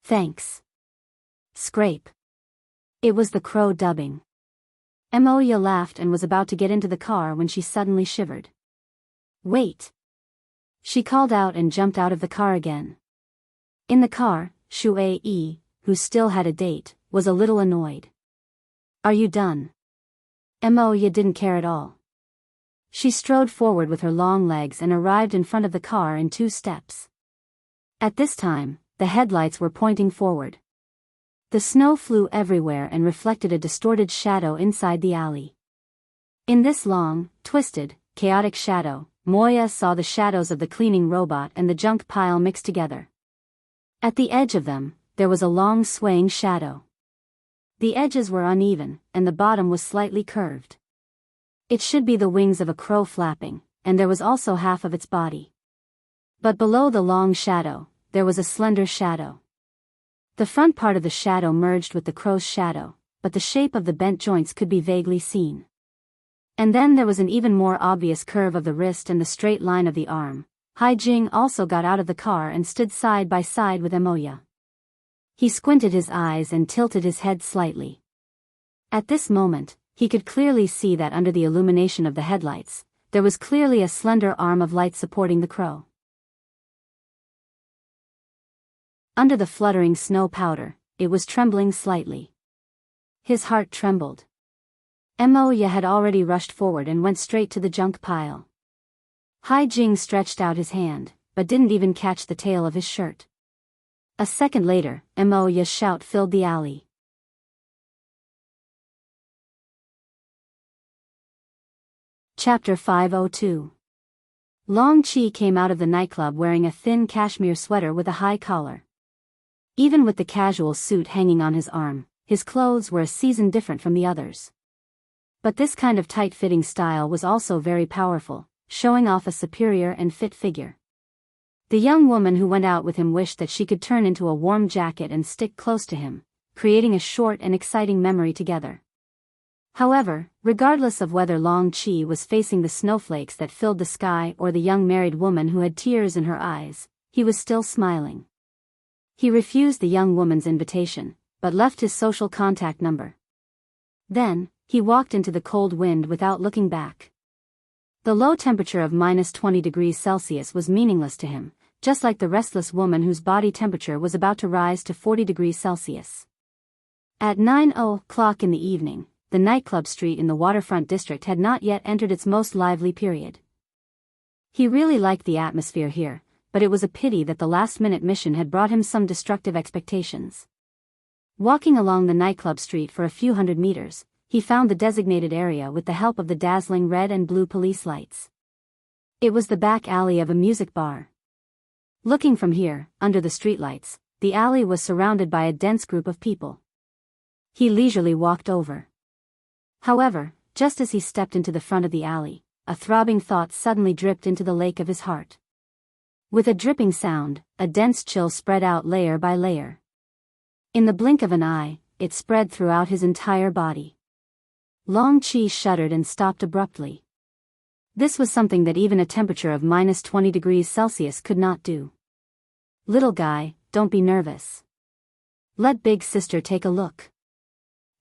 Thanks. Scrape. It was the crow dubbing. Moya laughed and was about to get into the car when she suddenly shivered. Wait. She called out and jumped out of the car again. In the car, Shui Yi, who still had a date, was a little annoyed. Are you done? Moya didn't care at all. She strode forward with her long legs and arrived in front of the car in 2 steps. At this time, the headlights were pointing forward. The snow flew everywhere and reflected a distorted shadow inside the alley. In this long, twisted, chaotic shadow, Moya saw the shadows of the cleaning robot and the junk pile mixed together. At the edge of them, there was a long swaying shadow. The edges were uneven, and the bottom was slightly curved. It should be the wings of a crow flapping, and there was also half of its body. But below the long shadow, there was a slender shadow. The front part of the shadow merged with the crow's shadow, but the shape of the bent joints could be vaguely seen. And then there was an even more obvious curve of the wrist and the straight line of the arm. Hai Jing also got out of the car and stood side by side with Emoya. He squinted his eyes and tilted his head slightly. At this moment, he could clearly see that under the illumination of the headlights, there was clearly a slender arm of light supporting the crow. Under the fluttering snow powder, it was trembling slightly. His heart trembled. Emoya had already rushed forward and went straight to the junk pile. Hai Jing stretched out his hand, but didn't even catch the tail of his shirt. A second later, Emoya's shout filled the alley. Chapter 502. Long Chi came out of the nightclub wearing a thin cashmere sweater with a high collar. Even with the casual suit hanging on his arm, his clothes were a season different from the others. But this kind of tight-fitting style was also very powerful, showing off a superior and fit figure. The young woman who went out with him wished that she could turn into a warm jacket and stick close to him, creating a short and exciting memory together. However, regardless of whether Long Chi was facing the snowflakes that filled the sky or the young married woman who had tears in her eyes, he was still smiling. He refused the young woman's invitation, but left his social contact number. Then, he walked into the cold wind without looking back. The low temperature of -20 degrees Celsius was meaningless to him, just like the restless woman whose body temperature was about to rise to 40 degrees Celsius. At 9:00 in the evening, the nightclub street in the waterfront district had not yet entered its most lively period. He really liked the atmosphere here, but it was a pity that the last-minute mission had brought him some destructive expectations. Walking along the nightclub street for a few hundred meters, he found the designated area with the help of the dazzling red and blue police lights. It was the back alley of a music bar. Looking from here, under the streetlights, the alley was surrounded by a dense group of people. He leisurely walked over. However, just as he stepped into the front of the alley, a throbbing thought suddenly dripped into the lake of his heart. With a dripping sound, a dense chill spread out layer by layer. In the blink of an eye, it spread throughout his entire body. Long Chi shuddered and stopped abruptly. This was something that even a temperature of -20 degrees Celsius could not do. "Little guy, don't be nervous. Let big sister take a look."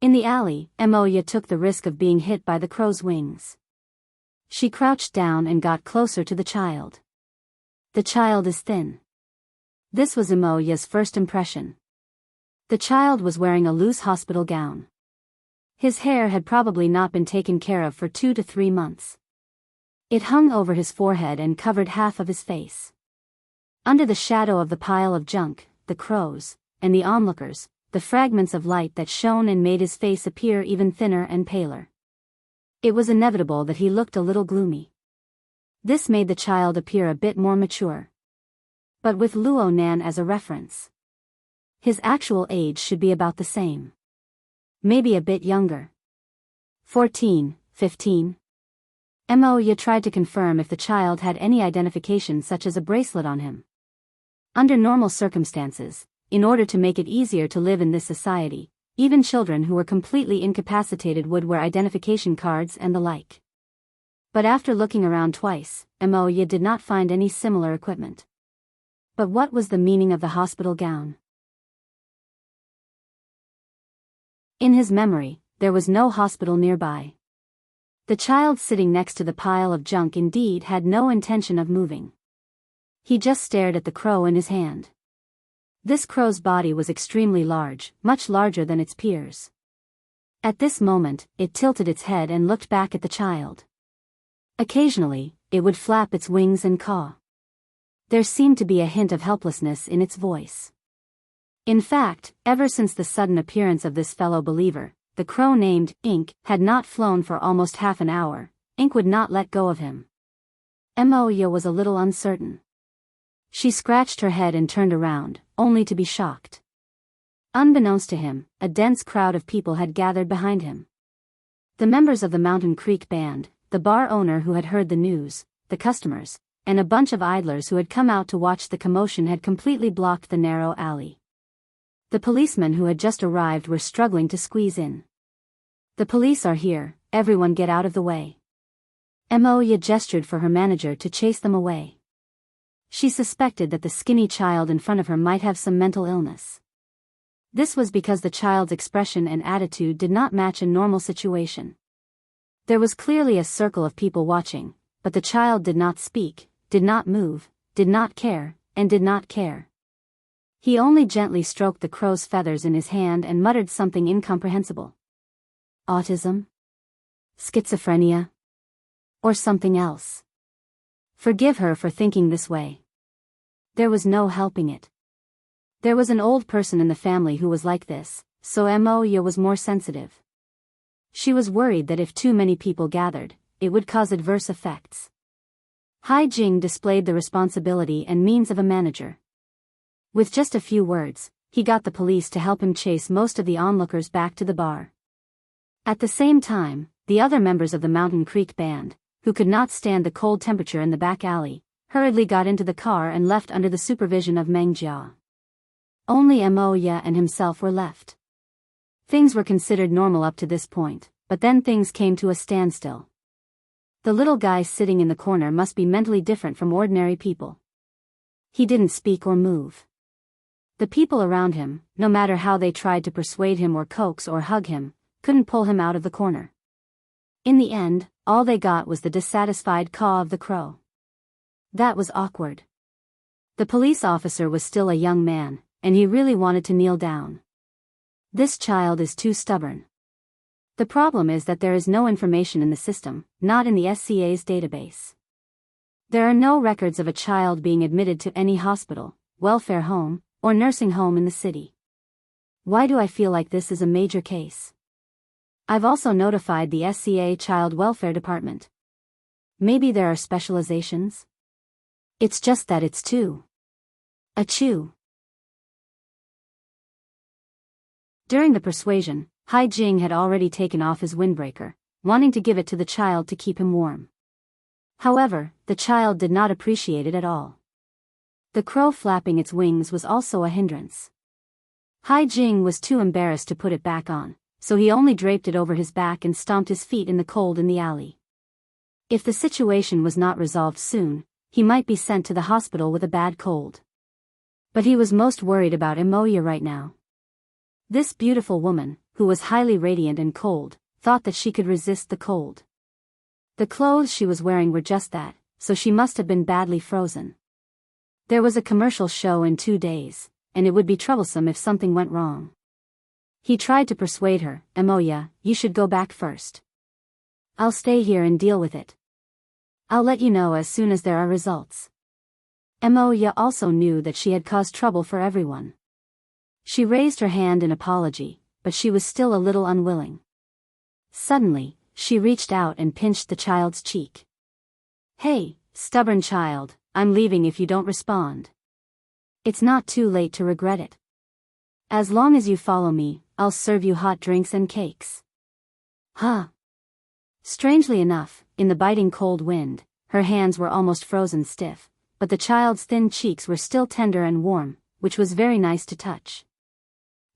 In the alley, Emoya took the risk of being hit by the crow's wings. She crouched down and got closer to the child. The child is thin. This was Emoya's first impression. The child was wearing a loose hospital gown. His hair had probably not been taken care of for 2 to 3 months. It hung over his forehead and covered half of his face. Under the shadow of the pile of junk, the crows, and the onlookers, the fragments of light that shone and made his face appear even thinner and paler. It was inevitable that he looked a little gloomy. This made the child appear a bit more mature. But with Luo Nan as a reference, his actual age should be about the same. Maybe a bit younger. 14, 15. Emoya tried to confirm if the child had any identification such as a bracelet on him. Under normal circumstances, in order to make it easier to live in this society, even children who were completely incapacitated would wear identification cards and the like. But after looking around twice, Emoya did not find any similar equipment. But what was the meaning of the hospital gown? In his memory, there was no hospital nearby. The child sitting next to the pile of junk indeed had no intention of moving. He just stared at the crow in his hand. This crow's body was extremely large, much larger than its peers. At this moment, it tilted its head and looked back at the child. Occasionally, it would flap its wings and caw. There seemed to be a hint of helplessness in its voice. In fact, ever since the sudden appearance of this fellow believer, the crow named Ink had not flown for almost half an hour. Ink would not let go of him. Emoya was a little uncertain. She scratched her head and turned around, only to be shocked. Unbeknownst to him, a dense crowd of people had gathered behind him. The members of the Mountain Creek Band, the bar owner who had heard the news, the customers, and a bunch of idlers who had come out to watch the commotion had completely blocked the narrow alley. The policemen who had just arrived were struggling to squeeze in. "The police are here, everyone get out of the way." Moya gestured for her manager to chase them away. She suspected that the skinny child in front of her might have some mental illness. This was because the child's expression and attitude did not match a normal situation. There was clearly a circle of people watching, but the child did not speak, did not move, did not care, and did not care. He only gently stroked the crow's feathers in his hand and muttered something incomprehensible. Autism? Schizophrenia? Or something else? Forgive her for thinking this way. There was no helping it. There was an old person in the family who was like this, so Moya was more sensitive. She was worried that if too many people gathered, it would cause adverse effects. Hai Jing displayed the responsibility and means of a manager. With just a few words, he got the police to help him chase most of the onlookers back to the bar. At the same time, the other members of the Mountain Creek Band, who could not stand the cold temperature in the back alley, hurriedly got into the car and left under the supervision of Meng Jia. Only Moya and himself were left. Things were considered normal up to this point, but then things came to a standstill. The little guy sitting in the corner must be mentally different from ordinary people. He didn't speak or move. The people around him, no matter how they tried to persuade him or coax or hug him, couldn't pull him out of the corner. In the end, all they got was the dissatisfied caw of the crow. That was awkward. The police officer was still a young man, and he really wanted to kneel down. This child is too stubborn. The problem is that there is no information in the system, not in the SCA's database. There are no records of a child being admitted to any hospital, welfare home, or nursing home in the city. Why do I feel like this is a major case? I've also notified the SCA Child Welfare Department. Maybe there are specializations? It's just that it's too. Achoo. During the persuasion, Hai Jing had already taken off his windbreaker, wanting to give it to the child to keep him warm. However, the child did not appreciate it at all. The crow flapping its wings was also a hindrance. Hai Jing was too embarrassed to put it back on, so he only draped it over his back and stomped his feet in the cold in the alley. If the situation was not resolved soon, he might be sent to the hospital with a bad cold. But he was most worried about Moya right now. This beautiful woman, who was highly radiant and cold, thought that she could resist the cold. The clothes she was wearing were just that, so she must have been badly frozen. There was a commercial show in 2 days, and it would be troublesome if something went wrong. He tried to persuade her, Moya, you should go back first. I'll stay here and deal with it. I'll let you know as soon as there are results. Moya also knew that she had caused trouble for everyone. She raised her hand in apology, but she was still a little unwilling. Suddenly, she reached out and pinched the child's cheek. Hey, stubborn child, I'm leaving if you don't respond. It's not too late to regret it. As long as you follow me, I'll serve you hot drinks and cakes. Huh. Strangely enough, in the biting cold wind, her hands were almost frozen stiff, but the child's thin cheeks were still tender and warm, which was very nice to touch.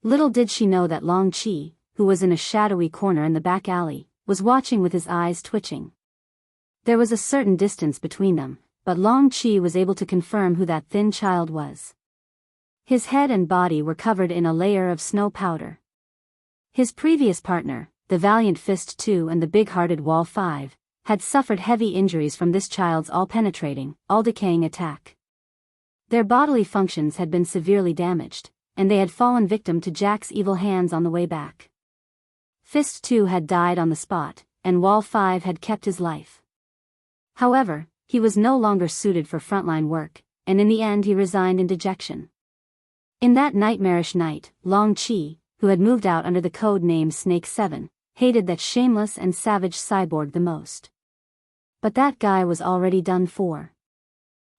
Little did she know that Long Chi, who was in a shadowy corner in the back alley, was watching with his eyes twitching. There was a certain distance between them, but Long Chi was able to confirm who that thin child was. His head and body were covered in a layer of snow powder. His previous partner, the valiant Fist 2 and the big-hearted Wall 5, had suffered heavy injuries from this child's all-penetrating, all-decaying attack. Their bodily functions had been severely damaged, and they had fallen victim to Jack's evil hands on the way back. Fist 2 had died on the spot, and Wall 5 had kept his life. However, he was no longer suited for frontline work, and in the end he resigned in dejection. In that nightmarish night, Long Chi, who had moved out under the code name Snake 7, hated that shameless and savage cyborg the most. But that guy was already done for.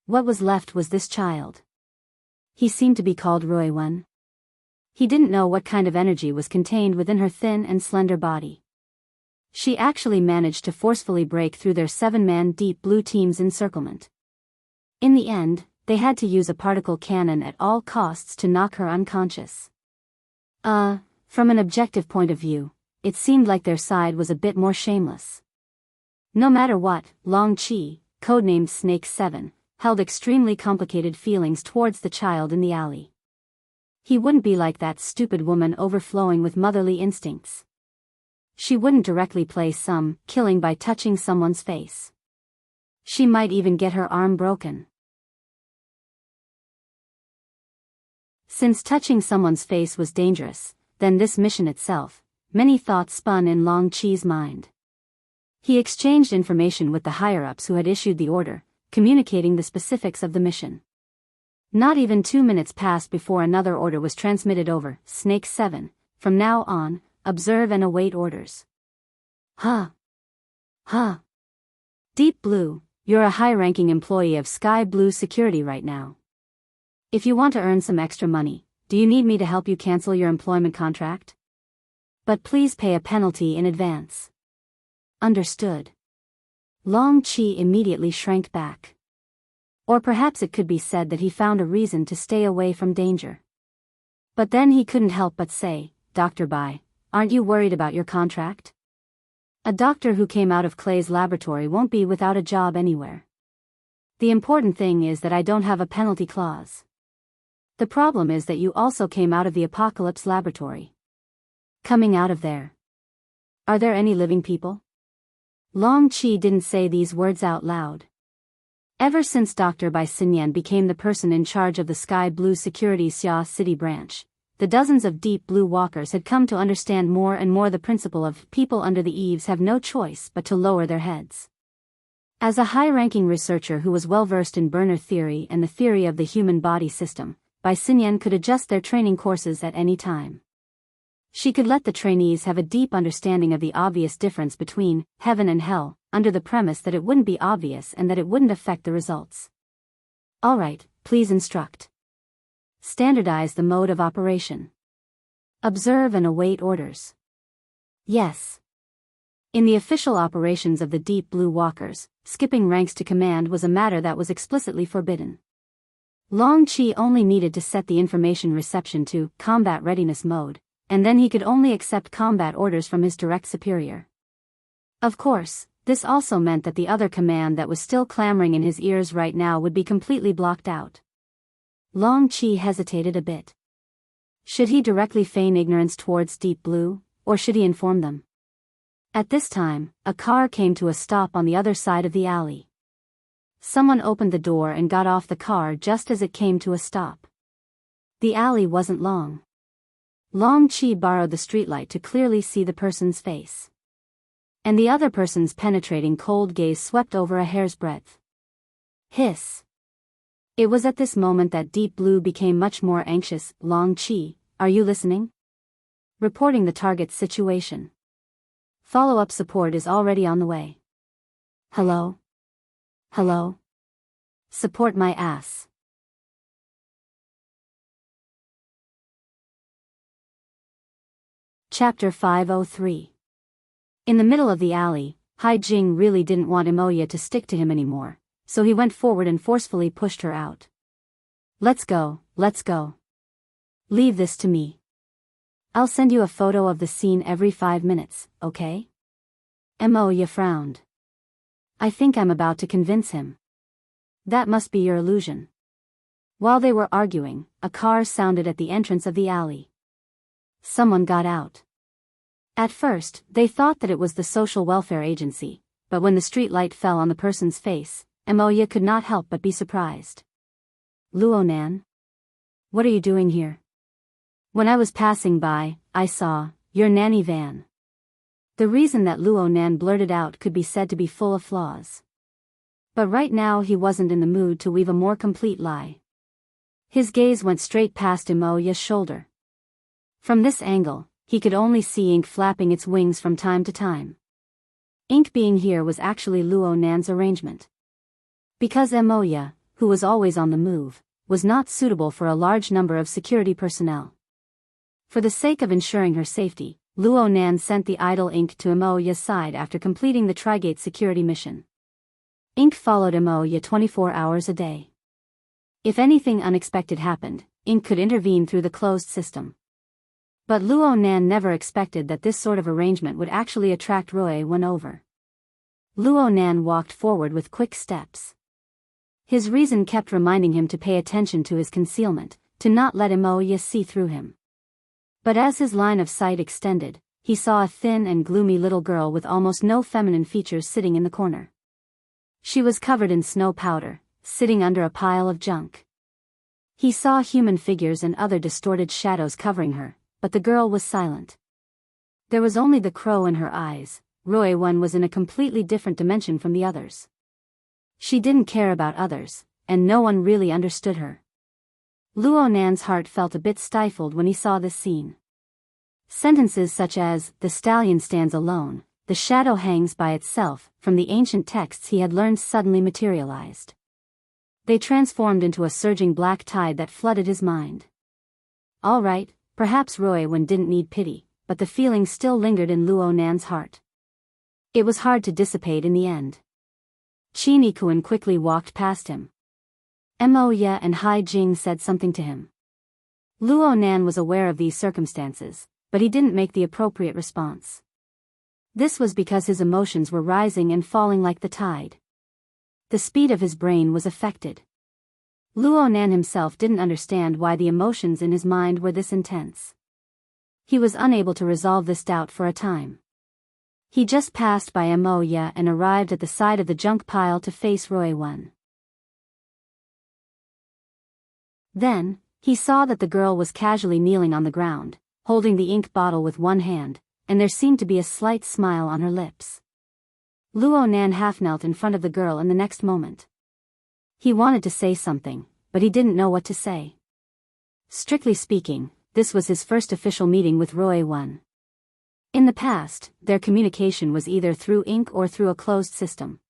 What was left was this child. He seemed to be called Ruiwen. He didn't know what kind of energy was contained within her thin and slender body. She actually managed to forcefully break through their 7-man deep blue team's encirclement. In the end, they had to use a particle cannon at all costs to knock her unconscious. From an objective point of view, it seemed like their side was a bit more shameless. No matter what, Long Chi, codenamed Snake 7, held extremely complicated feelings towards the child in the alley. He wouldn't be like that stupid woman overflowing with motherly instincts. She wouldn't directly play some killing by touching someone's face. She might even get her arm broken. Since touching someone's face was dangerous, then this mission itself, many thoughts spun in Long Chi's mind. He exchanged information with the higher-ups who had issued the order, communicating the specifics of the mission. Not even 2 minutes passed before another order was transmitted over. Snake 7, from now on, observe and await orders. Huh. Deep Blue, you're a high-ranking employee of Sky Blue Security right now. If you want to earn some extra money, do you need me to help you cancel your employment contract? But please pay a penalty in advance. Understood. Long Chi immediately shrank back. Or perhaps it could be said that he found a reason to stay away from danger. But then he couldn't help but say, Dr. Bai, aren't you worried about your contract? A doctor who came out of Clay's laboratory won't be without a job anywhere. The important thing is that I don't have a penalty clause. The problem is that you also came out of the Apocalypse laboratory. Coming out of there. Are there any living people? Long Chi didn't say these words out loud. Ever since Dr. Bai Xinyan became the person in charge of the Sky Blue Security Xia City branch, the dozens of Deep Blue walkers had come to understand more and more the principle of people under the eaves have no choice but to lower their heads. As a high-ranking researcher who was well-versed in burner theory and the theory of the human body system, Bai Xinyan could adjust their training courses at any time. She could let the trainees have a deep understanding of the obvious difference between heaven and hell, under the premise that it wouldn't be obvious and that it wouldn't affect the results. All right, please instruct. Standardize the mode of operation. Observe and await orders. Yes. In the official operations of the Deep Blue Walkers, skipping ranks to command was a matter that was explicitly forbidden. Long Chi only needed to set the information reception to combat readiness mode, and then he could only accept combat orders from his direct superior. Of course, this also meant that the other command that was still clamoring in his ears right now would be completely blocked out. Long Chi hesitated a bit. Should he directly feign ignorance towards Deep Blue, or should he inform them? At this time, a car came to a stop on the other side of the alley. Someone opened the door and got off the car just as it came to a stop. The alley wasn't long. Long Chi borrowed the streetlight to clearly see the person's face. And the other person's penetrating cold gaze swept over a hair's breadth. Hiss. It was at this moment that Deep Blue became much more anxious. Long Chi, are you listening? Reporting the target's situation. Follow-up support is already on the way. Hello? Hello? Support my ass. Chapter 503. In the middle of the alley, Hai Jing really didn't want Imoya to stick to him anymore, so he went forward and forcefully pushed her out. Let's go, let's go. Leave this to me. I'll send you a photo of the scene every 5 minutes, okay? Imoya frowned. I think I'm about to convince him. That must be your illusion. While they were arguing, a car sounded at the entrance of the alley. Someone got out. At first, they thought that it was the social welfare agency, but when the street light fell on the person's face, Imoya could not help but be surprised. Luonan? What are you doing here? When I was passing by, I saw your nanny van. The reason that Luonan blurted out could be said to be full of flaws. But right now he wasn't in the mood to weave a more complete lie. His gaze went straight past Imoya's shoulder. From this angle, he could only see ink flapping its wings from time to time. Ink being here was actually Luonan's arrangement. Because Imoya, who was always on the move, was not suitable for a large number of security personnel. For the sake of ensuring her safety, Luonan sent the idle Ink to Imoya's side after completing the Trigate security mission. Ink followed Imoya 24 hours a day. If anything unexpected happened, Ink could intervene through the closed system. But Luonan never expected that this sort of arrangement would actually attract Roy when over. Luo Nan walked forward with quick steps. His reason kept reminding him to pay attention to his concealment, to not let Imoya see through him. But as his line of sight extended, he saw a thin and gloomy little girl with almost no feminine features sitting in the corner. She was covered in snow powder, sitting under a pile of junk. He saw human figures and other distorted shadows covering her, but the girl was silent. There was only the crow in her eyes. Ruiwen was in a completely different dimension from the others. She didn't care about others, and no one really understood her. Luo Nan's heart felt a bit stifled when he saw this scene. Sentences such as, "The stallion stands alone, the shadow hangs by itself," from the ancient texts he had learned suddenly materialized. They transformed into a surging black tide that flooded his mind. All right, perhaps Ruiwen didn't need pity, but the feeling still lingered in Luo Nan's heart. It was hard to dissipate in the end. Qin Yikuan quickly walked past him. Moya and Hai Jing said something to him. Luo Nan was aware of these circumstances, but he didn't make the appropriate response. This was because his emotions were rising and falling like the tide. The speed of his brain was affected. Luo Nan himself didn't understand why the emotions in his mind were this intense. He was unable to resolve this doubt for a time. He just passed by Moya and arrived at the side of the junk pile to face Ruiwen. Then, he saw that the girl was casually kneeling on the ground, holding the ink bottle with one hand, and there seemed to be a slight smile on her lips. Luo Nan half knelt in front of the girl in the next moment. He wanted to say something, but he didn't know what to say. Strictly speaking, this was his first official meeting with Ruiwen. In the past, their communication was either through ink or through a closed system.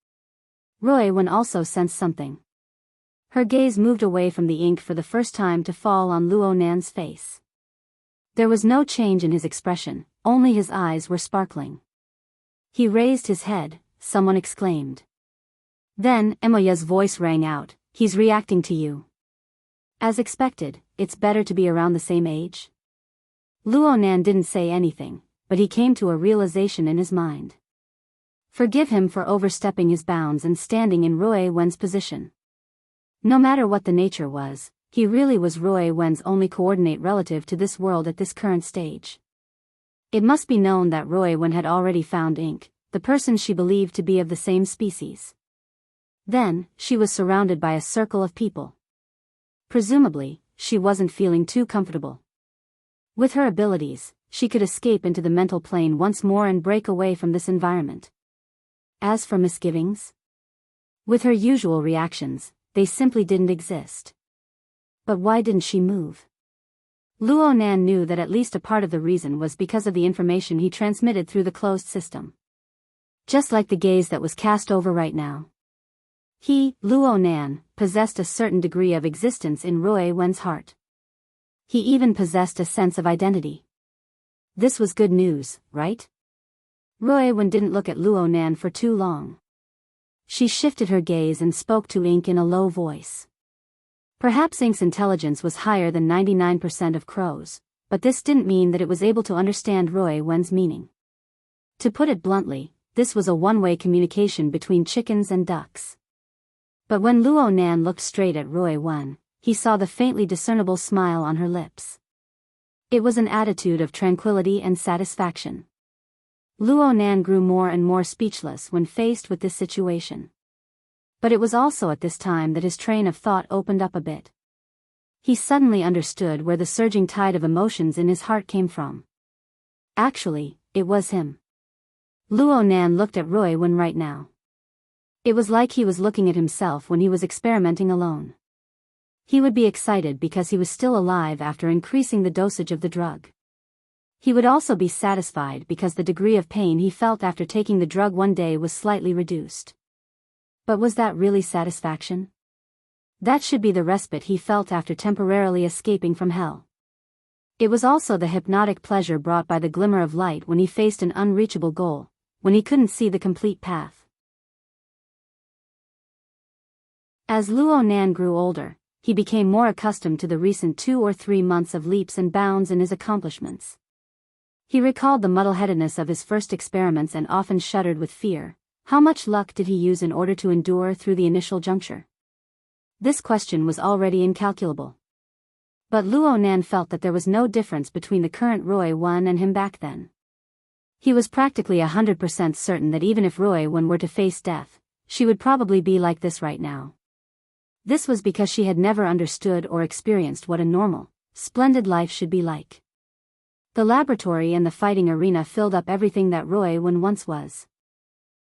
Ruiwen also sensed something. Her gaze moved away from the ink for the first time to fall on Luo Nan's face. There was no change in his expression, only his eyes were sparkling. He raised his head, someone exclaimed. Then, Moya's voice rang out, "He's reacting to you." As expected, it's better to be around the same age. Luo Nan didn't say anything, but he came to a realization in his mind. Forgive him for overstepping his bounds and standing in Ruiwen's position. No matter what the nature was, he really was Ruiwen's only coordinate relative to this world at this current stage. It must be known that Ruiwen had already found ink, the person she believed to be of the same species. Then, she was surrounded by a circle of people. Presumably, she wasn't feeling too comfortable. With her abilities, she could escape into the mental plane once more and break away from this environment. As for misgivings, with her usual reactions, they simply didn't exist. But why didn't she move? Luo Nan knew that at least a part of the reason was because of the information he transmitted through the closed system. Just like the gaze that was cast over right now. He, Luo Nan, possessed a certain degree of existence in Ruiwen's heart. He even possessed a sense of identity. This was good news, right? Ruiwen didn't look at Luo Nan for too long. She shifted her gaze and spoke to Ink in a low voice. Perhaps Ink's intelligence was higher than 99% of crows, but this didn't mean that it was able to understand Ruiwen's meaning. To put it bluntly, this was a one-way communication between chickens and ducks. But when Luo Nan looked straight at Ruiwen, he saw the faintly discernible smile on her lips. It was an attitude of tranquility and satisfaction. Luo Nan grew more and more speechless when faced with this situation. But it was also at this time that his train of thought opened up a bit. He suddenly understood where the surging tide of emotions in his heart came from. Actually, it was him. Luo Nan looked at Ruiwen right now. It was like he was looking at himself when he was experimenting alone. He would be excited because he was still alive after increasing the dosage of the drug. He would also be satisfied because the degree of pain he felt after taking the drug one day was slightly reduced. But was that really satisfaction? That should be the respite he felt after temporarily escaping from hell. It was also the hypnotic pleasure brought by the glimmer of light when he faced an unreachable goal, when he couldn't see the complete path. As Luo Nan grew older, he became more accustomed to the recent 2 or 3 months of leaps and bounds in his accomplishments. He recalled the muddle-headedness of his first experiments and often shuddered with fear, How much luck did he use in order to endure through the initial juncture? This question was already incalculable. But Luo Nan felt that there was no difference between the current Roy Won and him back then. He was practically 100% certain that even if Roy Won were to face death, she would probably be like this right now. This was because she had never understood or experienced what a normal, splendid life should be like. The laboratory and the fighting arena filled up everything that Roy Won once was.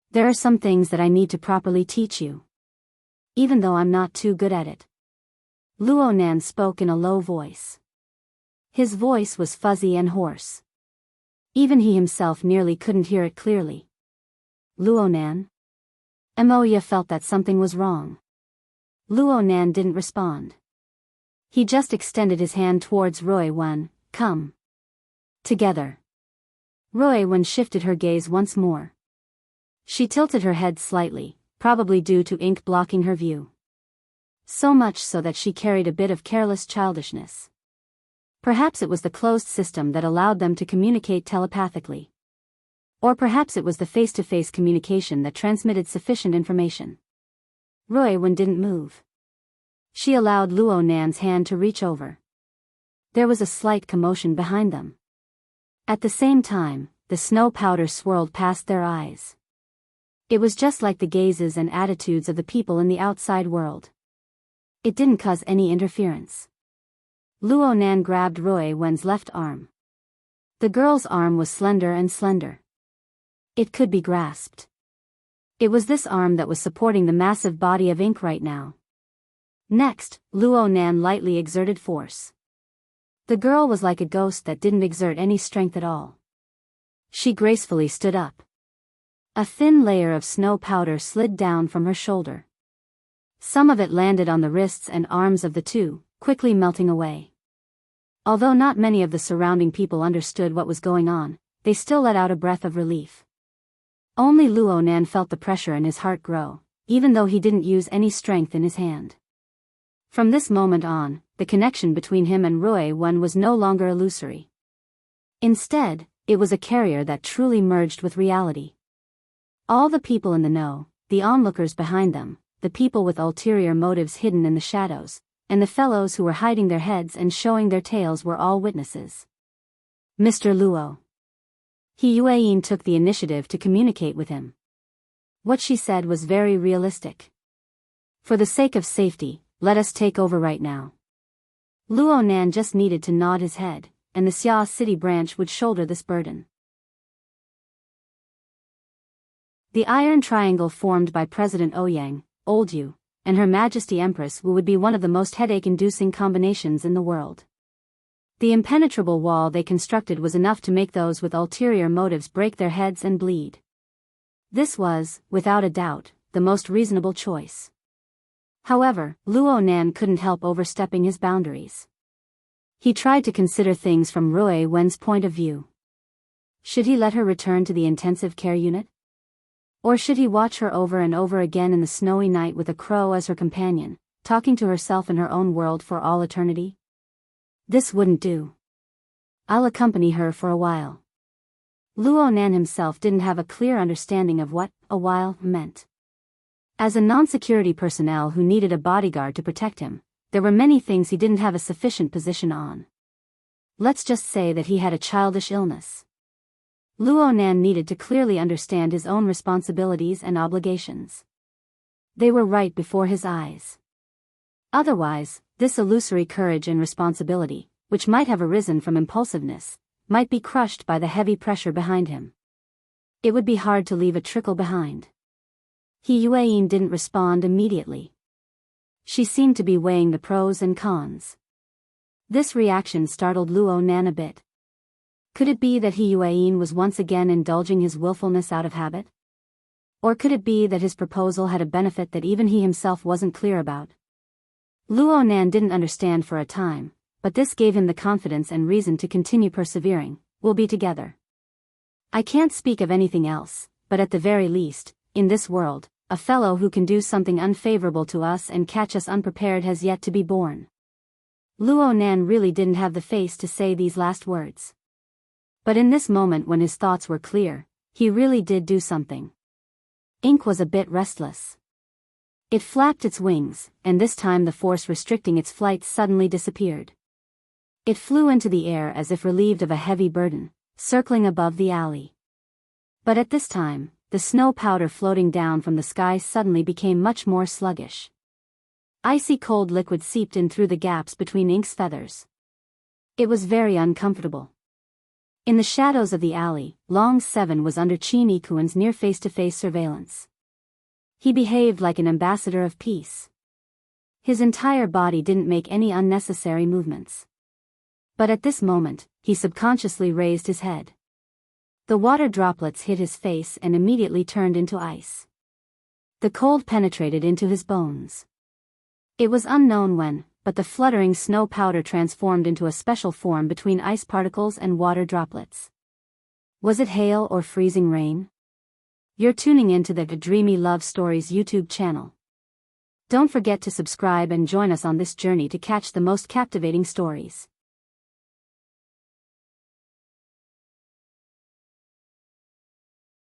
There are some things that I need to properly teach you. Even though I'm not too good at it. Luo Nan spoke in a low voice. His voice was fuzzy and hoarse. Even he himself nearly couldn't hear it clearly. Luo Nan? Moya felt that something was wrong. Luo Nan didn't respond. He just extended his hand towards Roy Won. Come. Together. Roy Won shifted her gaze once more. She tilted her head slightly, probably due to ink blocking her view. So much so that she carried a bit of careless childishness. Perhaps it was the closed system that allowed them to communicate telepathically. Or perhaps it was the face-to-face communication that transmitted sufficient information. Roy Won didn't move. She allowed Luo Nan's hand to reach over. There was a slight commotion behind them. At the same time, the snow powder swirled past their eyes. It was just like the gazes and attitudes of the people in the outside world. It didn't cause any interference. Luo Nan grabbed Roy Wen's left arm. The girl's arm was slender and slender. It could be grasped. It was this arm that was supporting the massive body of ink right now. Next, Luo Nan lightly exerted force. The girl was like a ghost that didn't exert any strength at all. She gracefully stood up. A thin layer of snow powder slid down from her shoulder. Some of it landed on the wrists and arms of the two, quickly melting away. Although not many of the surrounding people understood what was going on, they still let out a breath of relief. Only Luo Nan felt the pressure in his heart grow, even though he didn't use any strength in his hand. From this moment on, the connection between him and Roy Won was no longer illusory. Instead, it was a carrier that truly merged with reality. All the people in the know, the onlookers behind them, the people with ulterior motives hidden in the shadows, and the fellows who were hiding their heads and showing their tails were all witnesses. Mr. Luo. He Yueyin took the initiative to communicate with him. What she said was very realistic. For the sake of safety, let us take over right now. Luo Nan just needed to nod his head, and the Xia City branch would shoulder this burden. The Iron Triangle formed by President Ouyang, Old Yu, and Her Majesty Empress Wu would be one of the most headache-inducing combinations in the world. The impenetrable wall they constructed was enough to make those with ulterior motives break their heads and bleed. This was, without a doubt, the most reasonable choice. However, Luo Nan couldn't help overstepping his boundaries. He tried to consider things from Roy Wen's point of view. Should he let her return to the intensive care unit? Or should he watch her over and over again in the snowy night with a crow as her companion, talking to herself in her own world for all eternity? This wouldn't do. I'll accompany her for a while. Luo Nan himself didn't have a clear understanding of what a while meant. As a non-security personnel who needed a bodyguard to protect him, there were many things he didn't have a sufficient position on. Let's just say that he had a childish illness. Luo Nan needed to clearly understand his own responsibilities and obligations. They were right before his eyes. Otherwise, this illusory courage and responsibility, which might have arisen from impulsiveness, might be crushed by the heavy pressure behind him. It would be hard to leave a trickle behind. He Yueyin didn't respond immediately. She seemed to be weighing the pros and cons. This reaction startled Luo Nan a bit. Could it be that He Yueyin was once again indulging his willfulness out of habit? Or could it be that his proposal had a benefit that even he himself wasn't clear about? Luo Nan didn't understand for a time, but this gave him the confidence and reason to continue persevering. We'll be together. I can't speak of anything else, but at the very least, in this world, a fellow who can do something unfavorable to us and catch us unprepared has yet to be born. Luo Nan really didn't have the face to say these last words. But in this moment when his thoughts were clear, he really did do something. Ink was a bit restless. It flapped its wings, and this time the force restricting its flight suddenly disappeared. It flew into the air as if relieved of a heavy burden, circling above the alley. But at this time, the snow powder floating down from the sky suddenly became much more sluggish. Icy cold liquid seeped in through the gaps between Ink's feathers. It was very uncomfortable. In the shadows of the alley, Long 7 was under Chin Ikuan's near face-to-face surveillance. He behaved like an ambassador of peace. His entire body didn't make any unnecessary movements. But at this moment, he subconsciously raised his head. The water droplets hit his face and immediately turned into ice. The cold penetrated into his bones. It was unknown when, but the fluttering snow powder transformed into a special form between ice particles and water droplets. Was it hail or freezing rain? You're tuning into the Dreamy Love Stories YouTube channel. Don't forget to subscribe and join us on this journey to catch the most captivating stories.